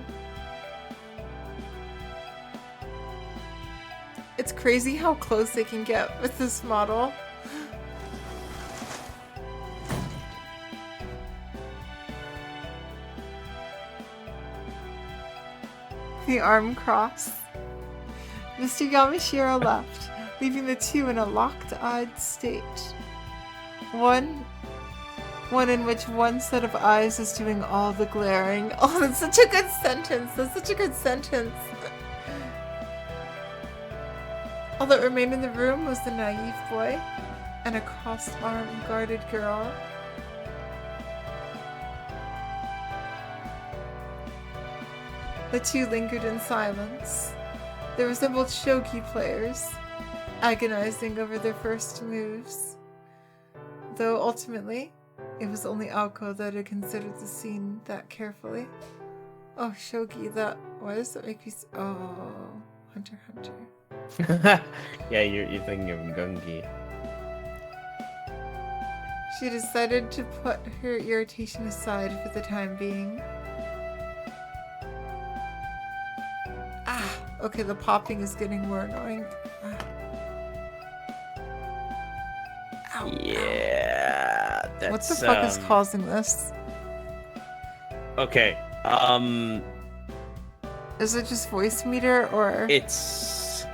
It's crazy how close they can get with this model. The arm cross. Mr. Yamashiro left, leaving the two in a locked-eyed state. One in which one set of eyes is doing all the glaring. Oh, that's such a good sentence. That's such a good sentence. All that remained in the room was the naive boy and a crossed-armed guarded girl. The two lingered in silence. They resembled shogi players, agonizing over their first moves. Though ultimately, it was only Aoko that had considered the scene that carefully. Oh, shogi, that... Why does that make me... Oh, Hunter x Hunter. Yeah, you're thinking of Gungi. She decided to put her irritation aside for the time being. Ah, okay, the popping is getting more annoying. Ah. Ow, ow. Yeah, that's What the fuck is causing this? Okay, Is it just voice meter or... it's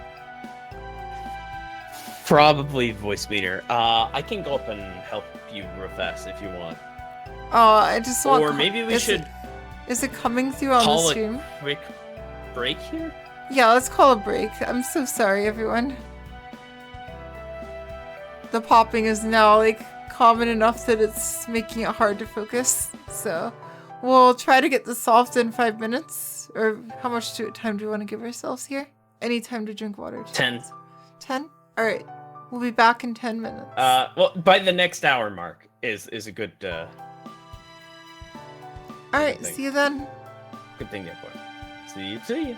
probably voice meter. I can go up and help you real fast if you want. Oh, I just want... Or maybe we should Is it coming through on the call stream? a quick break here. Yeah, let's call a break. I'm so sorry, everyone. The popping is now, like, common enough that it's making it hard to focus. So, we'll try to get this solved in 5 minutes. Or how much time do we want to give ourselves here? Any time to drink water? 10. 10? Alright. We'll be back in 10 minutes. Well, by the next hour mark is a good Alright, thing. see you then. good thing there for. See you.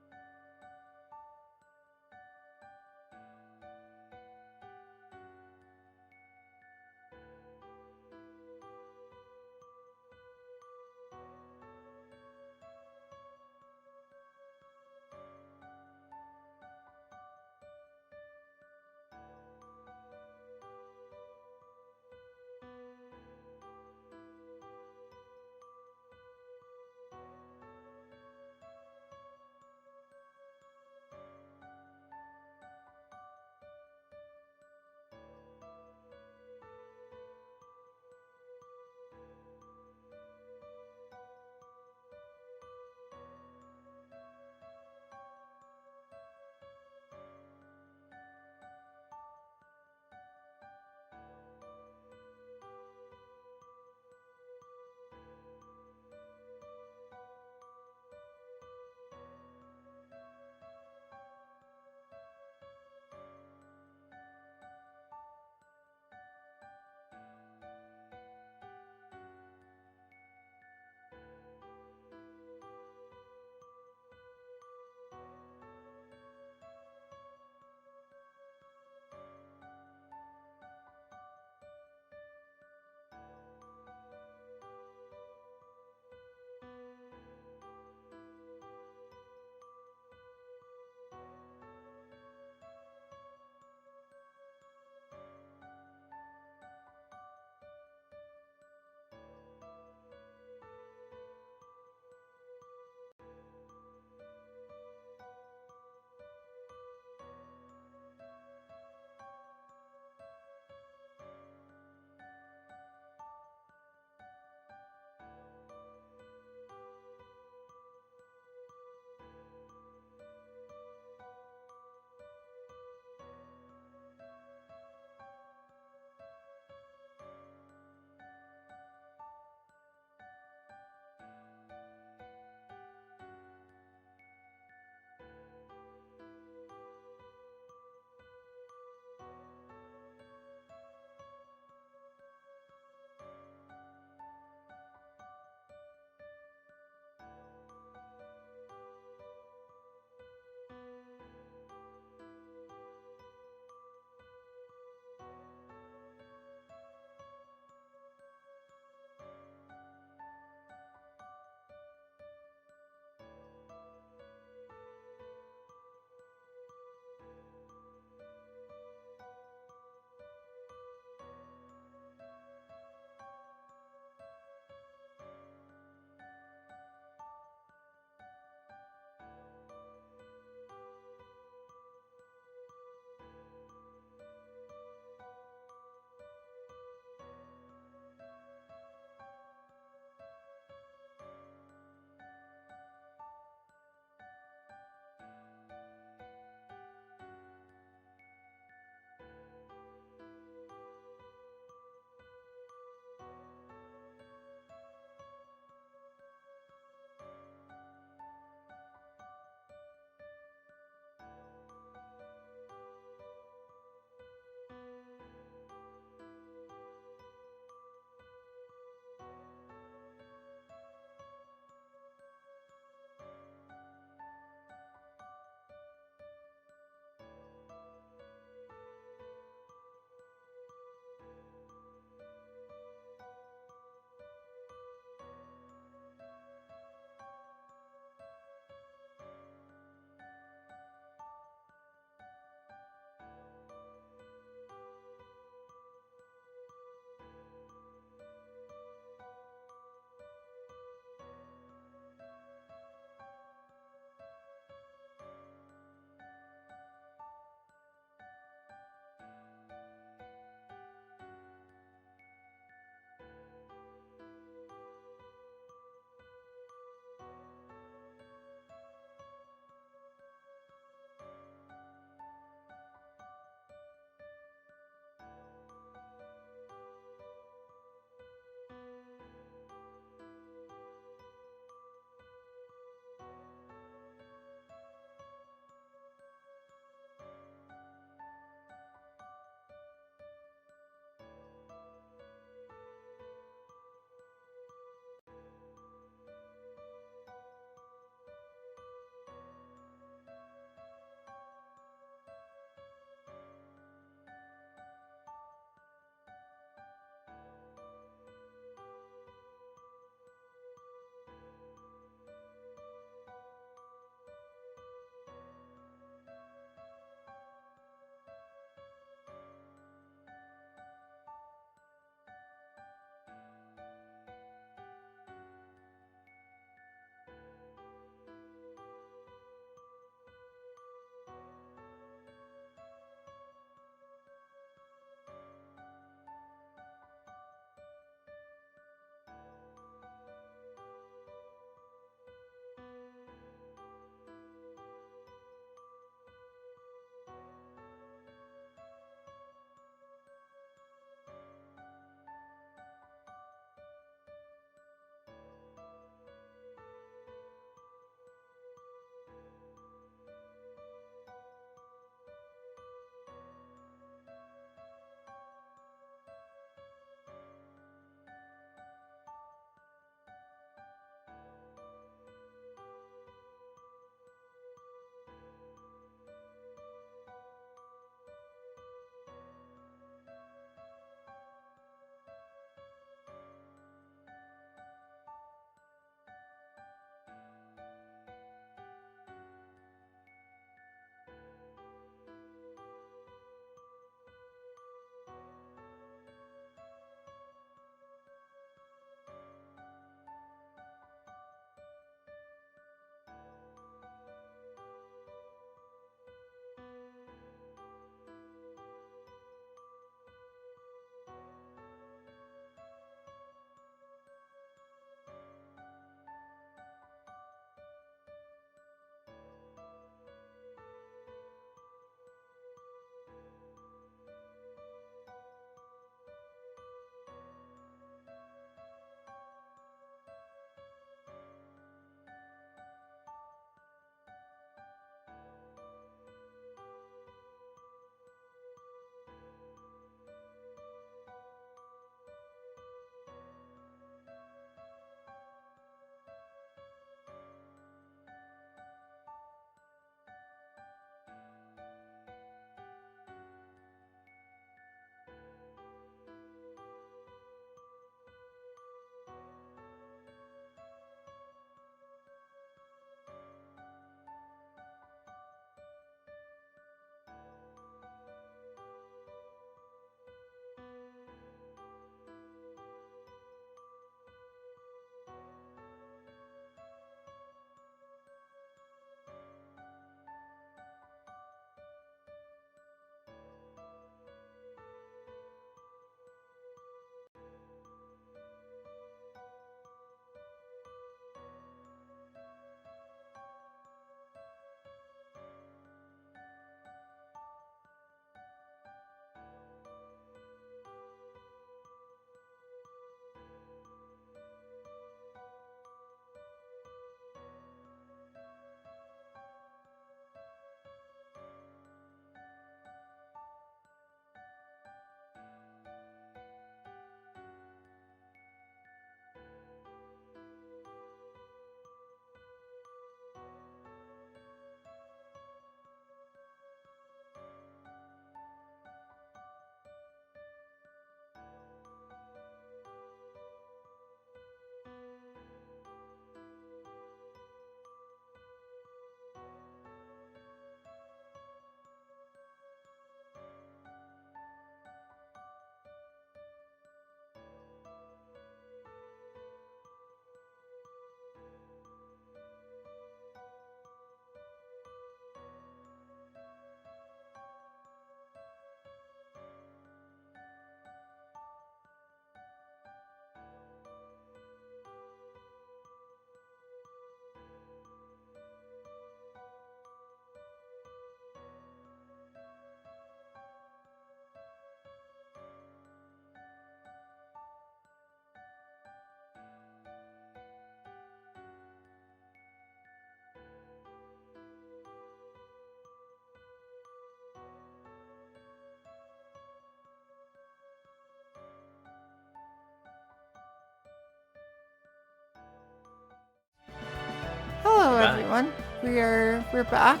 everyone. We're back.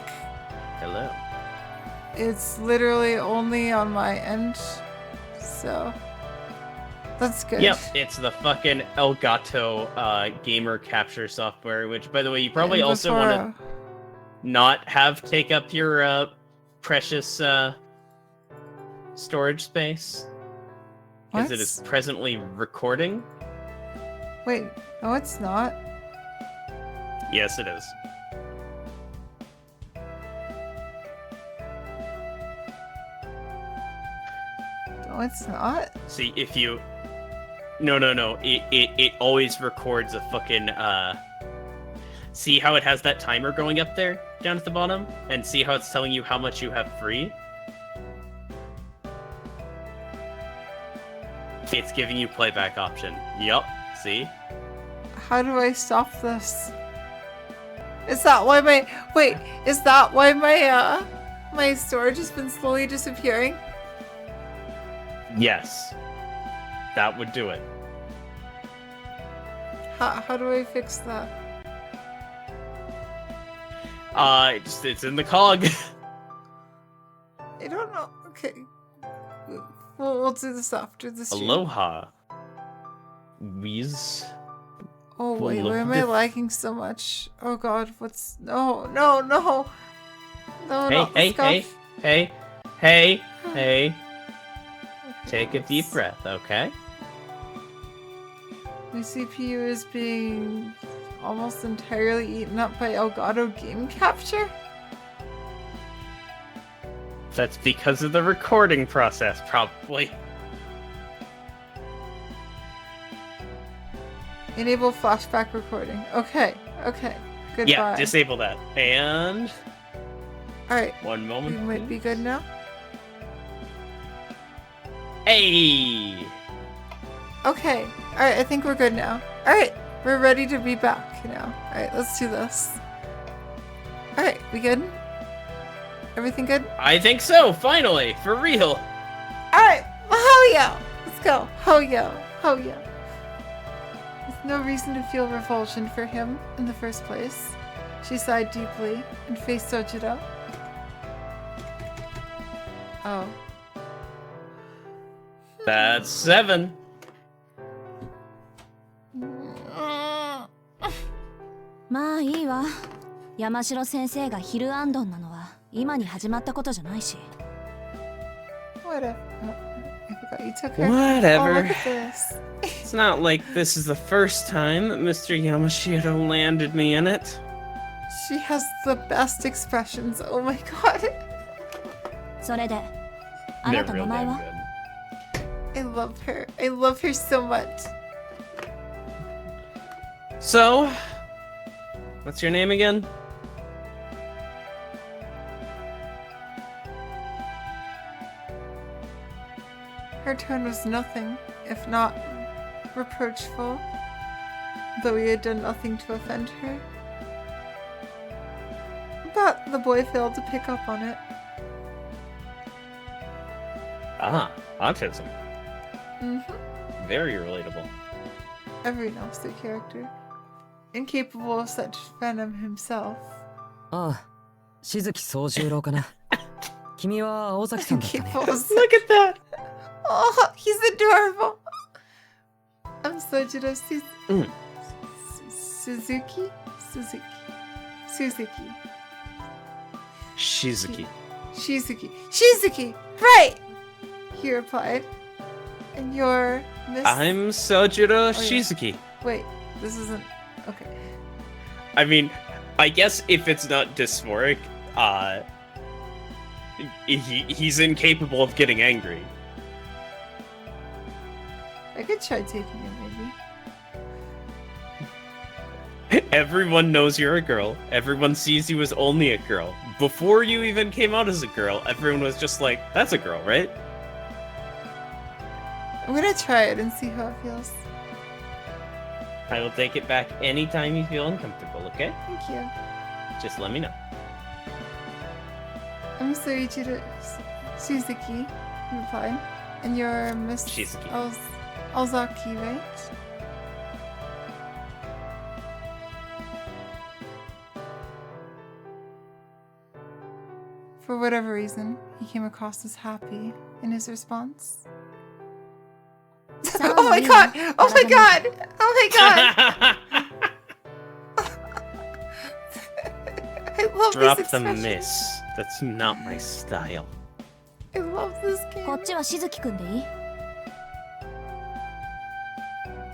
Hello. It's literally only on my end, so that's good. Yep, it's the fucking Elgato gamer capture software, which, by the way, you probably also want to not have take up your precious storage space. Because it is presently recording. Wait, no it's not. Yes, it is. No, it's not. See, if you... No. It always records a fucking, See how it has that timer going up there, down at the bottom? And see how it's telling you how much you have free? It's giving you playback option. Yup, see? How do I stop this? Is that why my... Wait, is that why my, my storage has been slowly disappearing? Yes. That would do it. How do I fix that? It's in the cog. I don't know. Okay. We'll do this after the stream. Aloha. Wheeze. Oh wait, Well, why am I look- lagging so much? Oh god, what's... No. No, not the Hey. scuff. Hey. Okay, Take a deep let's- breath, okay? My CPU is being almost entirely eaten up by Elgato game capture? That's because of the recording process, probably. Enable flashback recording. Okay. Goodbye. Yeah, disable that. And... Alright, One we moment. might be please. good now. Hey! Okay. Alright, I think we're good now. Alright, we're ready to be back now. Alright, let's do this. Alright, we good? Everything good? I think so, finally! For real! Alright, ho yo! Let's go. Ho yo. With no reason to feel revulsion for him in the first place, she sighed deeply and faced Sojiro. Oh. That's 7. まあいいわ。山城先生がヒルアンドンなのは今に始まったことじゃないし。 Whatever. Oh, I forgot you took her. Whatever. Oh, look at this. It's not like this is the first time that Mr. Yamashiro landed me in it. She has the best expressions. Oh my god. それで、あな They're た real 名前 damn は？ good. I love her. I love her so much. So, what's your name again? Her tone was nothing, if not reproachful, though he had done nothing to offend her. But the boy failed to pick up on it. Ah, autism. Mm-hmm. Very relatable. Every Nostr character. Incapable of such venom himself. ああ、しずき宗十郎かな。君は青崎さんだったね。 Incapable of such... Look at that! Oh, he's adorable! I'm Sojiro Suzuki? Shizuki. Shizuki! Right! He replied. And you're Miss... I'm Sojiro yeah. Shizuki. Wait, this isn't... Okay. I mean, I guess if it's not dysphoric, he's incapable of getting angry. I could try taking it, maybe. Everyone knows you're a girl. Everyone sees you as only a girl. Before you even came out as a girl, everyone was just like, that's a girl, right? I'm gonna try it and see how it feels. I will take it back anytime you feel uncomfortable, okay? Thank you. Just let me know. I'm Soichiro Suzuki, he replied. And you're Miss Shizuki. Ozaki, right? For whatever reason, he came across as happy in his response. Oh my god! Oh my god! Oh my god! I love Drop this the expression. miss. That's not my style. I love this game. こっちはしずきくんでい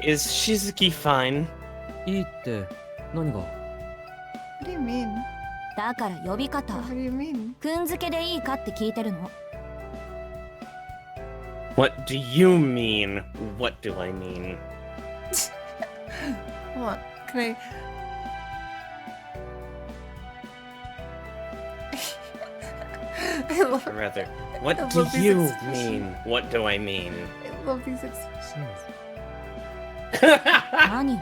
い？ Is Shizuki fine? いいって何が？ What do you mean? だから呼び方 What do you mean? くんづけでいいかって聞いてるの。 What do you mean? What do I mean? Hold on. Can I... I love Or rather, what I do love these you expressions. mean? What do I mean? I love these expressions. 何よ？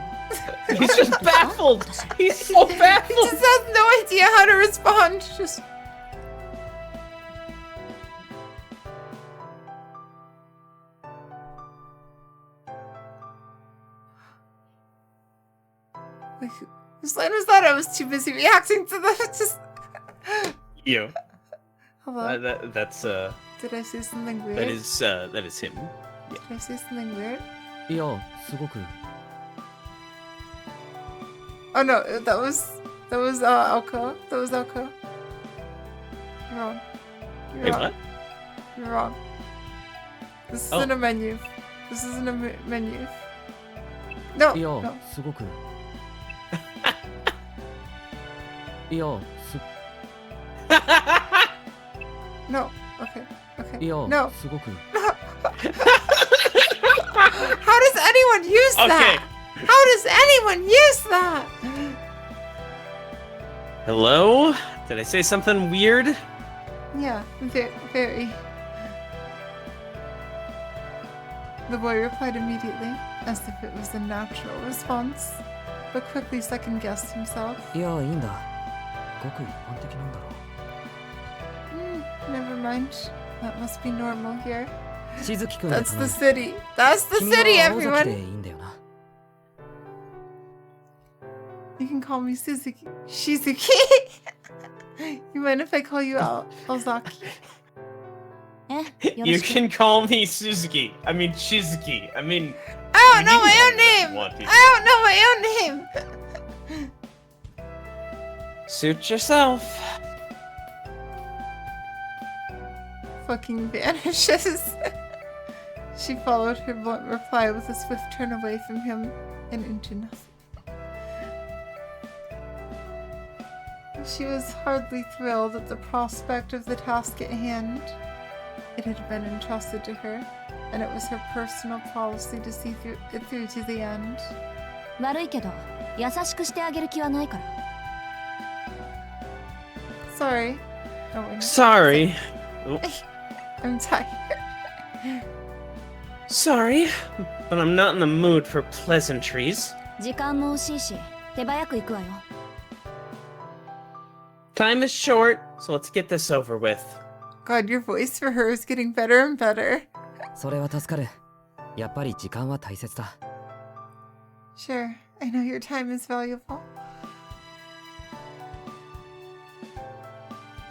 He's just baffled! He's so He baffled! just has no idea how to respond. Just... Like, whose line was that? I was too busy reacting to that. Just... You. Hello? That's Did I say something weird? that is him. Did I say something weird? いやすごく Oh no, that was Alko. That was Alko. You're wrong. You're Wait, wrong. what? You're wrong. This Oh. isn't a menu. This isn't a menu. No, いや no. すごくいやす No. Okay. Okay. いや No. すごく How does anyone use Okay. that? How does anyone use that? Hello? Did I say something weird? Yeah, very. The boy replied immediately, as if it was a natural response, but quickly second-guessed himself. いやいいんだごく一般的なんだろ Never mind. That must be normal here. うしずきくんで That's 頼 the む city. That's the 君 city, は青崎で everyone. いいんだよな You can call me Suzuki. Shizuki. You mind if I call you Ozaki? え、よろ You しく。 can call me Suzuki. I mean Shizuki. I mean I don't You know my can own name. want to. I don't know my own name. suit yourself. Fucking vanishes. She followed her blunt reply with a swift turn away from him and into nothing. She was hardly thrilled at the prospect of the task at hand. It had been entrusted to her, and it was her personal policy to see it through to the end. 悪いけど、優しくしてあげる気はないから。 Sorry. Oh, wait. Sorry. I'm tired. Sorry, but I'm not in the mood for pleasantries. 時間も惜しいし、手早く行くわよ。 Time is short, so let's get this over with. God, your voice for her is getting better and better. それは助かるやっぱり時間は大切だ Sure, I know your time is valuable.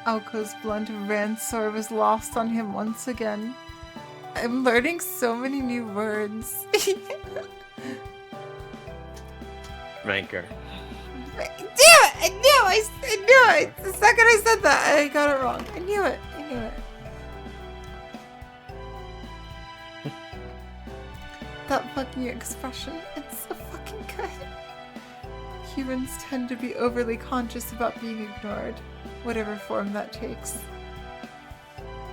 Alko's blunt rancor was lost on him once again. I'm learning so many new words. Rancor. Damn it! I knew it! The second I said that, I got it wrong. I knew it. That fucking expression, it's so fucking good. Humans tend to be overly conscious about being ignored, whatever form that takes.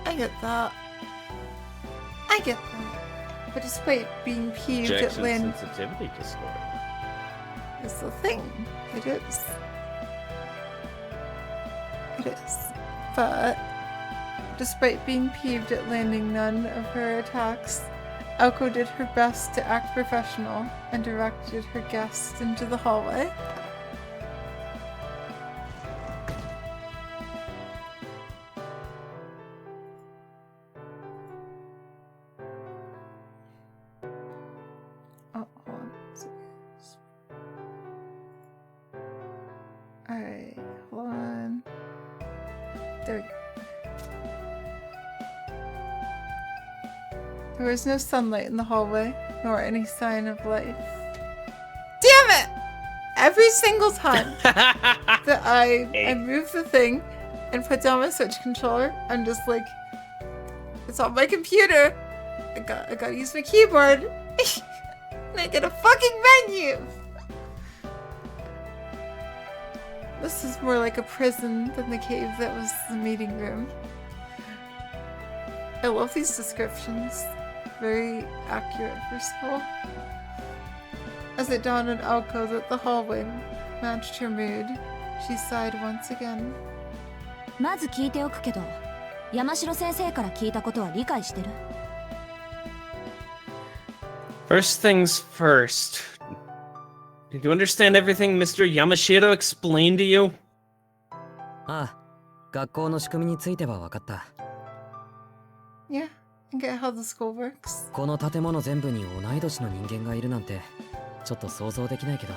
I get that. But despite being peeved at Jackson Lynn, sensitivity disorder. is the thing. It is. But despite being peeved at landing none of her attacks, Aoko did her best to act professional and directed her guest into the hallway. Oh, hold on. Alright, hold on. There we go. There was no sunlight in the hallway, nor any sign of life. Damn it! Every single time that I move the thing and put down my Switch controller, I'm just like, it's on my computer. I gotta use my keyboard. And I get a fucking menu. This is more like a prison than the cave that was the meeting room. I love these descriptions. Very accurate for school. As it dawned on Aoko that the hallway matched her mood, she sighed once again. まず聞いておくけど、山城先生から聞いたことは理解してる？ First things first. Did you understand everything Mr. Yamashiro explained to you? ああ、学校の仕組みについては分かった。Yeah, I get how the school works. この建物全部に同い年の人間がいるなんて、ちょっと想像できないけど。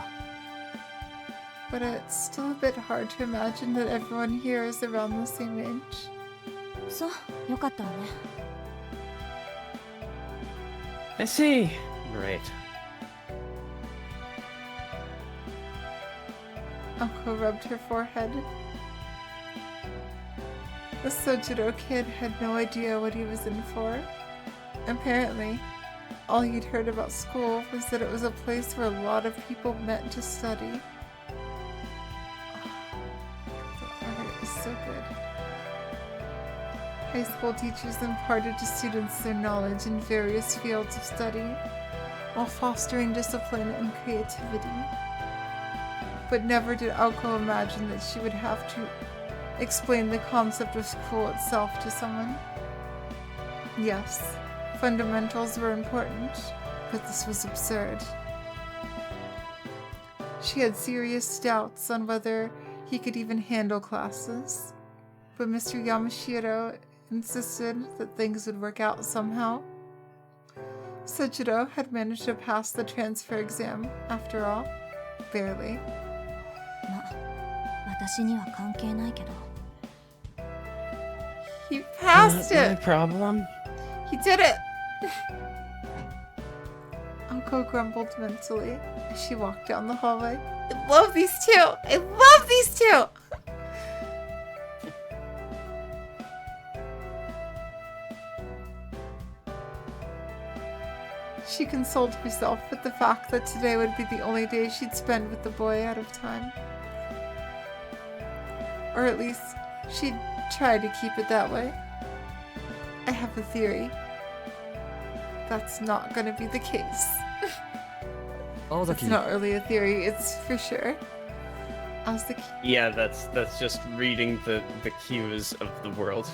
But it's still a bit hard to imagine that everyone here is around the same age. そう、よかったわね。I see. Right. Aoko rubbed her forehead. The Sojiro kid had no idea what he was in for. Apparently, all he'd heard about school was that it was a place where a lot of people met to study. The art is so good. High school teachers imparted to students their knowledge in various fields of study, while fostering discipline and creativity. But never did Aoko imagine that she would have to explain the concept of school itself to someone. Yes, fundamentals were important, but this was absurd. She had serious doubts on whether he could even handle classes, but Mr. Yamashiro insisted that things would work out somehow. Sojiro had managed to pass the transfer exam, after all. Barely. ま、私には関係ないけど。He passed Not my it! problem. He did it! Aoko grumbled mentally as she walked down the hallway. I love these two! I love these two! She consoled herself with the fact that today would be the only day she'd spend with the boy out of time. Or at least, she'd try to keep it that way. I have a theory. That's not gonna be the case. It's not really a theory, it's for sure. As the Yeah, that's just reading the cues of the world.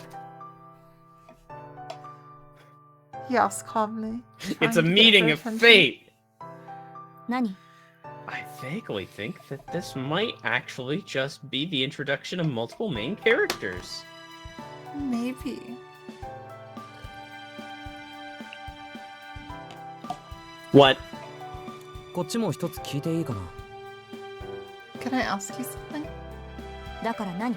He asked calmly. It's trying a to get meeting her of attention. fate. 何？ I vaguely think that this might actually just be the introduction of multiple main characters. Maybe. What? こっちも一つ聞いていいかな？ Can I ask you something? だから何？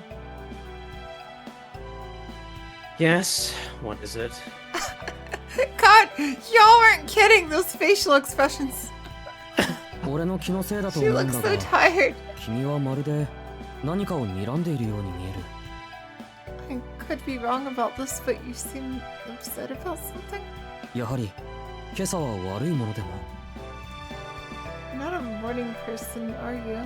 Yes, what is it? God, y'all weren't kidding, those facial expressions. 俺の気のせいだと She 思うん looks だ so が、 tired. 君はまるで何かを睨んでいるように見える。 I could be wrong about this, but you seem upset about something? やはり今朝は悪いものでも。 You're not a morning person, are you?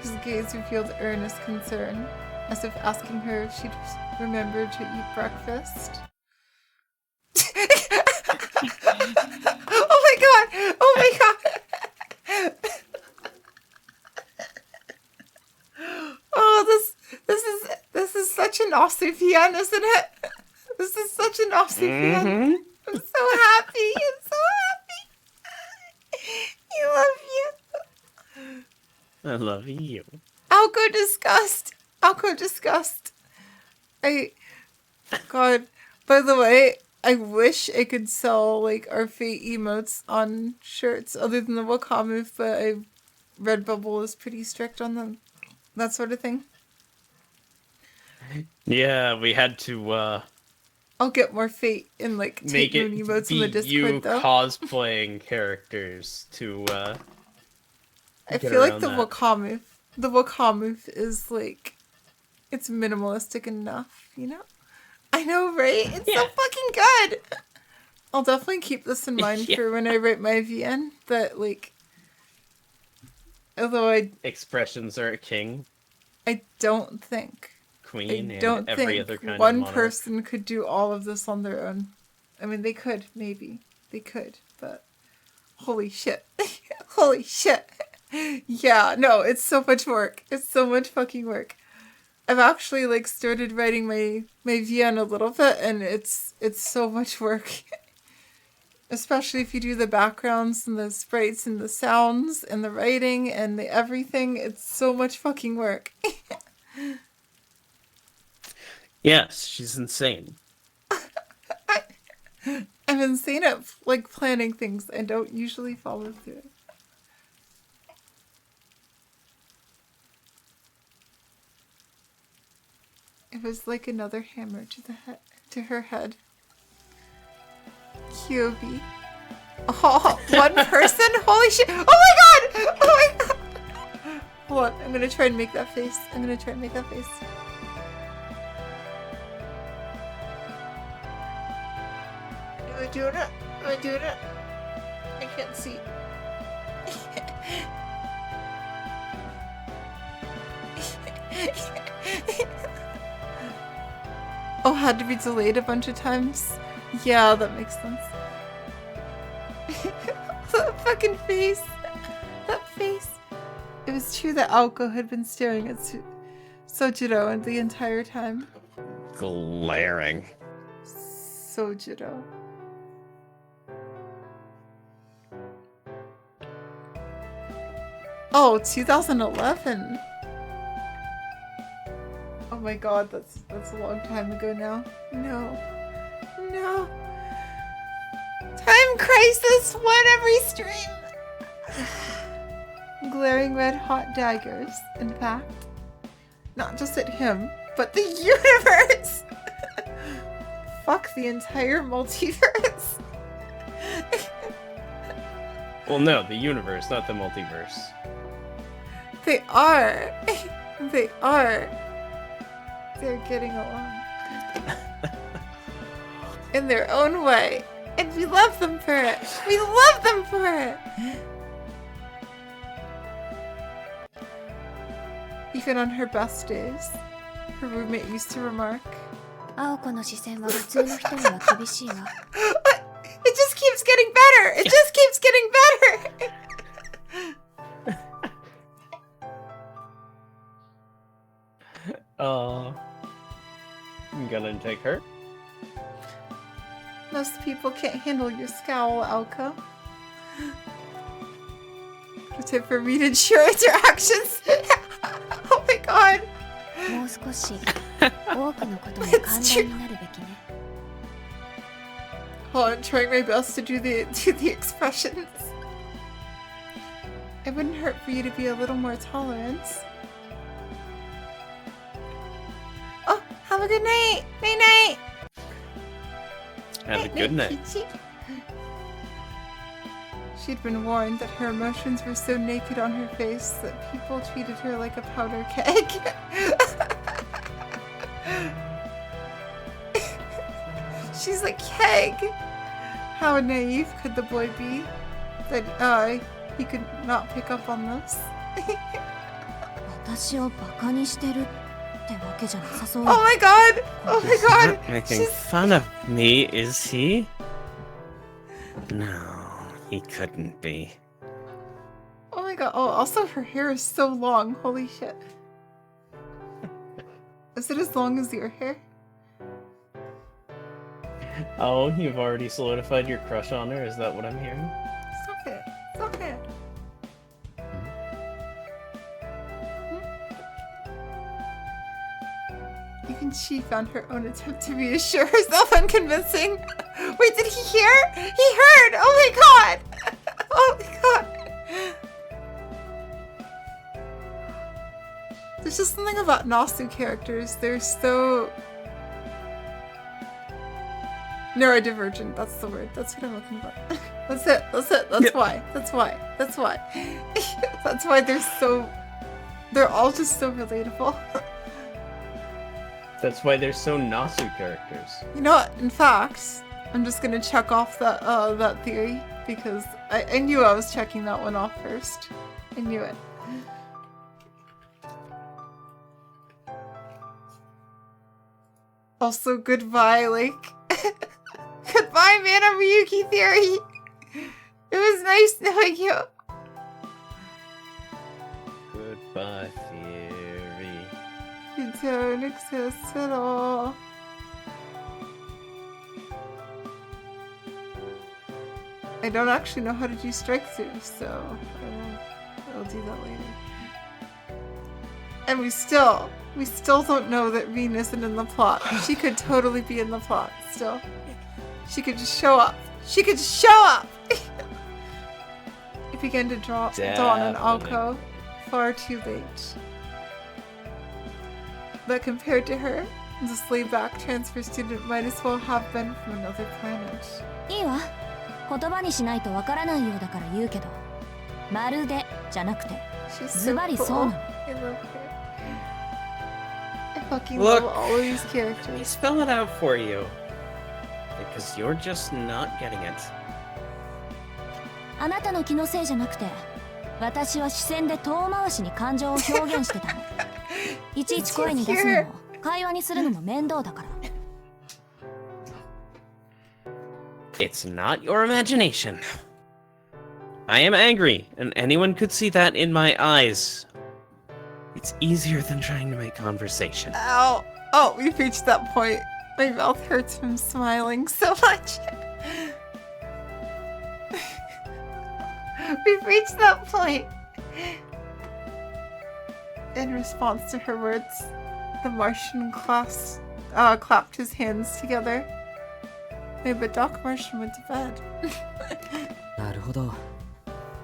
His gaze revealed earnest concern, as if asking her if she'd remembered to eat breakfast. Oh my god! Oh my god! Oh, this is such an Osufian, isn't it? This is such an Osufian. Mhm. I'm so happy. I'm so happy. I love you. I love you. Aoko disgust. Aoko disgust. God. By the way, I wish I could sell like our fate emotes on shirts other than the Wakamu, but Redbubble is pretty strict on them. That sort of thing. Yeah, we had to I'll get more fate and like make take it moon emotes be in the you Discord though. cosplaying characters to I get feel like around the that. Wakamuf is like, it's minimalistic enough, you know? I know, right? It's so Yeah. fucking good! I'll definitely keep this in mind Yeah. for when I write my VN, that like, although Expressions are king, I don't think queen, I and don't every think other kind of one monarch. person could do all of this on their own. I mean, they could, maybe. They could, but holy shit. Holy shit. Yeah, no, it's so much work. It's so much fucking work. I've actually like started writing my VN a little bit, and it's so much work. Especially if you do the backgrounds and the sprites and the sounds and the writing and the everything. It's so much fucking work. Yes, she's insane. I'm insane at like planning things and don't usually follow through. It was like another hammer to her head. QB. Oh, one person? Holy shit! Oh my god! Oh my god! Hold on, I'm gonna try and make that face. I'm gonna try and make that face. Am I doing it? Am I doing it? I can't see. Oh, had to be delayed a bunch of times? Yeah, that makes sense. That fucking face. That face. It was true that Aoko had been staring at Sojiro the entire time. Glaring. Sojiro. Oh, 2011. Oh my god, that's a long time ago now. No. No. Time crisis, one every stream. Glaring red hot daggers, in fact. Not just at him, but the universe! Fuck the entire multiverse. Well, no, the universe, not the multiverse. They are. They are. They're getting along. In their own way. And we love them for it. We love them for it. Even on her best days, her roommate used to remark, 青子の視線は普通の人には厳しいわ。 It just keeps getting better! It just keeps getting better! I'm gonna take her. Most people can't handle your scowl, Alka. Tip for read and share interactions. Oh my god. もう少し多くのことに寛大になるべきね。 Hold on, trying my best to do the expressions. It wouldn't hurt for you to be a little more tolerant. Oh, have a good night. Night night. Have a good night. Peachy. She'd been warned that her emotions were so naked on her face that people treated her like a powder keg. She's a keg. How naive could the boy be that he could not pick up on this? 私をバカにしてるってわけじゃなさそう Oh my god! Oh my god! Not making She's... fun of me, is he? No, he couldn't be. Oh my god. Oh, also her hair is so long. Holy shit. Is it as long as your hair? Oh, you've already solidified your crush on her? Is that what I'm hearing? Stop it. Stop it. Even she found her own attempt to reassure herself unconvincing. Wait, did he hear? He heard! Oh my god! Oh my god! Does There's just something about Nasu characters. They're so neurodivergent. That's the word. That's what I'm looking for. That's it. That's it. That's why. That's why. That's why. That's why they're all just so relatable. That's why they're so Nasu characters. You know what? In fact, I'm just gonna check off that theory because I knew I was checking that one off first. I knew it. Also, goodbye, goodbye, Mana Ryuki theory. It was nice knowing you. Goodbye, theory. You don't exist at all. I don't actually know how to do strike through, so I'll do that later. And we still don't know that Rin isn't in the plot. She could totally be in the plot still. She could just show up. She could just show up! It began to dawn on Alko far too late. But compared to her, this laid-back transfer student might as well have been from another planet. いいわ。言葉にしないとわからないようだから言うけど、まるでじゃなくて、 She's so ズバリそうな cool. の。 I love her. I fucking Look. love all of these Let me characters. spell it out for you. Because you're just not getting it. あなたの気のせいじゃなくて、私は視線で遠回しに感情を表現してたの。いちいち声に出すのも、会話にするのも面倒だから。It's not your imagination. I am angry, and anyone could see that in my eyes. It's easier than trying to make conversation. Ow! Oh, we've reached that point. My mouth hurts from smiling so much. We've reached that point. In response to her words, the Martian clapped his hands together. But Doc Martian went to bed. なるほど。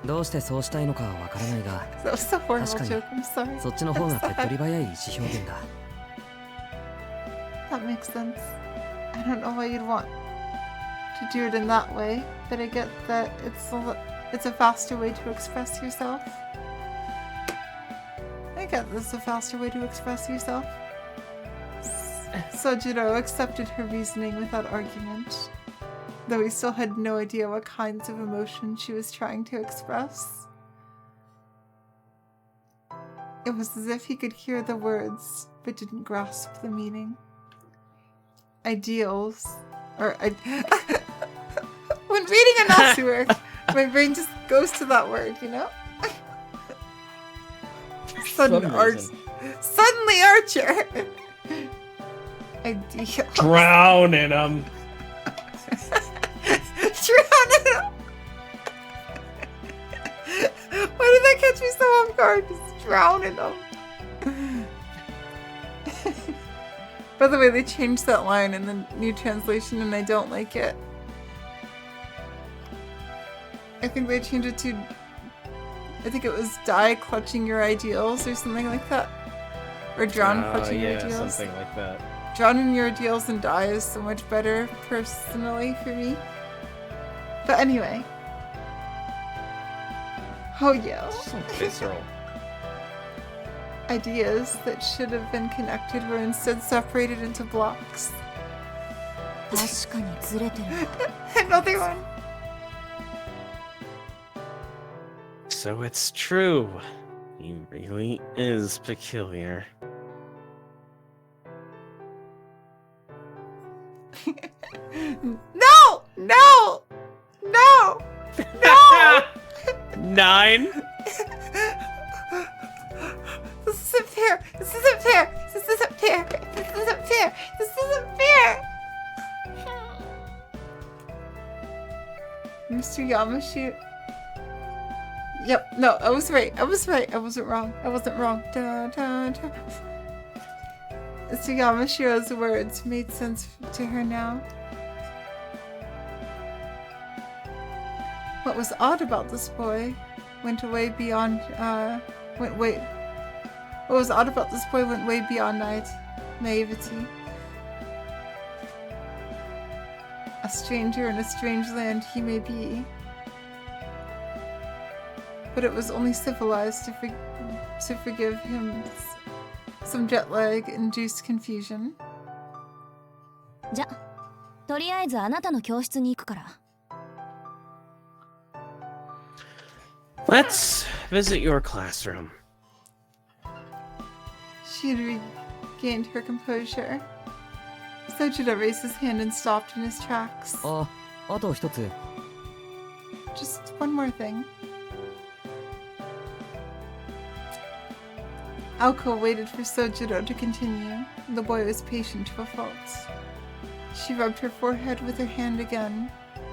どうしてそうしたいのかはわからないが、 That was a horrible 確かに joke, I'm sorry. そっちの方が手っ取り早い意思表現だ。 That makes sense. I don't know why you'd want to do it in that way, but I get that it's a faster way to express yourself. I get there's a faster way to express yourself. Sojiro accepted her reasoning without argument, though he still had no idea what kinds of emotion she was trying to express. It was as if he could hear the words, but didn't grasp the meaning. Ideals, or when reading a Nasu work, my brain just goes to that word, you know? Suddenly Archer! Ideal. Drown in them. Drown in him! Why did that catch me so off guard? Just drown in them. By the way, they changed that line in the new translation and I don't like it. I think they changed it to... I think it was die clutching your ideals or something like that. Or drown clutching your ideals. Something like that. Drown in your ideals and die is so much better, personally, for me. But anyway. Oh yeah. So visceral. Ideas that should have been connected were instead separated into blocks. 確かにずれてるわ。 Another one. So it's true. He really is peculiar. No! No! No! No! 9? This isn't fair! This isn't fair! This isn't fair! This isn't fair! This isn't fair! Mr. Yamashi. Yep, no, I was right. I was right. I wasn't wrong. I wasn't wrong. Da, da, da. Mr. Yamashiro's words made sense to her now. What was odd about this boy went What was odd about this boy went way beyond naivety. A stranger in a strange land he may be, but it was only civilized to forgive him some jet lag-induced confusion. じゃ、とりあえずあなたの教室に行くから。Let's visit your classroom. She had regained her composure. Sojiro raised his hand and stopped in his tracks. あと一つ。 Just one more thing. Aoko waited for Sojiro to continue. The boy was patient to a fault. She rubbed her forehead with her hand again,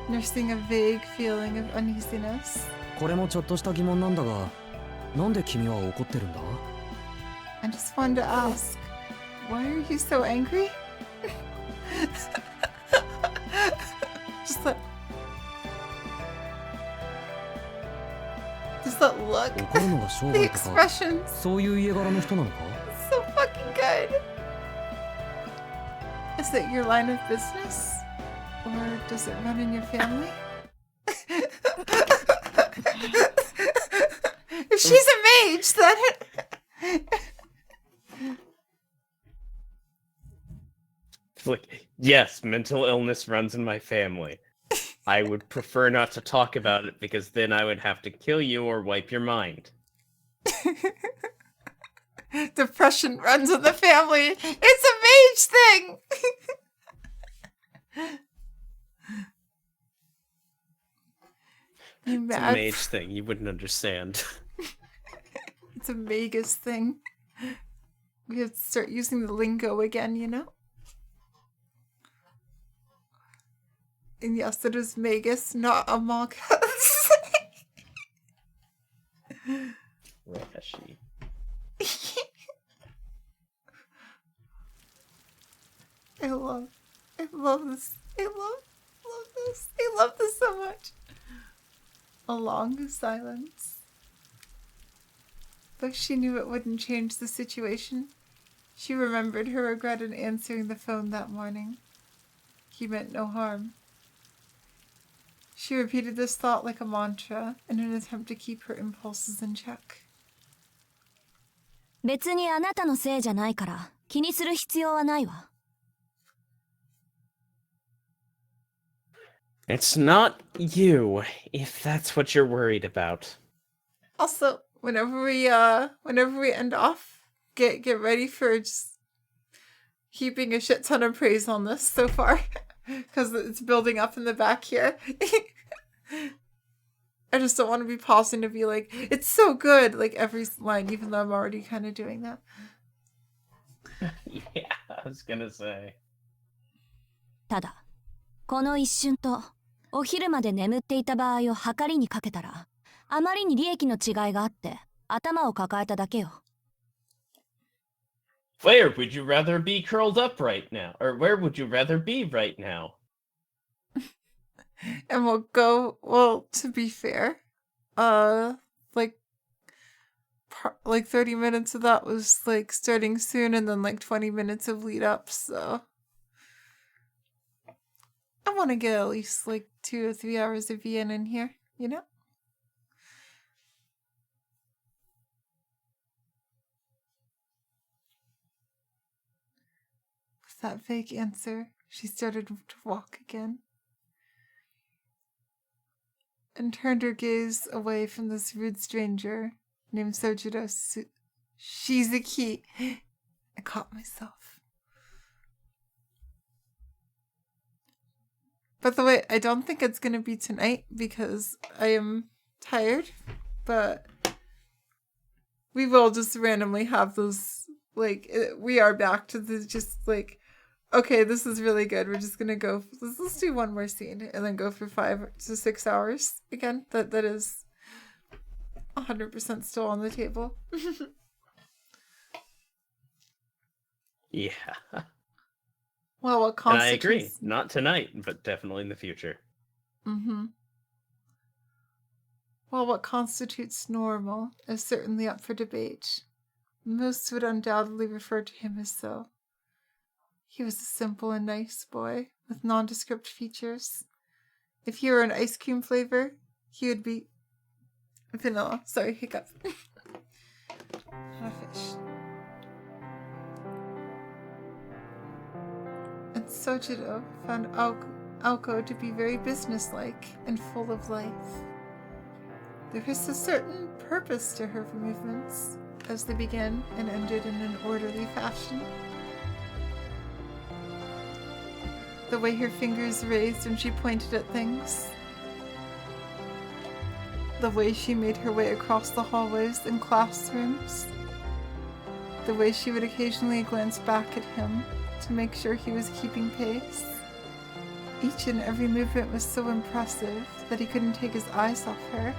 nursing a vague feeling of uneasiness. これもちょっとした疑問なんだが、なんで君は怒ってるんだ？ I just wanted to ask, why are you so angry? just that look. 怒るのが商 The 売とか、 expressions. そういう家柄の人なのか？ So fucking good. Is it your line of business? Or does it run in your family? If she's a mage, then... Like, yes, mental illness runs in my family. I would prefer not to talk about it because then I would have to kill you or wipe your mind. Depression runs in the family. It's a mage thing. You It's a mad? mage thing, you wouldn't understand. It's a magus thing. We have to start using the lingo again, you know? And yes, it is magus, not a magus. Rashi. I love this. I love this so much. A long silence. Though she knew it wouldn't change the situation, she remembered her regret in answering the phone that morning. He meant no harm. She repeated this thought like a mantra in an attempt to keep her impulses in check. 別にあなたのせいじゃないから気にする必要はないわ。It's not you, if that's what you're worried about. Also, whenever we end off, get ready for just heaping a shit ton of praise on this so far. Because it's building up in the back here. I just don't want to be pausing to be like, it's so good, like every line, even though I'm already kind of doing that. Yeah, I was gonna say. ただ、この一瞬とお昼まで眠っていた場合を測りにかけたら、あまりに利益の違いがあって頭を抱えただけよ。Where would you rather be curled up right now? Or where would you rather be right now? And we'll go, well, to be fair, like 30 minutes of that was like starting soon and then like 20 minutes of lead up, so I want to get at least like 2 or 3 hours of VN in here, you know? With that vague answer, she started to walk again. And turned her gaze away from this rude stranger named Sojiro Shizuki. I caught myself. By the way, I don't think it's going to be tonight because I am tired, but we will just randomly have those, like, we are back to the just, like, okay, this is really good. We're just gonna go. Let's do one more scene and then go for 5 to 6 hours again. That is 100% still on the table. Yeah. Well, what And constitutes? I agree. Not tonight, but definitely in the future. Mm-hmm. Well, what constitutes normal is certainly up for debate. Most would undoubtedly refer to him as so. He was a simple and nice boy with nondescript features. If he were an ice cream flavor, he would be vanilla. Sorry, hiccup. Not a fish. And Sojido found Aoko to be very businesslike and full of life. There was a certain purpose to her movements, as they began and ended in an orderly fashion. The way her fingers raised when she pointed at things. The way she made her way across the hallways and classrooms. The way she would occasionally glance back at him to make sure he was keeping pace. Each and every movement was so impressive that he couldn't take his eyes off her.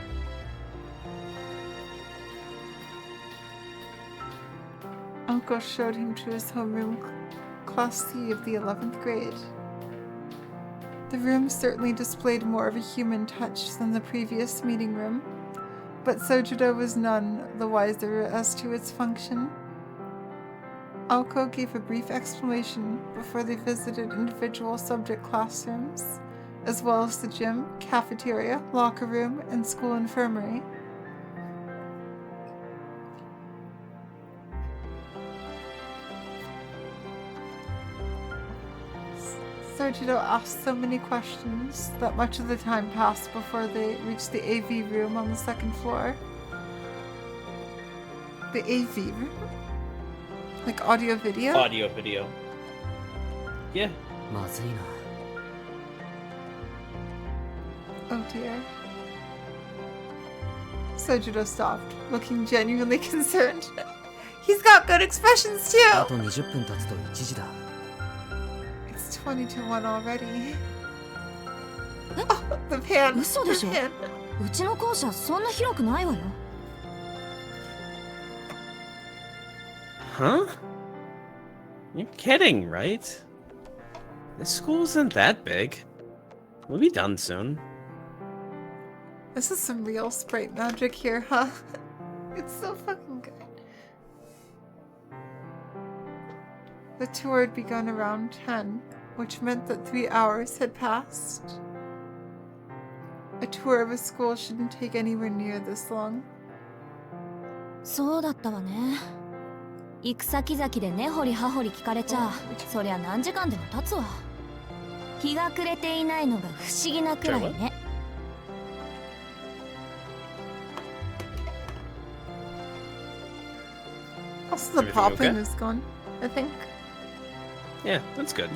Uncle showed him to his homeroom, Class C of the 11th grade. The room certainly displayed more of a human touch than the previous meeting room, but Sojido was none the wiser as to its function. Aoko gave a brief explanation before they visited individual subject classrooms, as well as the gym, cafeteria, locker room, and school infirmary. Sojido asked so many questions that much of the time passed before they reached the AV room on the second floor. The AV room? Like audio video? Audio video. Yeah. まずいな。 Oh dear. Sojido stopped, looking genuinely concerned. He's got good expressions あ too! と20分経つと1時だ。 It's 20 to 1 already. Oh, the pan! 嘘でしょ? The pan. うちの校舎そんな広くないわよ。 Huh? You're kidding, right? This school isn't that big. We'll be done soon. This is some real sprite magic here, huh? It's so fucking good. The tour had begun around 10, which meant that 3 hours had passed. A tour of a school shouldn't take anywhere near this long. そうだったわね。行く先々で根掘り葉掘り聞かれちゃ、そりゃ何時間でも経つわ。日が暮れていないのが不思議なくらいね。 Also, the Everything popping okay? is gone, I think. Yeah, that's good.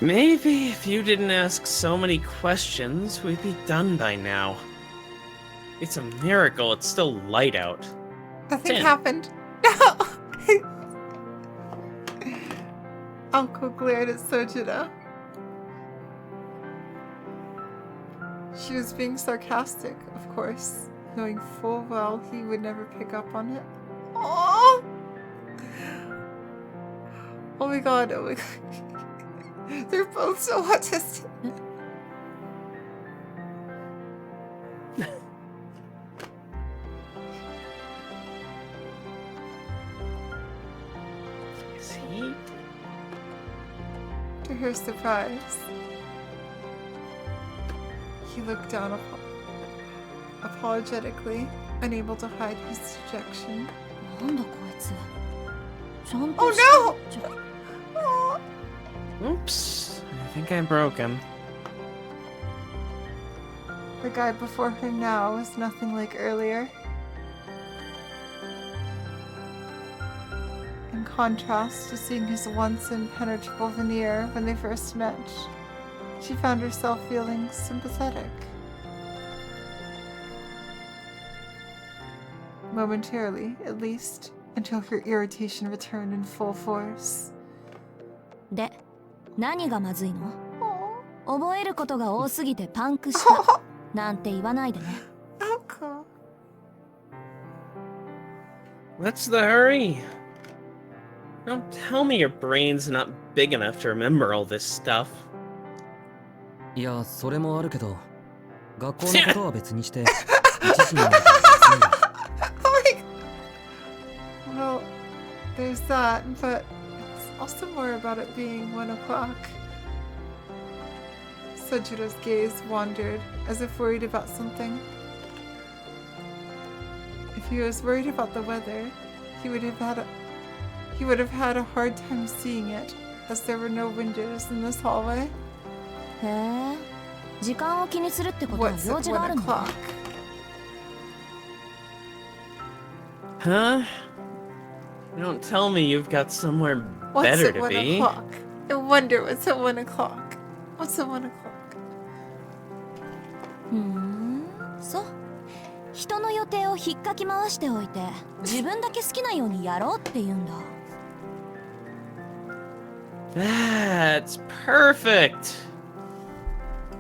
Maybe if you didn't ask so many questions, we'd be done by now. It's a miracle it's still light out. Nothing 10. happened. No! Uncle glared at Sojido. She was being sarcastic, of course, knowing full well he would never pick up on it. Oh! Oh my god, oh my god. They're both so autistic. Is he? To her surprise, he looked down apologetically, unable to hide his dejection. なんだこいつ。ちゃんと Oh し no! ちゃ Oh. Oops. I think I broke him. The guy before her now was nothing like earlier. In contrast to seeing his once impenetrable veneer when they first met, she found herself feeling sympathetic. Momentarily, at least, until her irritation returned in full force. で、何がまずいの？ Oh, 覚えることが多すぎてパンクしたなんて言わないでね。 Alco. What's the hurry? Don't tell me your brain's not big enough to remember all this stuff. いや、それもあるけど、学校のことは別にして1時になると休んだ。 Oh my god. Well, there's that, but it's also more about it being 1 o'clock. Sojiro's gaze wandered, as if worried about something. If he was worried about the weather, he would have had a hard time seeing it, as there were no windows in this hallway. へえ、時間を気にするってことは What's 用 at 事があ 1るのね。 o'clock? Huh? Don't tell me you've got somewhere What's better at to 1 be. o'clock? I wonder what's at 1 o'clock. What's at 1 o'clock? ふーん、そう。人の予定を引っかき回しておいて、自分だけ好きなようにやろうって言うんだ。That's perfect.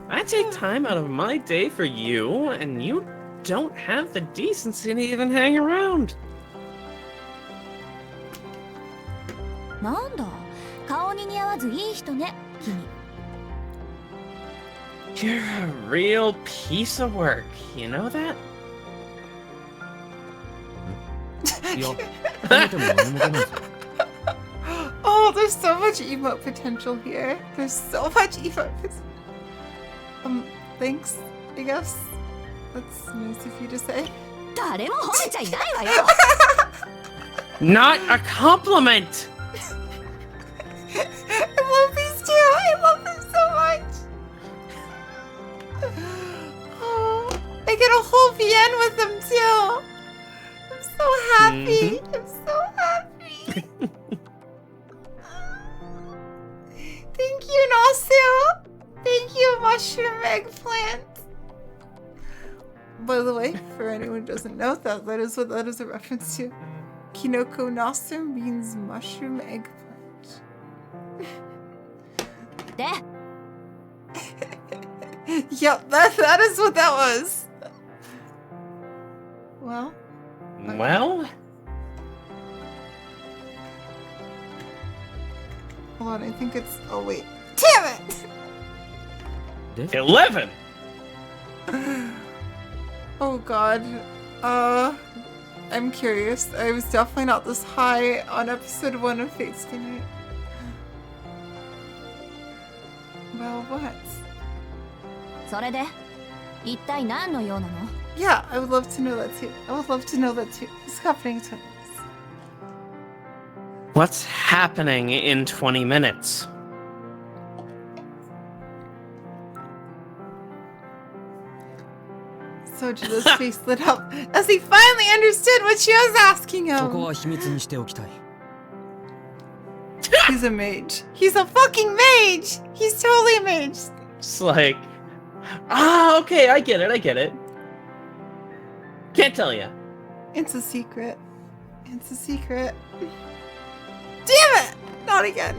I take time out of my day for you, and you don't have the decency to even hang around. なんだ、顔に似合わずいい人ね、君。You're a real piece of work, you know that? いや、褒めても何も出ないぞ。 Oh, there's so much emote potential here. There's so much emote potential. Thanks, I guess. That's nice of you to say. 誰も褒めちゃいないわよ。 Not a compliment! I love these two. I love them so much. Oh, I get a whole VN with them too. I'm so happy. I'm so happy. Thank you, Nasu. Thank you, mushroom eggplant. By the way, for anyone who doesn't know, that is what that is a reference to. Kinoko Nasu means mushroom eggplant. で、 Yep, that is what that was. Well, Well, hold on, I think it's. Oh wait, damn it! 11! Oh god. I'm curious. I was definitely not this high on episode 1 of Fate Stay Night. Well, what? それで、一体何の用なの？ Yeah, I would love to know that too. I would love to know that too. What's happening to us? What's happening in 20 minutes? Soji's face lit up as he finally understood what she was asking そこ him. は秘密にしておきたい。 He's a mage. He's a fucking mage! He's totally a mage. It's like, okay, I get it. Can't tell ya. It's a secret. It's a secret. Damn it! Not again.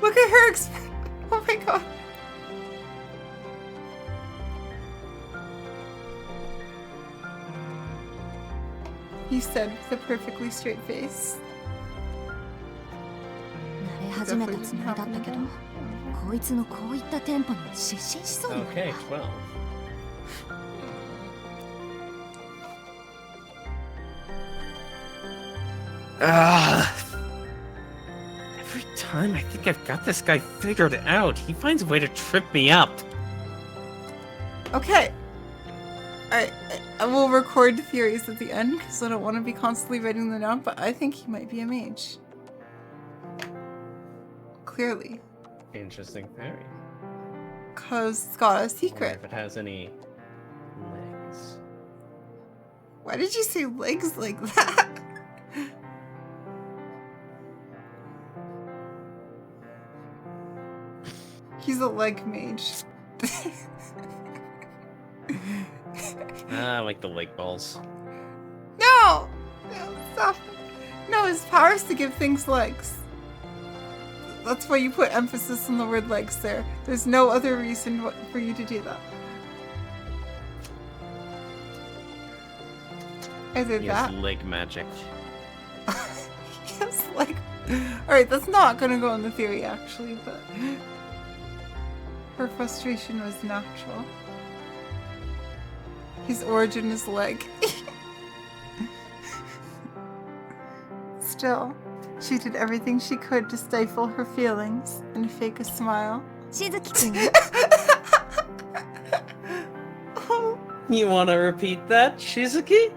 Look at her Oh my god. He said with a perfectly straight face. 慣れ始めたつもりだったけど、こいつのこういったテンポに失神しそうになる Okay, な。 12. Every time I think I've got this guy figured out, he finds a way to trip me up. Okay. Alright, I will record theories at the end because I don't want to be constantly writing them down, but I think he might be a mage. Clearly. Interesting theory. Because it's got a Wonder secret. if it has any legs. Why did you say legs like that? He's a leg mage. I like the leg balls. No! No, stop. No, his power is to give things legs. That's why you put emphasis on the word legs there. There's no other reason for you to do that. Either He that. has leg magic. Yes, like. Alright, that's not gonna go in the theory actually, but. Her frustration was natural. His origin is leg. Still, she did everything she could to stifle her feelings and fake a smile. しずきくん Oh, You want to repeat that, Shizuki?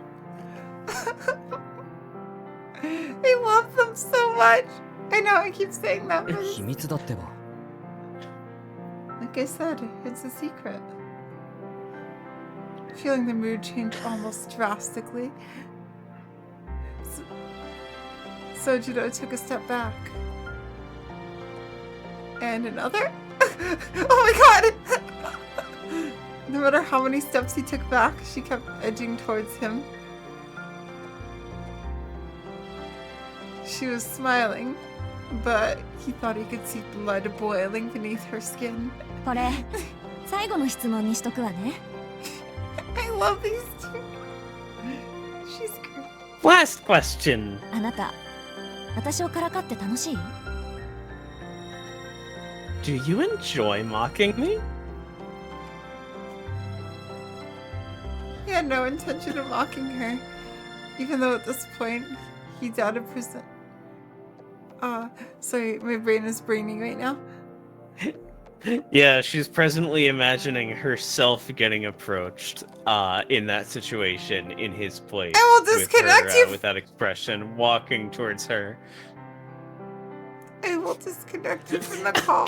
I love them so much. I know I keep saying that, but 秘密だってば。 like I said, it's a secret. Feeling the mood change almost drastically, Sojiro took a step back. And another? Oh my god! No matter how many steps he took back, she kept edging towards him. She was smiling, but he thought he could see blood boiling beneath her skin. これ最後の質問にしとくわね。 I love these two. She's great. Last question. あなた私をからかって楽しい？ Do you enjoy mocking me? He had no intention of mocking her, even though at this point he doubted percent. Sorry, my brain is braining right now. Yeah, she's presently imagining herself getting approached in that situation in his place. I will disconnect with her, you. with that expression, walking towards her. I will disconnect you from the call.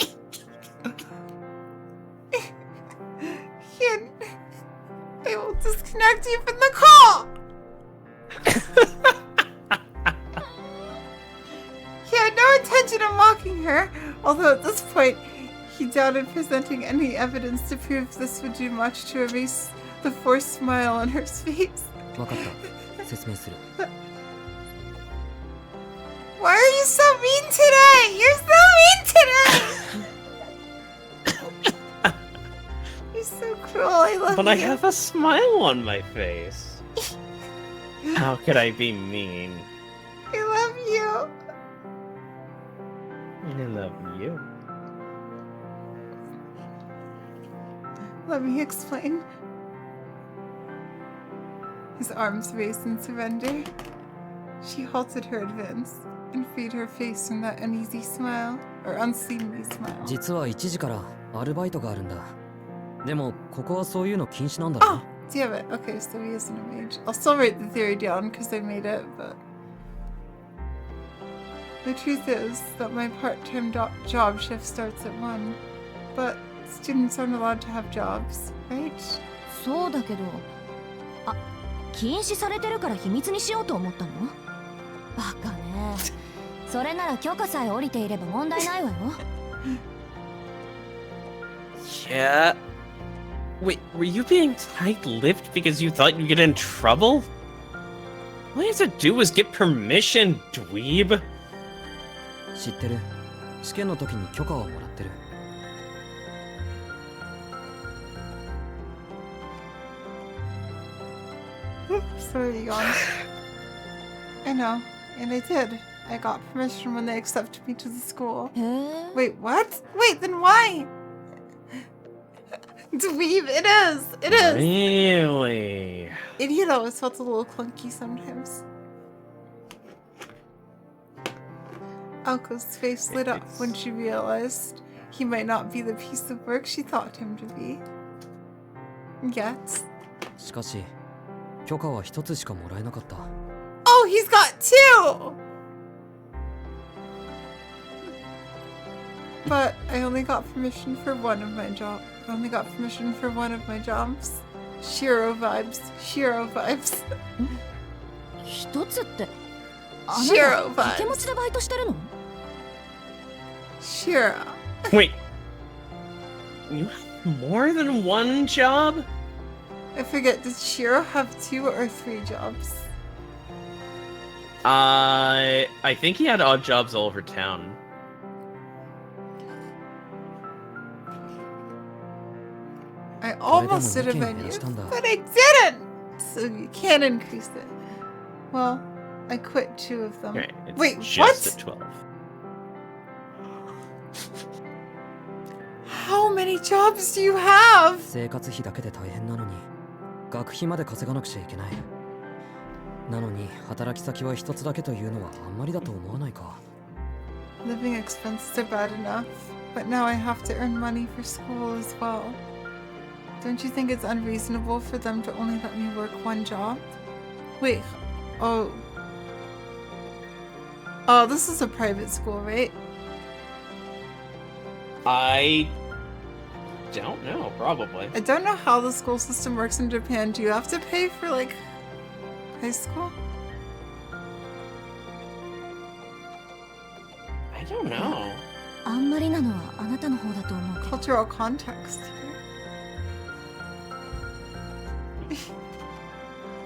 I will disconnect you from the call. He had no intention of mocking her, although at this point he doubted presenting any evidence to prove this would do much to erase the forced smile on her face. わかった。説明する。 Why are you so mean today? You're so mean today! You're so cruel, I love But you. I have a smile on my face. How could I be mean? I love you. I love you. Let me explain. His arms raised in surrender. She halted her advance and freed her face from that uneasy smile, or unseemly smile. 実は1時からアルバイトがあるんだ。でもここはそういうの禁止なんだろ Oh, damn it. Okay, so he isn't a mage. I'll still write the theory down because I made it, but... The truth is that my part-time job shift starts at 1. But students aren't allowed to have jobs, right? そうだけど、あ、禁止されてるから秘密にしようと思ったの？バカね。それなら許可さえ下りていれば問題ないわよ。Yeah. Wait, were you being tight-lipped because you thought you'd get in trouble? All you have to do was get permission, dweeb. 知ってる。試験の時に許可をもらってる。 Sorry, yawn. I know, and I did. I got permission when they accepted me to the school. へえ。 Wait, what? Wait, then why? Dweeb, it is! It is! Really? Idiot always felt a little clunky sometimes. Alko's face lit up when she realized he might not be the piece of work she thought him to be. Yet... しかし許可は一つしかもらえなかった。 Oh, he's got 2! But I only got permission for one of my jobs. I only got permission for one of my jobs. Shiro vibes. Shiro vibes. 一つって、あな Shiro た掛け持ちでバイトしてるの？ Shiro. Wait. You have more than one job? I forget, does Shiro have 2 or 3 jobs? I think he had odd jobs all over town. I almost did a menu, but I didn't! So you can't increase it. Well, I quit 2 of them. Okay, it's Wait, just what? at 12. How many jobs do you have? 生活費だけで大変なのに学費まで稼がなくちゃいけない。なのに働き先は一つだけというのはあんまりだと思わないか。 Living expenses are bad enough, but now I have to earn money for school as well. Don't you think it's unreasonable for them to only let me work one job? Wait, oh. Oh, this is a private school, right? I don't know, probably. I don't know how the school system works in Japan. Do you have to pay for, like, high school? I don't know. あんまりなのはあなたの方だと思うけど。 Cultural context.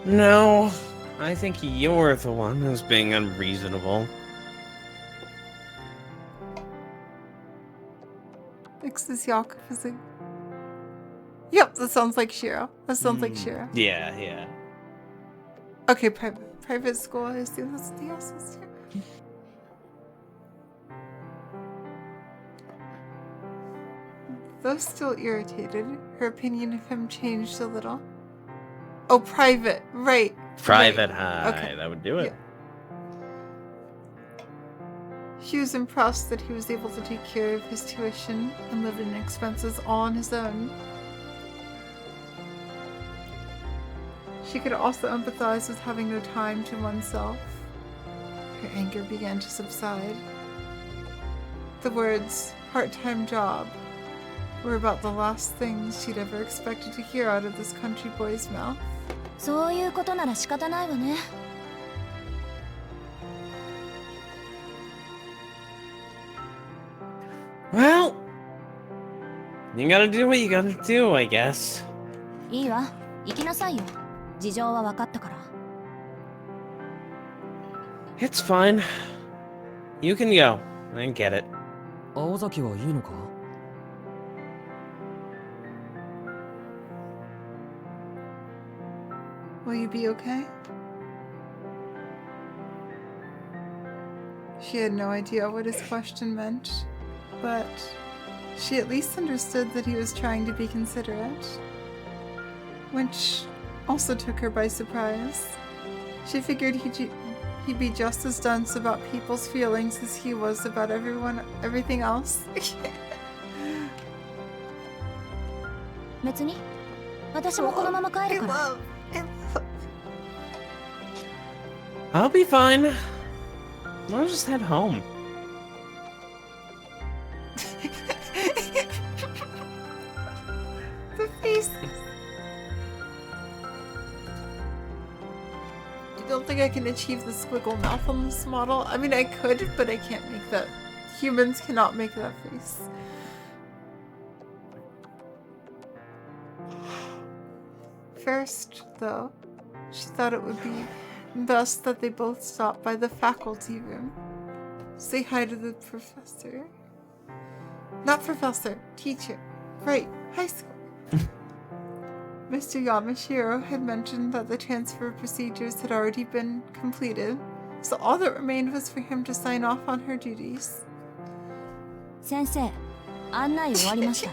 No, I think you're the one who's being unreasonable. Is Yakuza. Yep, that sounds like Shiro. That sounds like Shiro. Yeah, yeah. Okay, private school. I assume that's what the S is here. Though still irritated, her opinion of him changed a little. Oh, private, right. Private right. high, Okay. that would do it. Yeah. She was impressed that he was able to take care of his tuition and living expenses all on his own. She could also empathize with having no time to oneself. Her anger began to subside. The words, part-time job, were about the last things she'd ever expected to hear out of this country boy's mouth. そういうことなら仕方ないわね。 Well, you gotta do what you gotta do, I guess. いいわ、行きなさいよ。事情は分かったから。 It's fine. You can go. I get it. 青崎はいいのか？ Will you be okay? She had no idea what his question meant, but she at least understood that he was trying to be considerate, which also took her by surprise. She figured he'd be just as dense about people's feelings as he was about everything else. 別に私もこのまま帰るから。 I'll be fine. I'll just head home. The face. I don't think I can achieve the squiggle mouth on this model. I mean, I could, but I can't make that. Humans cannot make that face. First, though, she thought it would be best that they both stop by the faculty room. Say hi to the professor. Not professor, teacher. Right, high school. Mr. Yamashiro had mentioned that the transfer procedures had already been completed, so all that remained was for him to sign off on her duties. 先生、案内終わりました。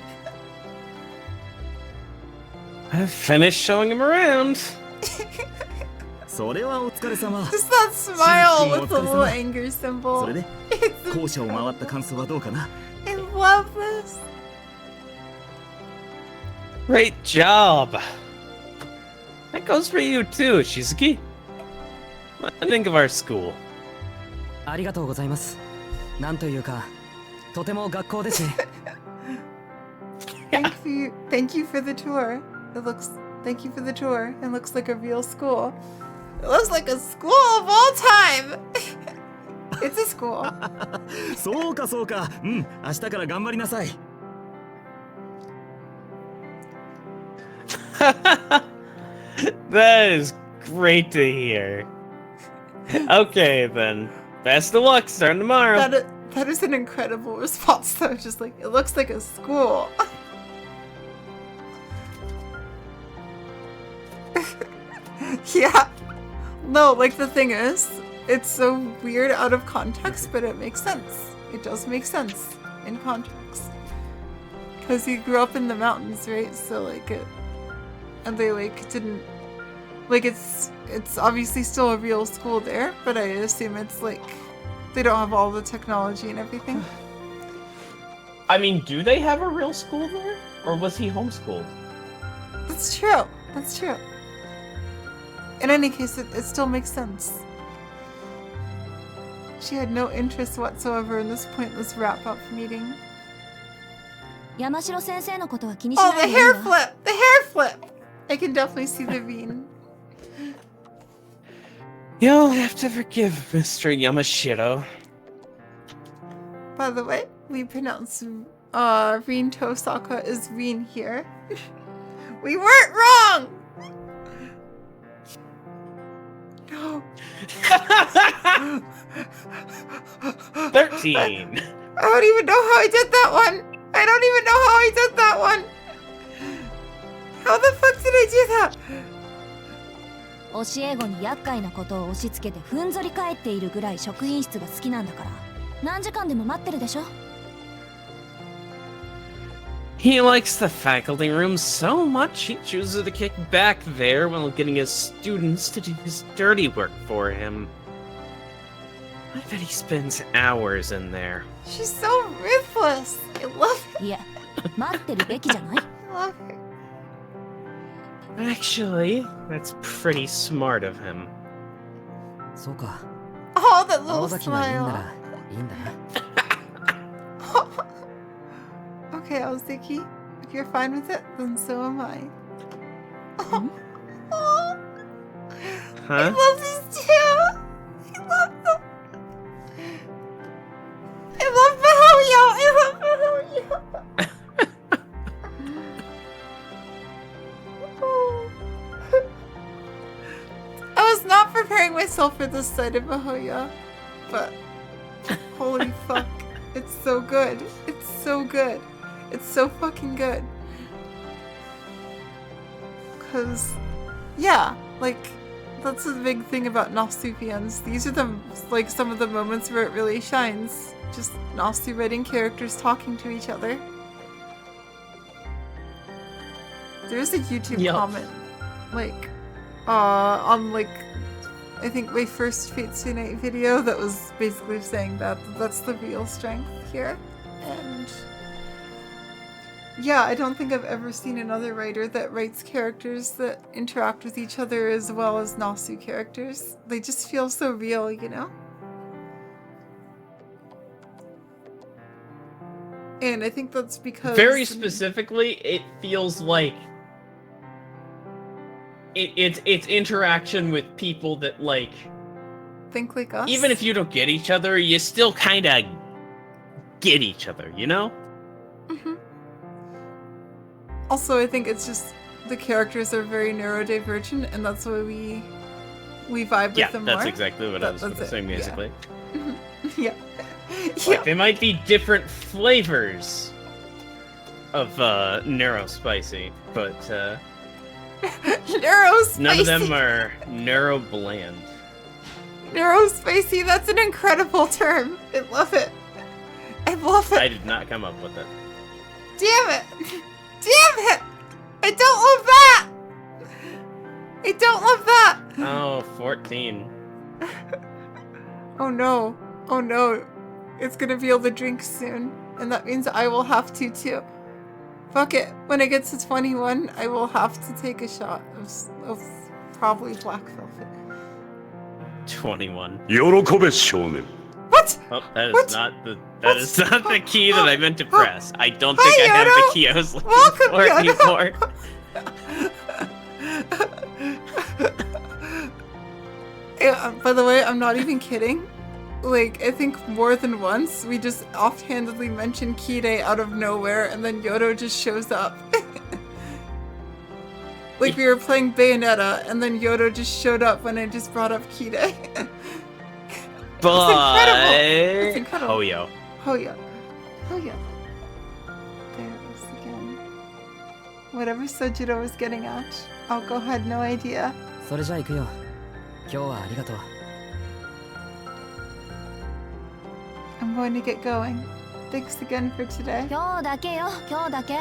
I've finished showing him around. それはお疲れ様。 Just that smile with the お疲れ様。 little anger symbol. それで It's 校舎を回った感想はどうかな？ I love this. Great job. That goes for you too, Shizuki. What do you think of our school? ありがとうございます。なんというか、とても学校ですね。Thank you for the tour. Thank you for the tour. It looks like a real school. It looks like a school of all time. It's a school. そうかそうか。うん、明日から頑張りなさい。 That is great to hear. Okay then. Best of luck starting tomorrow. That is an incredible response though. Just like, it looks like a school. Yeah. No, like the thing is, it's so weird out of context, but it makes sense. It does make sense in context. Because he grew up in the mountains, right? So like it, and they like didn't like it's obviously still a real school there, but I assume it's like they don't have all the technology and everything. I mean, do they have a real school there? Or was he homeschooled? That's true. That's true. In any case, it still makes sense. She had no interest whatsoever in this pointless wrap-up meeting. 山城先生のことは気にし Oh, ない the でいい hair わ flip! The hair flip! I can definitely see the vein. You'll have to forgive Mr. Yamashiro. By the way, we pronounce Rin Tosaka as Rin here. We weren't wrong! No. 13. I don't even know how I did that one. I don't even know how I did that one. How the fuck did I do that? 教え子に厄介なことを押し付けてふんぞり返っているぐらい職員室が好きなんだから何時間でも待ってるでしょ He likes the faculty room so much he chooses to kick back there while getting his students to do his dirty work for him. I bet he spends hours in there. She's so ruthless. I love it. いや待ってるべきじゃない I love her. Actually, that's pretty smart of him. そうか Oh, that 青 little 崎がいいんな smile. らいいんだな Okay, Ozeki, if you're fine with it, then so am I. Oh, I Huh? love these two. I love them. I love Mihoyo. I love Mihoyo. Oh. I was not preparing myself for this side of Mihoyo, but holy fuck, it's so good. It's so good. It's so fucking good. Cause, yeah, like, that's the big thing about Nasupians. These are the, like, some of the moments where it really shines. Just Nasu writing characters talking to each other. There's a YouTube Yup. comment, like, on, like, I think my first Fate Stay Night video that was basically saying that that's the real strength here. And yeah, I don't think I've ever seen another writer that writes characters that interact with each other as well as Nasu characters. They just feel so real, you know? And I think that's because... Very specifically, it feels like it's interaction with people that, like, Think like us? even if you don't get each other, you still kind of get each other, you know? Mhm. Also, I think it's just the characters are very neurodivergent, and that's why we vibe Yeah, with them that's more. exactly what I was That's going to it, say, yeah. basically. Yeah. Like, they might be different flavors of neuro-spicy, but Neurospicy. none of them are neuro-bland. Neurospicy, that's an incredible term. I love it. I love it. I did not come up with it. Damn it! Damn it! I don't love that! I don't love that! Oh, 14. Oh no. Oh no. It's gonna be all the drinks soon. And that means I will have to too. Fuck it. When it gets to 21, I will have to take a shot of probably Black Velvet. 21. 喜べ少年 What? Oh, that is What? not the not the key that I meant to press. I don't think Hi, I have Yodo. the key I was looking Welcome, for Yodo. anymore. Yeah, by the way, I'm not even kidding. Like, I think more than once, we just offhandedly mentioned Kide out of nowhere, and then Yodo just shows up. Like, we were playing Bayonetta, and then Yodo just showed up when I just brought up Kide. But It's incredible. oh yo. Oh yeah. Oh yeah. There it is again. Whatever Sojiro was getting at, I'll go ahead, no idea. それじゃあ行くよ今日はありがとう I'm going to get going. Thanks again for today. 今日だけよ、今日だけ。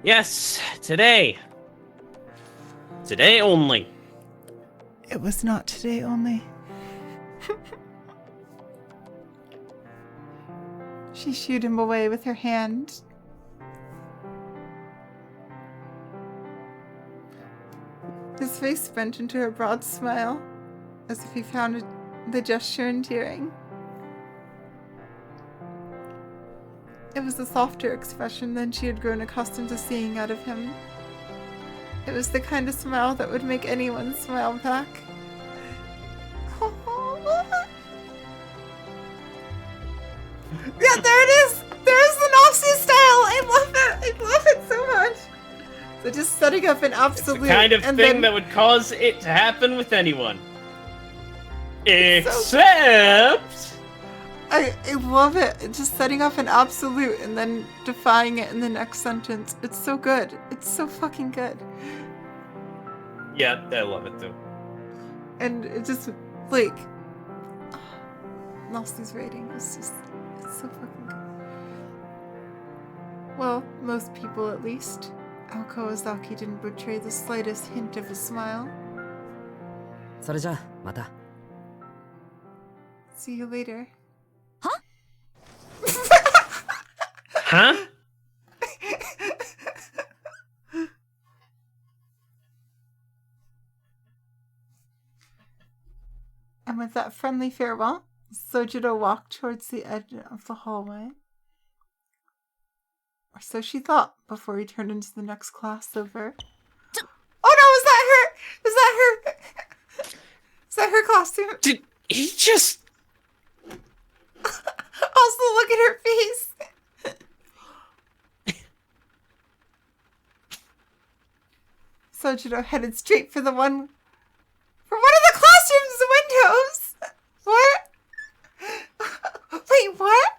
Yes, today. Today only. It was not today only. She shooed him away with her hand. His face bent into a broad smile, as if he found the gesture endearing. It was a softer expression than she had grown accustomed to seeing out of him. It was the kind of smile that would make anyone smile back. Yeah, there it is! There's the Nazi style! I love it! I love it so much! So just setting up an absolute... It's the kind of and thing then... that would cause it to happen with anyone. Except... I love it. It's just setting up an absolute and then defying it in the next sentence. It's so good. It's so fucking good. Yeah, I love it too. And it just, like... Nazi's rating is just... It's so fucking good. Well, most people at least. Ao Kawasaki didn't betray the slightest hint of a smile. それじゃあまた。 See you later. Huh? And with that friendly farewell, Sojiro walked towards the edge of the hallway. Or so she thought before he turned into the next class over. Oh no, is that her? Is that her? Is that her costume? Did he just... Also, look at her face. Sojiro headed straight for one of the classroom's windows. What? Wait, what?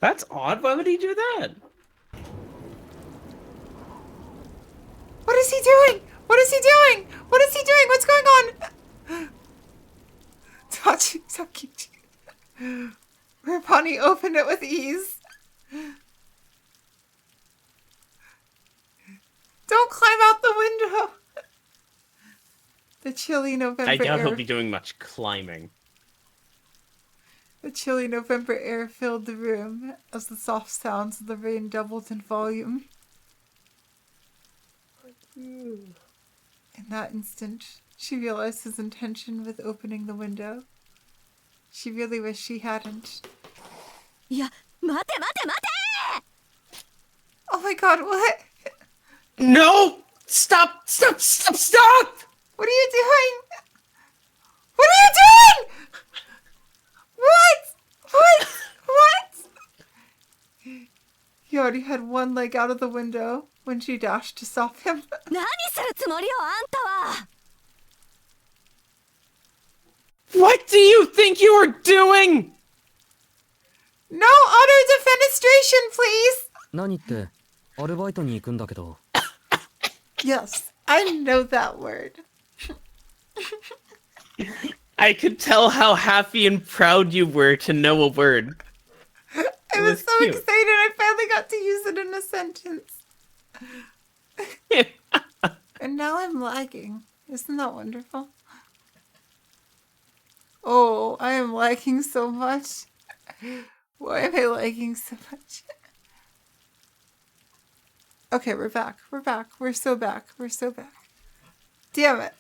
That's odd. Why would he do that? What is he doing? What is he doing? What is he doing? What's going on? Tachi, so cute. Rapani opened it with ease. Don't climb out the window. The chilly November I doubt air. he'll be doing much climbing. The chilly November air filled the room as the soft sounds of the rain doubled in volume. In that instant, she realized his intention with opening the window. She really wished she hadn't. いや、待て待て待て! Oh my god, what? No! Stop! Stop! Stop! Stop! What are you doing? What are you doing? What? He already had one leg out of the window when she dashed to stop him. 何するつもりよ、あんたは! What do you think you are doing? No auto-defenestration, please! 何ってアルバイトに行くんだけど。 Yes, I know that word. I could tell how happy and proud you were to know a word. I was so cute. excited I finally got to use it in a sentence. And now I'm lagging. Isn't that wonderful? Oh, I am lagging so much. Why am I lagging so much? Okay, we're back. We're back. We're so back. We're so back. Damn it.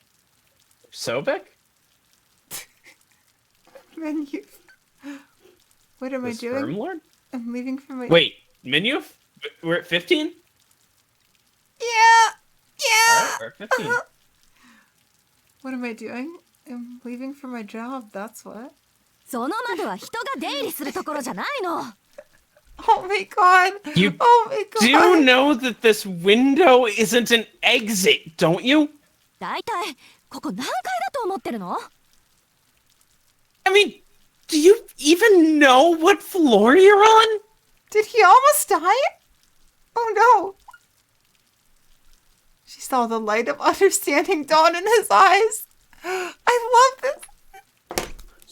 Sobek? Menu. What am I The doing? Sperm Lord? I'm leaving for my... Wait, menu? We're at 15? Yeah! Alright, we're at 15. What am I doing? I'm leaving for my job, that's what. その窓は人が出入りするところじゃないの! Oh my god! You Oh my god! do know that this window isn't an exit, don't you? だいたいここ何階だと思ってるの? I mean, do you even know what floor you're on? Did he almost die? Oh no! She saw the light of understanding dawn in his eyes. I love this.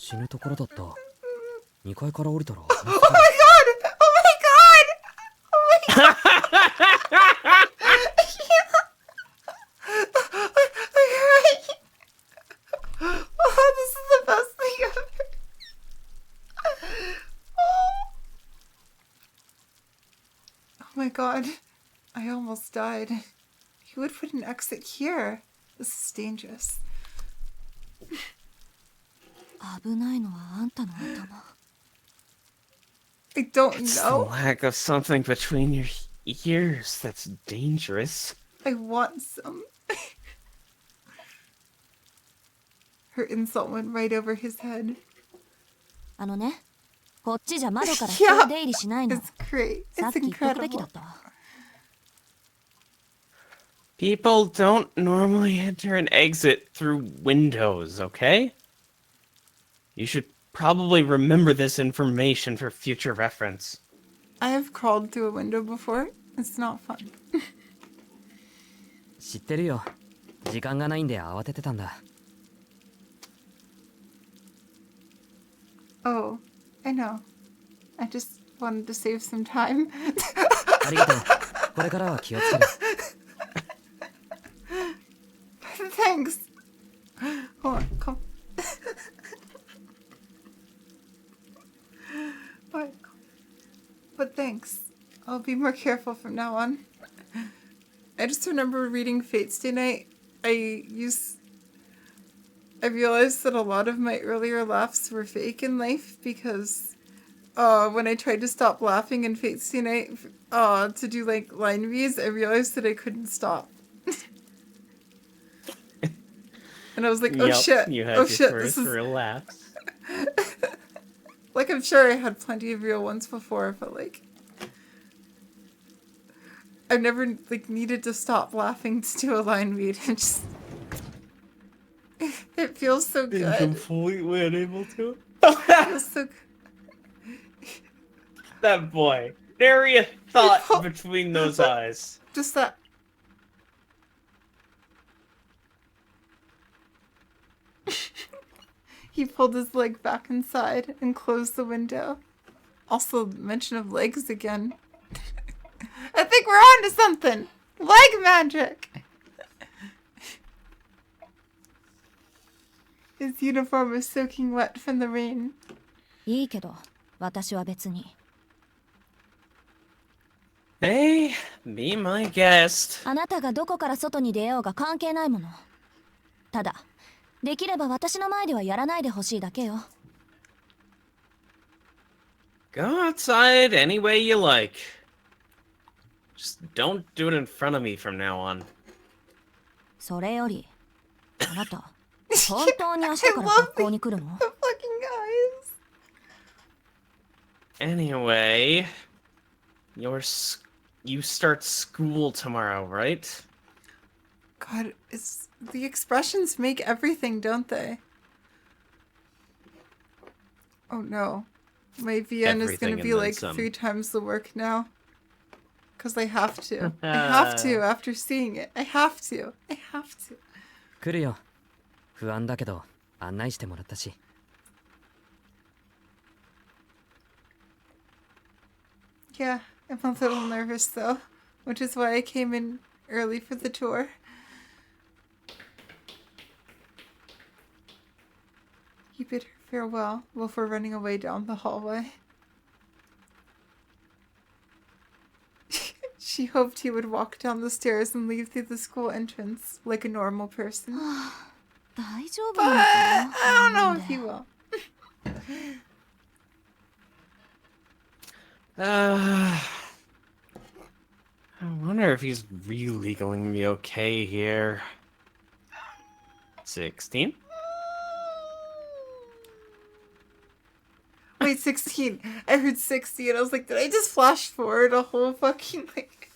死ぬところだった。2階から降りたら危なすぎ Oh る my god! Oh my god! Oh my god! Oh, this is the best thing ever. Oh my god. I almost died. He would put an exit here. This is dangerous. 危ないのはあんたの頭。 I don't It's the know. lack of something between your ears that's dangerous. I want some. Her insult went right over his head. あのね、こっちじゃ窓からいや人が出入りしないの。 It's great. さっ It's き言っとくべきだ incredible. ったわ。 People don't normally enter and exit through windows, okay? You should probably remember this information for future reference. I have crawled through a window before. It's not fun. 知ってるよ。時間がないんで慌ててたんだ。 Oh, I know. I just wanted to save some time. ありがとう。これからは気をつける。 Thanks. Hold on, come. But thanks. I'll be more careful from now on. I just remember reading Fate's Day Night. I realized that a lot of my earlier laughs were fake in life because when I tried to stop laughing in Fate's Day Night to do like line reads, I realized that I couldn't stop. And I was like, oh Yep, shit, you had oh your shit, first this is... real laughs. Like, I'm sure I had plenty of real ones before, but like... I've never like needed to stop laughing to do a line read. It just... It feels so good. Completely unable to. It feels so good. That boy. Nary a thought between those eyes. Just that... He pulled his leg back inside and closed the window. Also, mention of legs again. I think we're on to something! Leg magic! His uniform is soaking wet from the rain. いいけど、私は別に。 Hey, be my guest. あなたがどこから外に出ようが関係ないもの。ただ、できれば私の前ではやらないでほしいだけよ。 Go outside any way you like. Just don't do it in front of me from now on. それより、あなた、本当に明日から学校に来るの？ The fucking Anyway, you start school tomorrow, right? guys. God, it's... The expressions make everything, don't they? Oh no. My VN is Everything gonna be and then like some. 3 times the work now. Because I have to. I have to after seeing it. I have to. I have to. 来るよ。不安だけど案内してもらったし。 Yeah, I'm a little nervous though, which is why I came in early for the tour. He bid her farewell before running away down the hallway. She hoped he would walk down the stairs and leave through the school entrance like a normal person. 大丈夫 But なのか I な？ don't know if he will. I wonder if he's really going to be okay here. 16? Wait, 16. I heard 60 and I was like, did I just flash forward a whole fucking like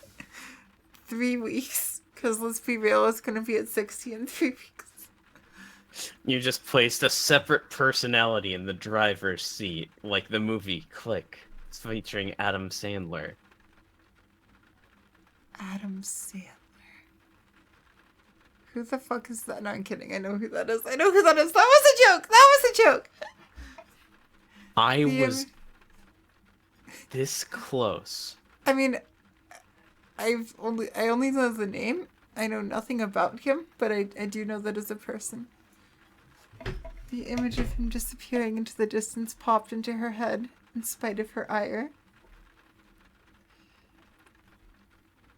3 weeks? Because let's be real, it's gonna be at 60 in 3 weeks. You just placed a separate personality in the driver's seat, like the movie Click. It's featuring Adam Sandler. Adam Sandler. Who the fuck is that? No, I'm kidding. I know who that is. I know who that is. That was a joke! That was a joke! I The was this close. I mean, I only know the name. I know nothing about him, but I do know that as a person. The image of him disappearing into the distance popped into her head, in spite of her ire.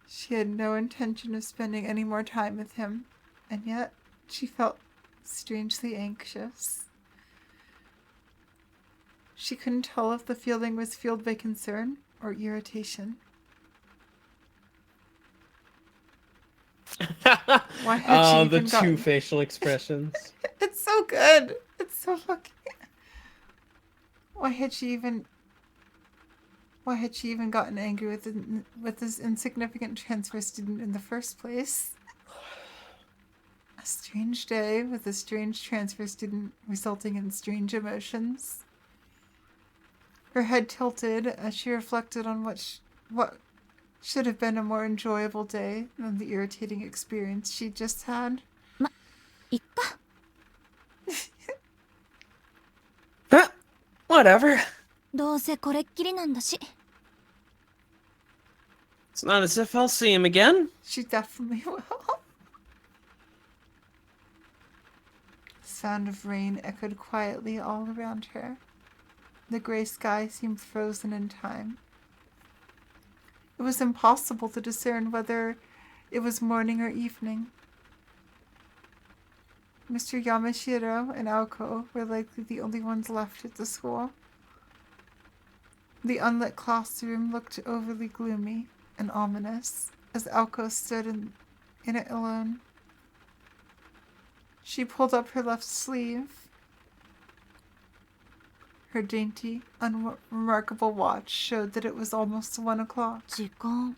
She had no intention of spending any more time with him, and yet she felt strangely anxious. She couldn't tell if the feeling was fueled by concern or irritation. Why had she The even two gotten... facial expressions. It's so good. It's so fucking... Why had she even gotten angry with this insignificant transfer student in the first place? A strange day with a strange transfer student resulting in strange emotions. Her head tilted as she reflected on what should have been a more enjoyable day than the irritating experience she'd just had. いっか。 Whatever. どうせこれっきりなんだし。 It's not as if I'll see him again. She definitely will. The sound of rain echoed quietly all around her. The gray sky seemed frozen in time. It was impossible to discern whether it was morning or evening. Mr. Yamashiro and Aoko were likely the only ones left at the school. The unlit classroom looked overly gloomy and ominous as Aoko stood in it alone. She pulled up her left sleeve. Her dainty, unremarkable watch showed that it was almost 1 o'clock. 時間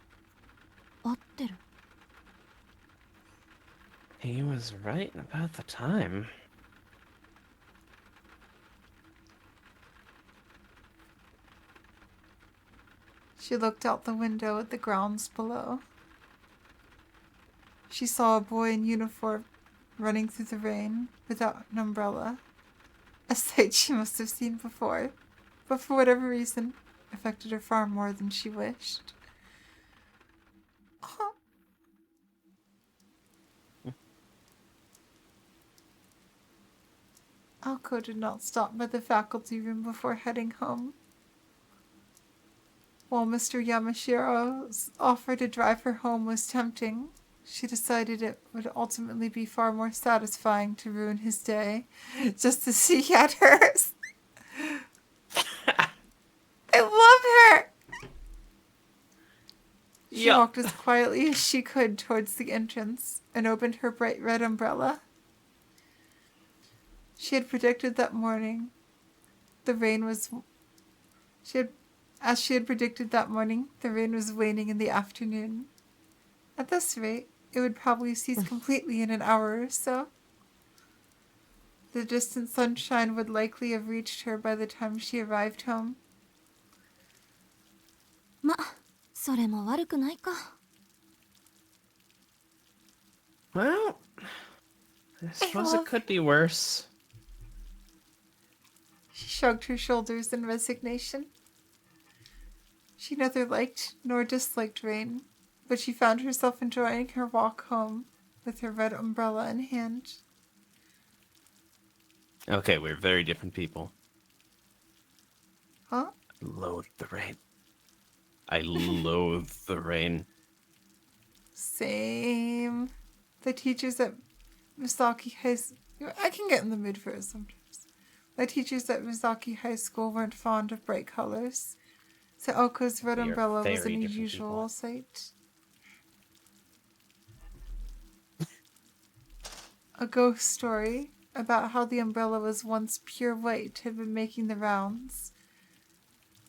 合ってる。 He was right about the time. She looked out the window at the grounds below. She saw a boy in uniform running through the rain without an umbrella. A sight she must have seen before, but for whatever reason, affected her far more than she wished. Oh. Aoko did not stop by the faculty room before heading home. While Mr. Yamashiro's offer to drive her home was tempting, she decided it would ultimately be far more satisfying to ruin his day just to see he had hers. I love her! She walked as quietly as she could towards the entrance and opened her bright red umbrella. She had predicted that morning the rain was... As she had predicted that morning, the rain was waning in the afternoon. At this rate, it would probably cease completely in an hour or so. The distant sunshine would likely have reached her by the time she arrived home. ま、それも悪くないか。 Well, I suppose it could be worse. She shrugged her shoulders in resignation. She neither liked nor disliked rain, but she found herself enjoying her walk home with her red umbrella in hand. Okay, we're very different people. Huh? I loathe the rain. I loathe the rain. Same. The teachers at Misaki High School... I can get in the mood for it sometimes. The teachers at Misaki High School weren't fond of bright colors, so Aoko's red We are umbrella was very an different unusual people. sight. A ghost story about how the umbrella was once pure white had been making the rounds,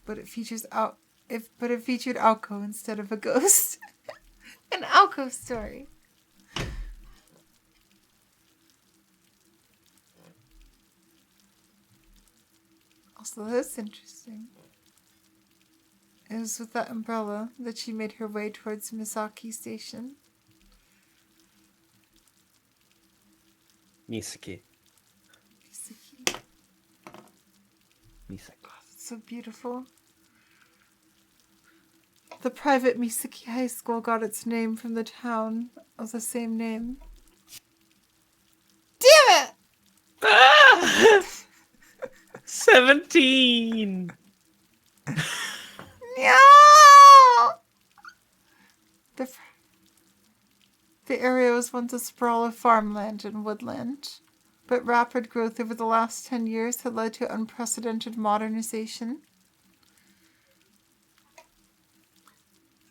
but it featured Aoko instead of a ghost. An Aoko story. Also, that's interesting. It was with that umbrella that she made her way towards Misaki Station. Misaki. Misaki. Misaki. so beautiful. The private Misaki High School got its name from the town of the same name. Damn it! Ah! 17! No! The area was once a sprawl of farmland and woodland, but rapid growth over the last 10 years had led to unprecedented modernization.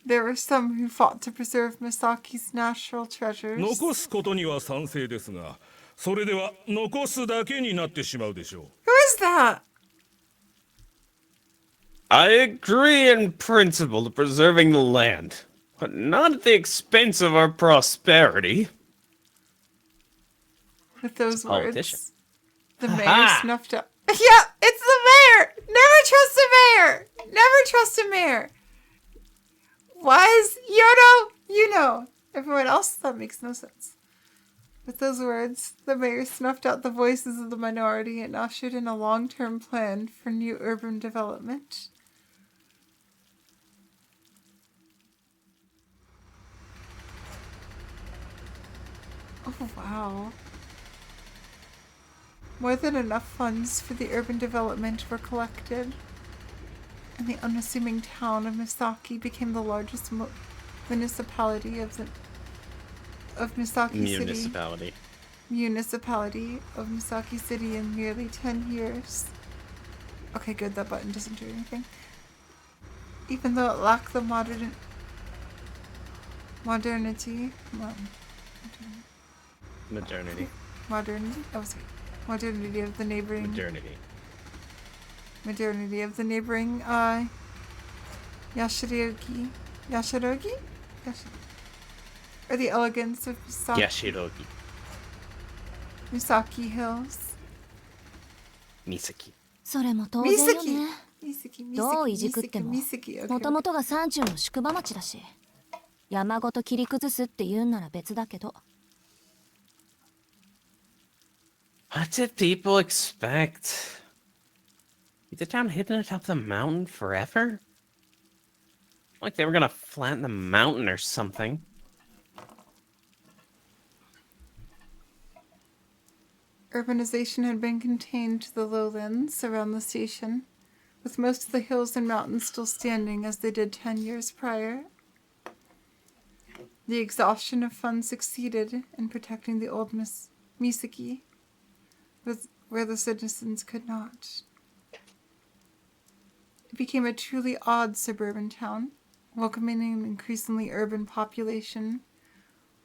There were some who fought to preserve Misaki's natural treasures. 残すことには賛成ですが、それでは残すだけになってしまうでしょう。 Who is that? I agree in principle to preserving the land, but not at the expense of our prosperity. With those Politician. words, the mayor Aha! snuffed up. Yeah, it's the mayor! Never trust a mayor! Never trust a mayor! Was Yodo? You know. Everyone else, that makes no sense. With those words, the mayor snuffed out the voices of the minority and ushered in a long-term plan for new urban development. Oh, wow. More than enough funds for the urban development were collected, and the unassuming town of Misaki became the largest municipality of Misaki City. Municipality of Misaki City in nearly 10 years. Okay, good, that button doesn't do anything. Even though it lacked the modernity. Modernity. Modernity of the neighboring. Modernity. Modernity of the neighboring Yashirogi. Yashirogi? Or the elegance of Misaki. Yashirogi. Misaki Hills. Misaki. それも当然よね。 Misaki. どういじくっても Misaki. もともとが山中の宿場町だし、山ごと切り崩すって言うんなら別だけど。 What did people expect? Is the town hidden atop the mountain forever? Like they were gonna flatten the mountain or something. Urbanization had been contained to the lowlands around the station, with most of the hills and mountains still standing as they did 10 years prior. The exhaustion of funds succeeded in protecting the old Misaki, where the citizens could not. It became a truly odd suburban town, welcoming an increasingly urban population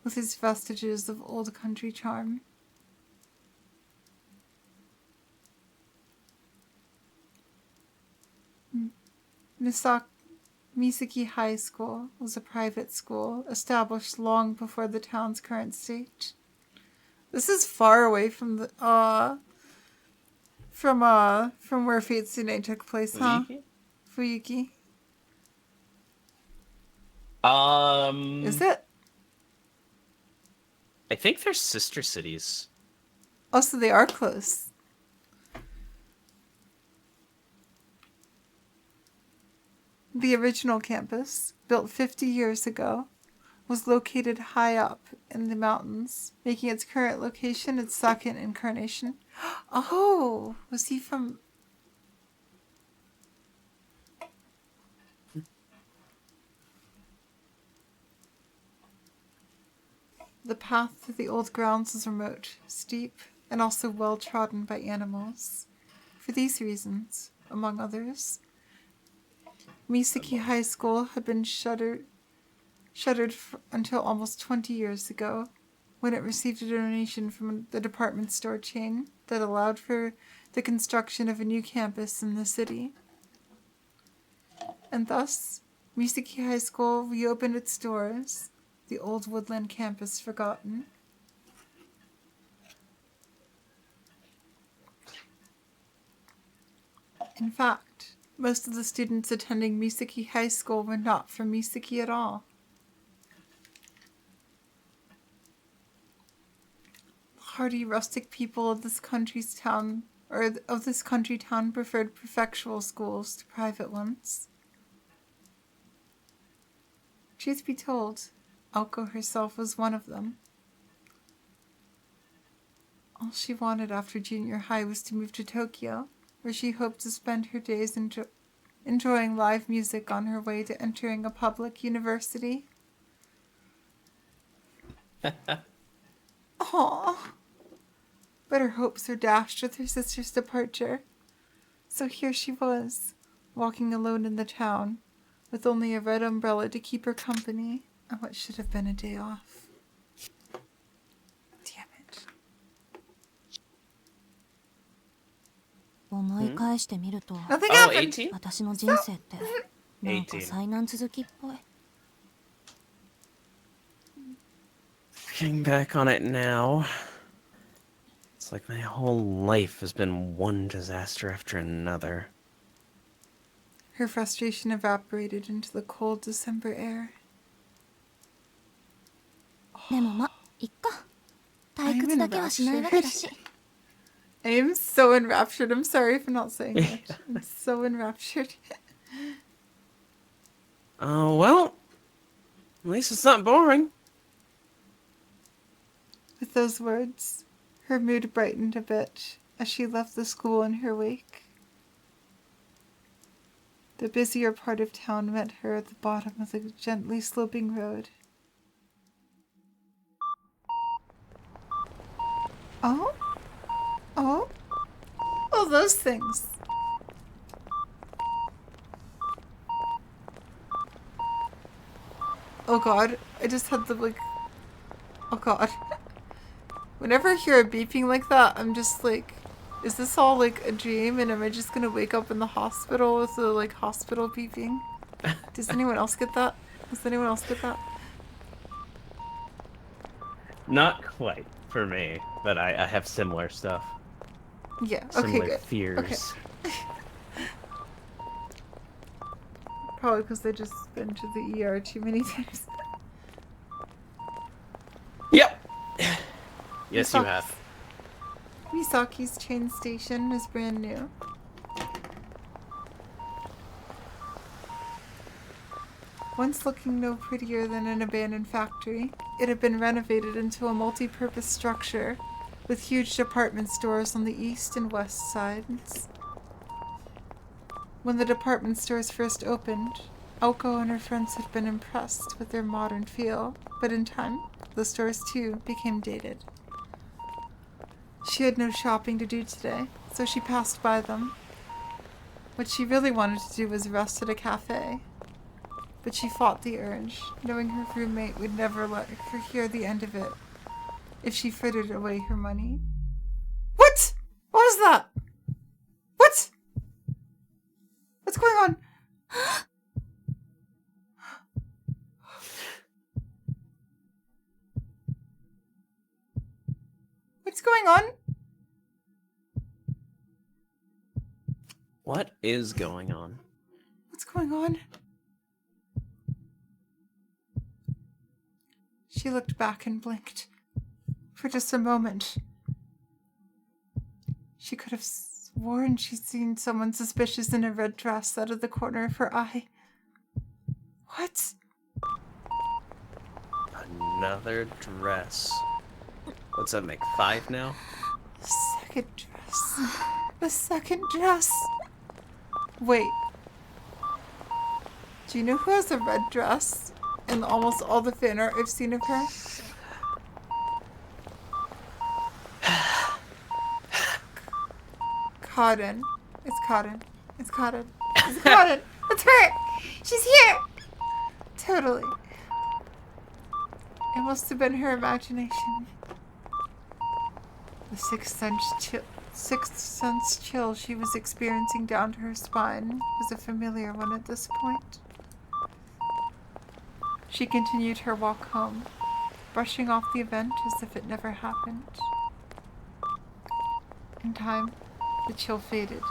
with its vestiges of old country charm. Misaki High School was a private school established long before the town's current state. This is far away from the from where Fitsune took place, huh? Fuyuki. Is it? I think they're sister cities. Oh, so they are close. The original campus, built 50 years ago, was located high up in the mountains, making its current location its second incarnation. Oh, was he from... The path to the old grounds was remote, steep, and also well trodden by animals. For these reasons, among others, Misaki High School had been shuttered until almost 20 years ago, when it received a donation from the department store chain that allowed for the construction of a new campus in the city. And thus, Misaki High School reopened its doors, the old woodland campus forgotten. In fact, most of the students attending Misaki High School were not from Misaki at all. The hardy rustic people of this country's town of this country town preferred prefectural schools to private ones. Truth be told, Aoko herself was one of them. All she wanted after junior high was to move to Tokyo, where she hoped to spend her days enjoying live music on her way to entering a public university. Aww. But her hopes were dashed with her sister's departure. So here she was, walking alone in the town, with only a red umbrella to keep her company on what should have been a day off. Damn it. 思い返してみると、 Nothing Oh, happened! 18? 私の人生ってなんか災難続きっぽい。 Looking back on it now, it's like my whole life has been one disaster after another. Her frustration evaporated into the cold December air. でもま、いっか。退屈だけはしないわけだし。 I am so enraptured. I'm sorry for not saying it. I'm so enraptured. Oh, well, at least it's not boring. With those words, her mood brightened a bit as she left the school in her wake. The busier part of town met her at the bottom of the gently sloping road. Oh? Oh? Oh, those things. Oh god, I just had the like... Oh god. Whenever I hear a beeping like that, I'm just like, is this all like a dream and am I just gonna wake up in the hospital with the like hospital beeping? Does anyone else get that? Does anyone else get that? Not quite for me, but I have similar stuff. Yeah, okay, Similar good. fears. Okay. Probably because I just been to the ER too many times. Yep. Yes, you have. Misaki's train station is brand new. Once looking no prettier than an abandoned factory, it had been renovated into a multi-purpose structure with huge department stores on the east and west sides. When the department stores first opened, Aoko and her friends had been impressed with their modern feel, but in time, the stores too became dated. She had no shopping to do today, so she passed by them. What she really wanted to do was rest at a cafe, but she fought the urge, knowing her roommate would never let her hear the end of it if she frittered away her money. What? What was that? What? What's going on? What's going on? What is going on? What's going on? She looked back and blinked. For just a moment. She could have sworn she'd seen someone suspicious in a red dress out of the corner of her eye. What? Another dress. What's that make, 5 now? The second dress. The second dress. Wait. Do you know who has a red dress in almost all the fan art I've seen of her? Cotton. It's Cotton. It's Cotton. It's Cotton. It's her! She's here! Totally. It must have been her imagination. The sixth sense chill she was experiencing down to her spine was a familiar one at this point. She continued her walk home, brushing off the event as if it never happened. In time, the chill faded,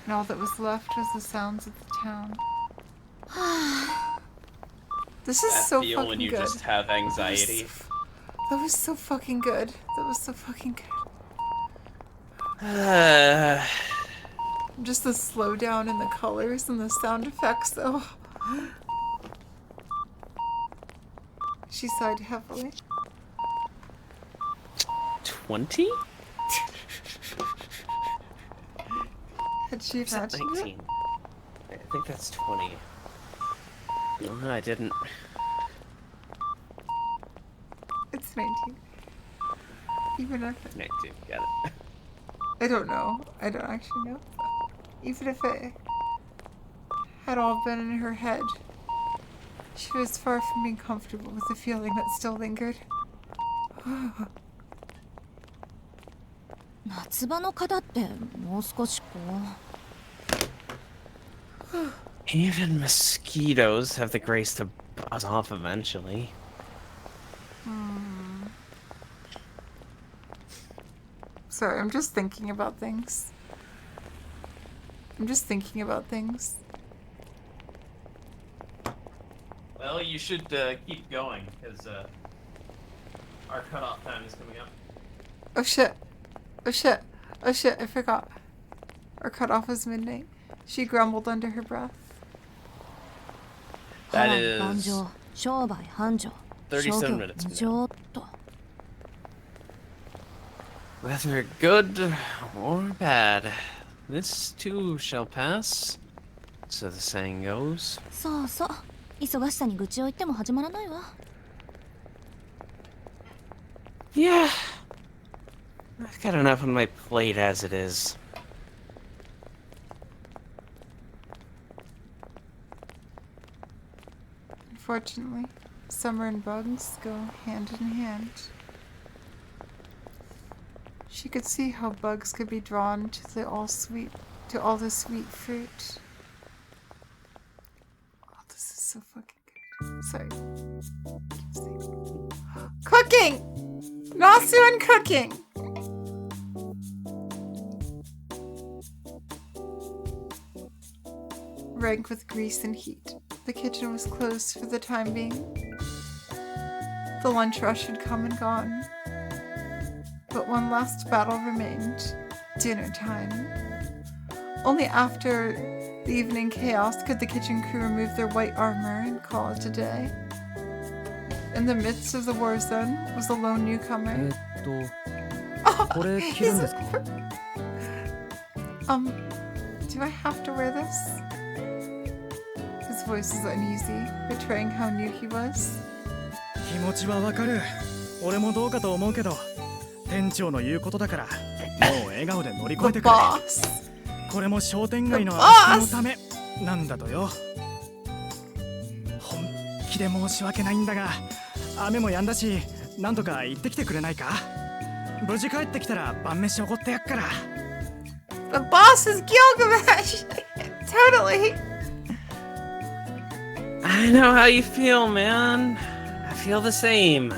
and all that was left was the sounds of the town. This is so feel fucking when you good. just have anxiety. That was so fucking good. That was so fucking good. Just the slowdown in the colors and the sound effects, though. She sighed heavily. 20? Had she Is that imagined it? 19? I think that's 20. No, I didn't. It's 19. Even if 19, got it. I don't know. I don't actually know. Even if it had all been in her head, she was far from being comfortable with the feeling that still lingered. 夏場の方ってもう少しこう Even mosquitoes have the grace to buzz off eventually. Sorry, I'm just thinking about things. Well, you should keep going, because our cutoff time is coming up. Oh shit. Oh shit. Oh shit, I forgot. Our cutoff was midnight. She grumbled under her breath. That 波 is 乱万丈商売繁盛 37 商業 minutes. 無常っと Whether good or bad, this too shall pass. So the saying goes. そうそう忙しさに愚痴を言っても始まらないわ Yeah. I've got enough on my plate as it is. Unfortunately, summer and bugs go hand in hand. She could see how bugs could be drawn to all the sweet fruit. Oh, this is so fucking good. Sorry. Cooking! Nasu and cooking! Rank with grease and heat. The kitchen was closed for the time being. The lunch rush had come and gone. But one last battle remained. Dinner time. Only after the evening chaos could the kitchen crew remove their white armor and call it a day. In the midst of the war zone was a lone newcomer. これ着るんですか Do I have to wear this? His voice was uneasy, betraying how new he was. 気持ちはわかる。俺もどうかと思うけど、店長の言うことだから、もう笑顔で乗り越え The てくれ。 boss! これも商店街の The 安 boss! 心のためなんだとよ。本気で申し訳ないんだが、雨も止んだし、なんとか行ってきてくれないか。無事帰ってきたら晩飯おごってやっから。The boss is Gilgamesh! Totally! I know how you feel, man. I feel the same.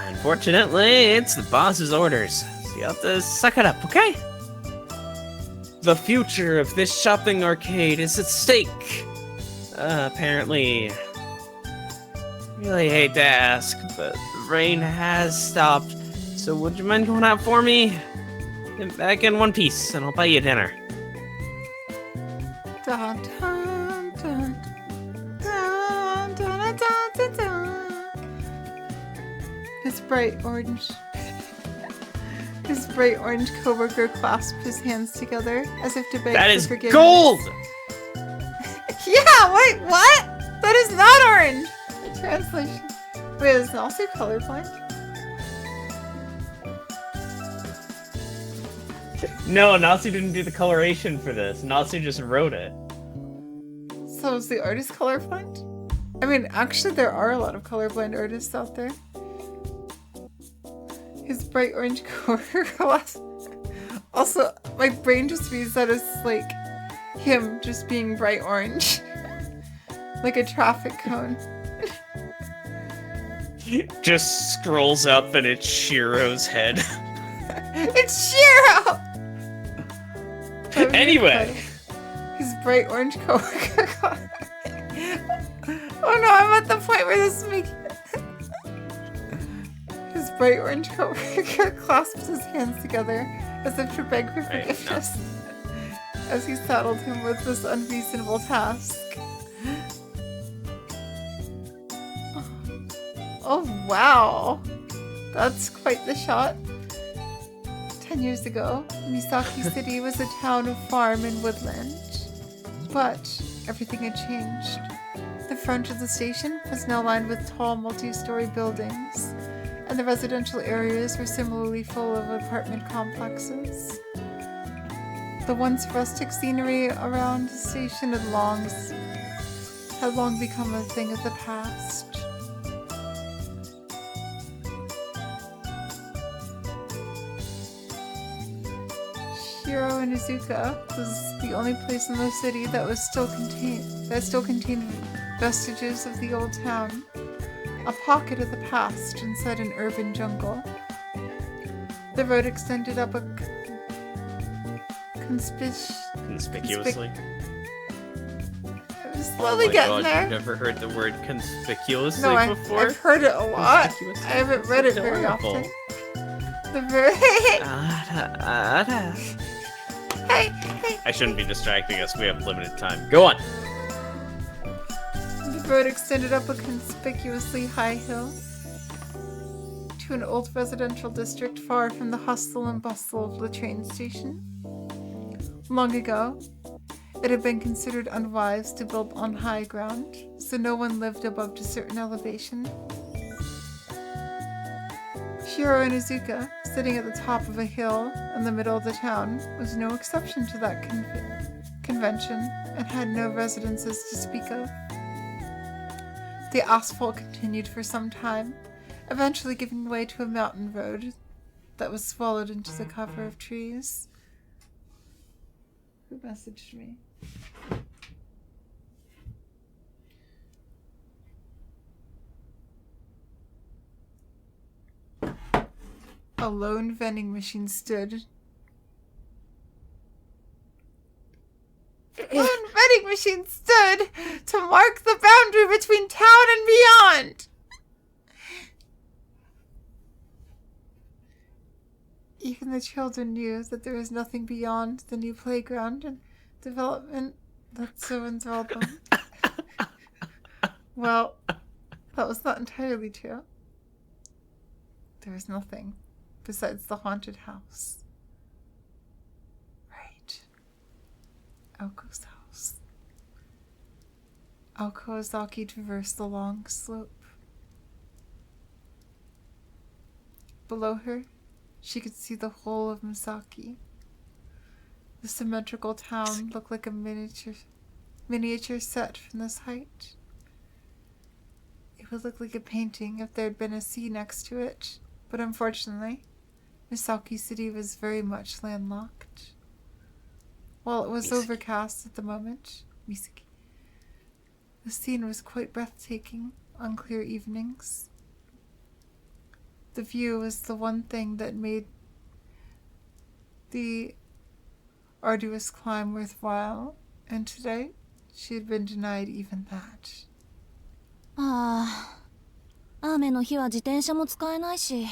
Unfortunately, it's the boss's orders, so you have to suck it up, okay? The future of this shopping arcade is at stake. Apparently. Really hate to ask, but the rain has stopped. So would you mind going out for me? Get back in one piece, and I'll buy you dinner. Dun, dun, dun, dun, dun, dun, dun, dun. His bright orange coworker clasped his hands together as if to beg That for is forgiveness. gold! Yeah, wait, what? That is not orange! The translation. Wait, is it also colorblind? No, Natsu didn't do the coloration for this. Natsu just wrote it. So is the artist colorblind? I mean, actually there are a lot of colorblind artists out there. His bright orange coworker class. Also, my brain just views that as like him just being bright orange. Like a traffic cone. Just scrolls up and it's Shiro's head. It's Shiro! That would be Anyway. funny. His bright orange coworker class. Oh no, I'm at the point where this is making... His bright orange coworker clasps his hands together as if to beg for forgiveness as he saddled him with this unreasonable task. Oh wow, that's quite the shot. 10 years ago, Misaki City was a town of farm and woodland. But everything had changed. The front of the station was now lined with tall multi-story buildings, and the residential areas were similarly full of apartment complexes. The once rustic scenery around the station had long become a thing of the past. Shiro and Izuka was the only place in the city that still contained vestiges of the old town, a pocket of the past inside an urban jungle. The road extended up a Conspicuously. I'm slowly getting there. You've never heard the word conspicuously No, before? I've heard it a lot. Conspicuously? I haven't read it very Adorable. often. Hey, hey. I shouldn't be distracting us. We have limited time. Go on. The road extended up a conspicuously high hill to an old residential district far from the hustle and bustle of the train station. Long ago, it had been considered unwise to build on high ground, so no one lived above a certain elevation. Shiro and Izuka, sitting at the top of a hill in the middle of the town, was no exception to that convention and had no residences to speak of. The asphalt continued for some time, eventually giving way to a mountain road that was swallowed into the cover of trees. Who messaged me? A lone vending machine stood. Lone vending machine stood to mark the boundary between town and beyond. Even the children knew that there was nothing beyond the new playground and development that so enthralled them. Well, that was not entirely true. There was nothing besides the haunted house. Right. Aoko's house. Aoko Ozaki traversed the long slope. Below her, she could see the whole of Misaki. The symmetrical town looked like a miniature set from this height. It would look like a painting if there had been a sea next to it, but unfortunately, Misaki City was very much landlocked. While it was overcast at the moment, the scene was quite breathtaking on clear evenings. The view was the one thing that made the arduous climb worthwhile, and today she had been denied even that. ああ、雨の日は自転車も使えないし、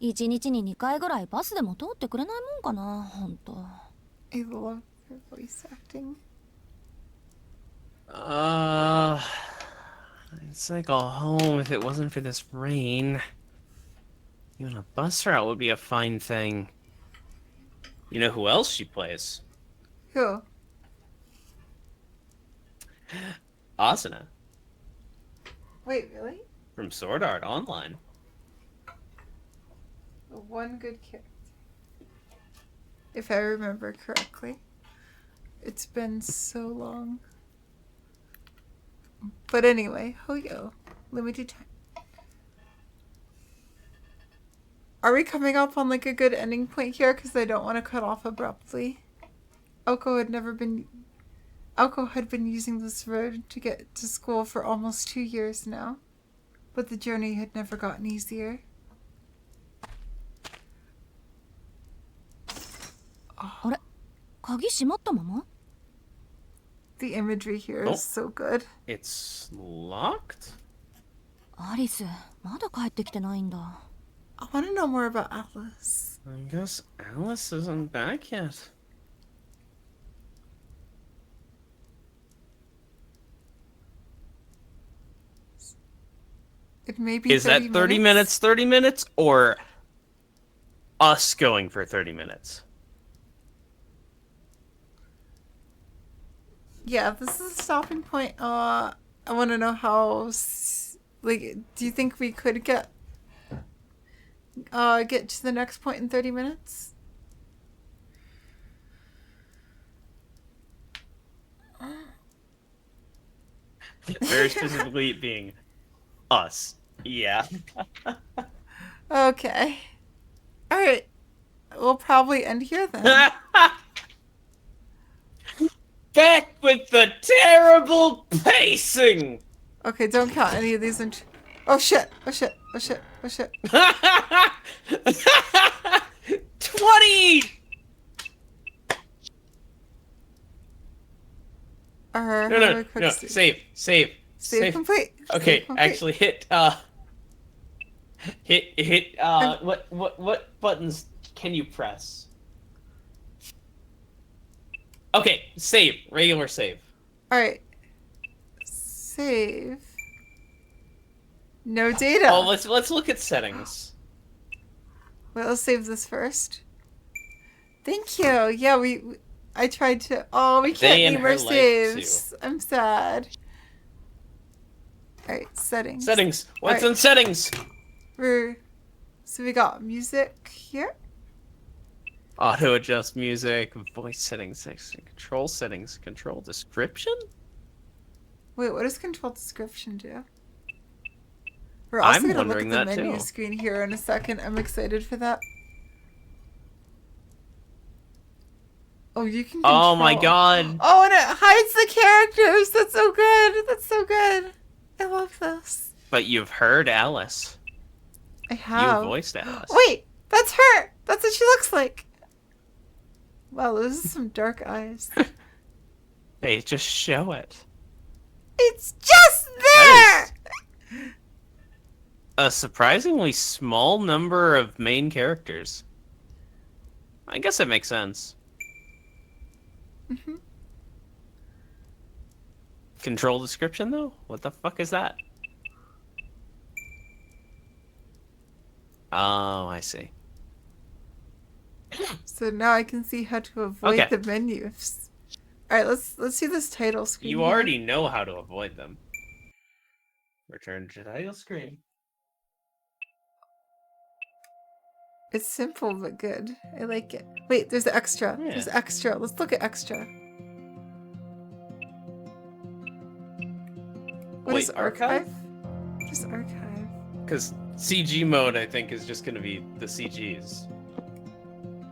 1日に2回ぐらいバスでも通ってくれないもんかな、ほんと。I love her voice acting. Cycle home if it wasn't for this rain. Even a bus route would be a fine thing. You know who else she plays? Who? Asuna. Wait, really? From Sword Art Online. The one good character. If I remember correctly. It's been so long. But anyway, Hoyo. Limited time. Are we coming up on like a good ending point here? Because I don't want to cut off abruptly. Aoko had been using this road to get to school for almost 2 years now. But the journey had never gotten easier.あれ、鍵閉まったまま? The imagery here is so good. It's locked? アリス、まだ帰ってきてないんだ。I want to know more about Alice. I guess Alice isn't back yet. It may be Is that 30 minutes, 30 minutes, or us going for 30 minutes? Yeah, this is a stopping point. I want to know how, like, do you think we could get to the next point in 30 minutes? Very specifically being us. Yeah. Okay. Alright. We'll probably end here then. Back with the terrible pacing! Okay, don't count any of these. Oh shit! Oh shit! Oh shit! Oh shit! 20! No, save. Save complete. Okay, Save complete. actually hit, what buttons can you press? Okay, save. Regular save. Alright. Save. No data. Oh, let's look at settings. Wait, let's save this first. Thank you. Yeah, I tried to. Oh, we can't name our saves. I'm sad. Alright, settings. Settings. What's in settings? So we got music here. Auto adjust music, voice settings, control settings, control description? Wait, what does control description do? We're also going to look at the menu screen here in a second. I'm excited for that. Oh, you can control. Oh my god. Oh, and it hides the characters. That's so good. That's so good. I love this. But you've heard Alice. I have. You voiced Alice. Wait, that's her. That's what she looks like. Wow, those are some dark eyes. Hey, just show it. It's just there! A surprisingly small number of main characters. I guess it makes sense. Mm-hmm. Control description, though? What the fuck is that? Oh, I see. So now I can see how to avoid the menus. Alright, let's see this title screen. You already know how to avoid them. Return to title screen. It's simple but good. I like it. Wait, there's extra. Yeah. There's extra. Let's look at extra. What is archive? Just archive. Because CG mode, I think, is just going to be the CGs.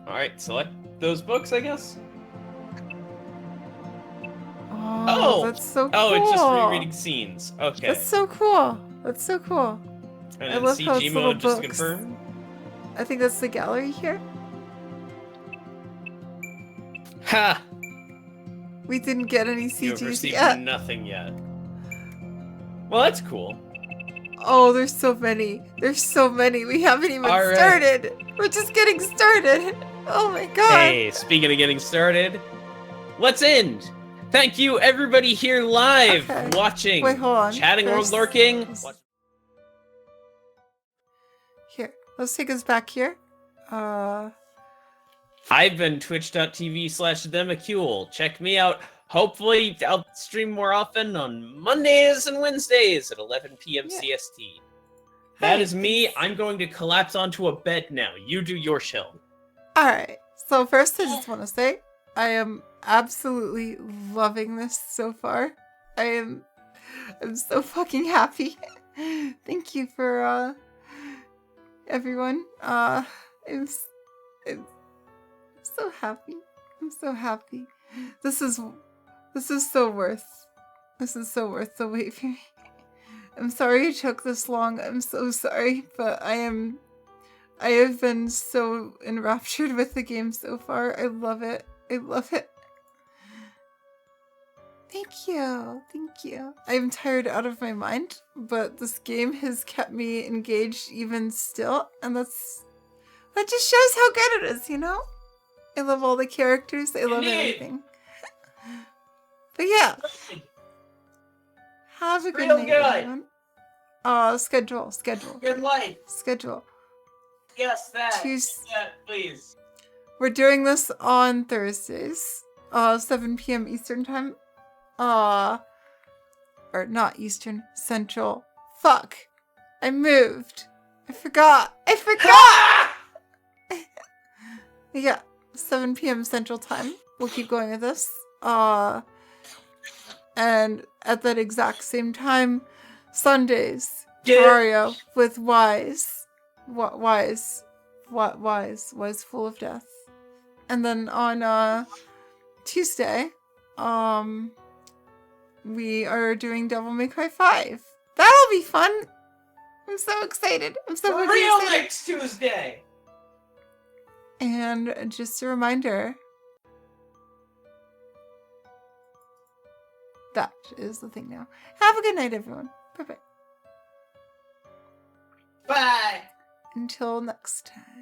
Alright, select those books, I guess? Oh, that's so cool. Oh, it's just rereading scenes. Okay. That's so cool. That's so cool. And I love CG how it's little mode, just to books. confirm? I think that's the gallery here. Ha! We didn't get any You've CGs received yet. nothing yet. Well, that's cool. Oh, there's so many. There's so many. We haven't even started. We're just getting started. Oh my god. Hey, speaking of getting started, let's end. Thank you, everybody here live, watching, Wait, hold on. chatting or First, lurking. Here, let's take us back here. I've been twitch.tv/themacule. Check me out. Hopefully, I'll stream more often on Mondays and Wednesdays at 11 p.m. CST. That is me. I'm going to collapse onto a bed now. You do your show. Alright, so first I just want to say, I am absolutely loving this so far. I'm so fucking happy. Thank you for, everyone. I'm so happy. I'm so happy. This is so worth the wait for me. I'm sorry it took this long. I'm so sorry, but I have been so enraptured with the game so far. I love it. I love it. Thank you. Thank you. I'm tired out of my mind, but this game has kept me engaged even still, and that just shows how good it is, you know? I love all the characters. I love everything. But yeah. Have a good night, everyone. Schedule. Good life. Schedule. Yes, that. Tuesday. Yeah, please. We're doing this on Thursdays, 7 p.m. Eastern time. Or not Eastern, Central. Fuck. I moved. I forgot. Yeah, 7 p.m. Central time. We'll keep going with this. And at that exact same time, Sundays, Mario with Wise. Wise full of death. And then on Tuesday, we are doing Devil May Cry 5. That'll be fun. I'm so excited. I'm so For real next Tuesday. And just a reminder, that is the thing now. Have a good night, everyone. Bye-bye. Bye. Until next time.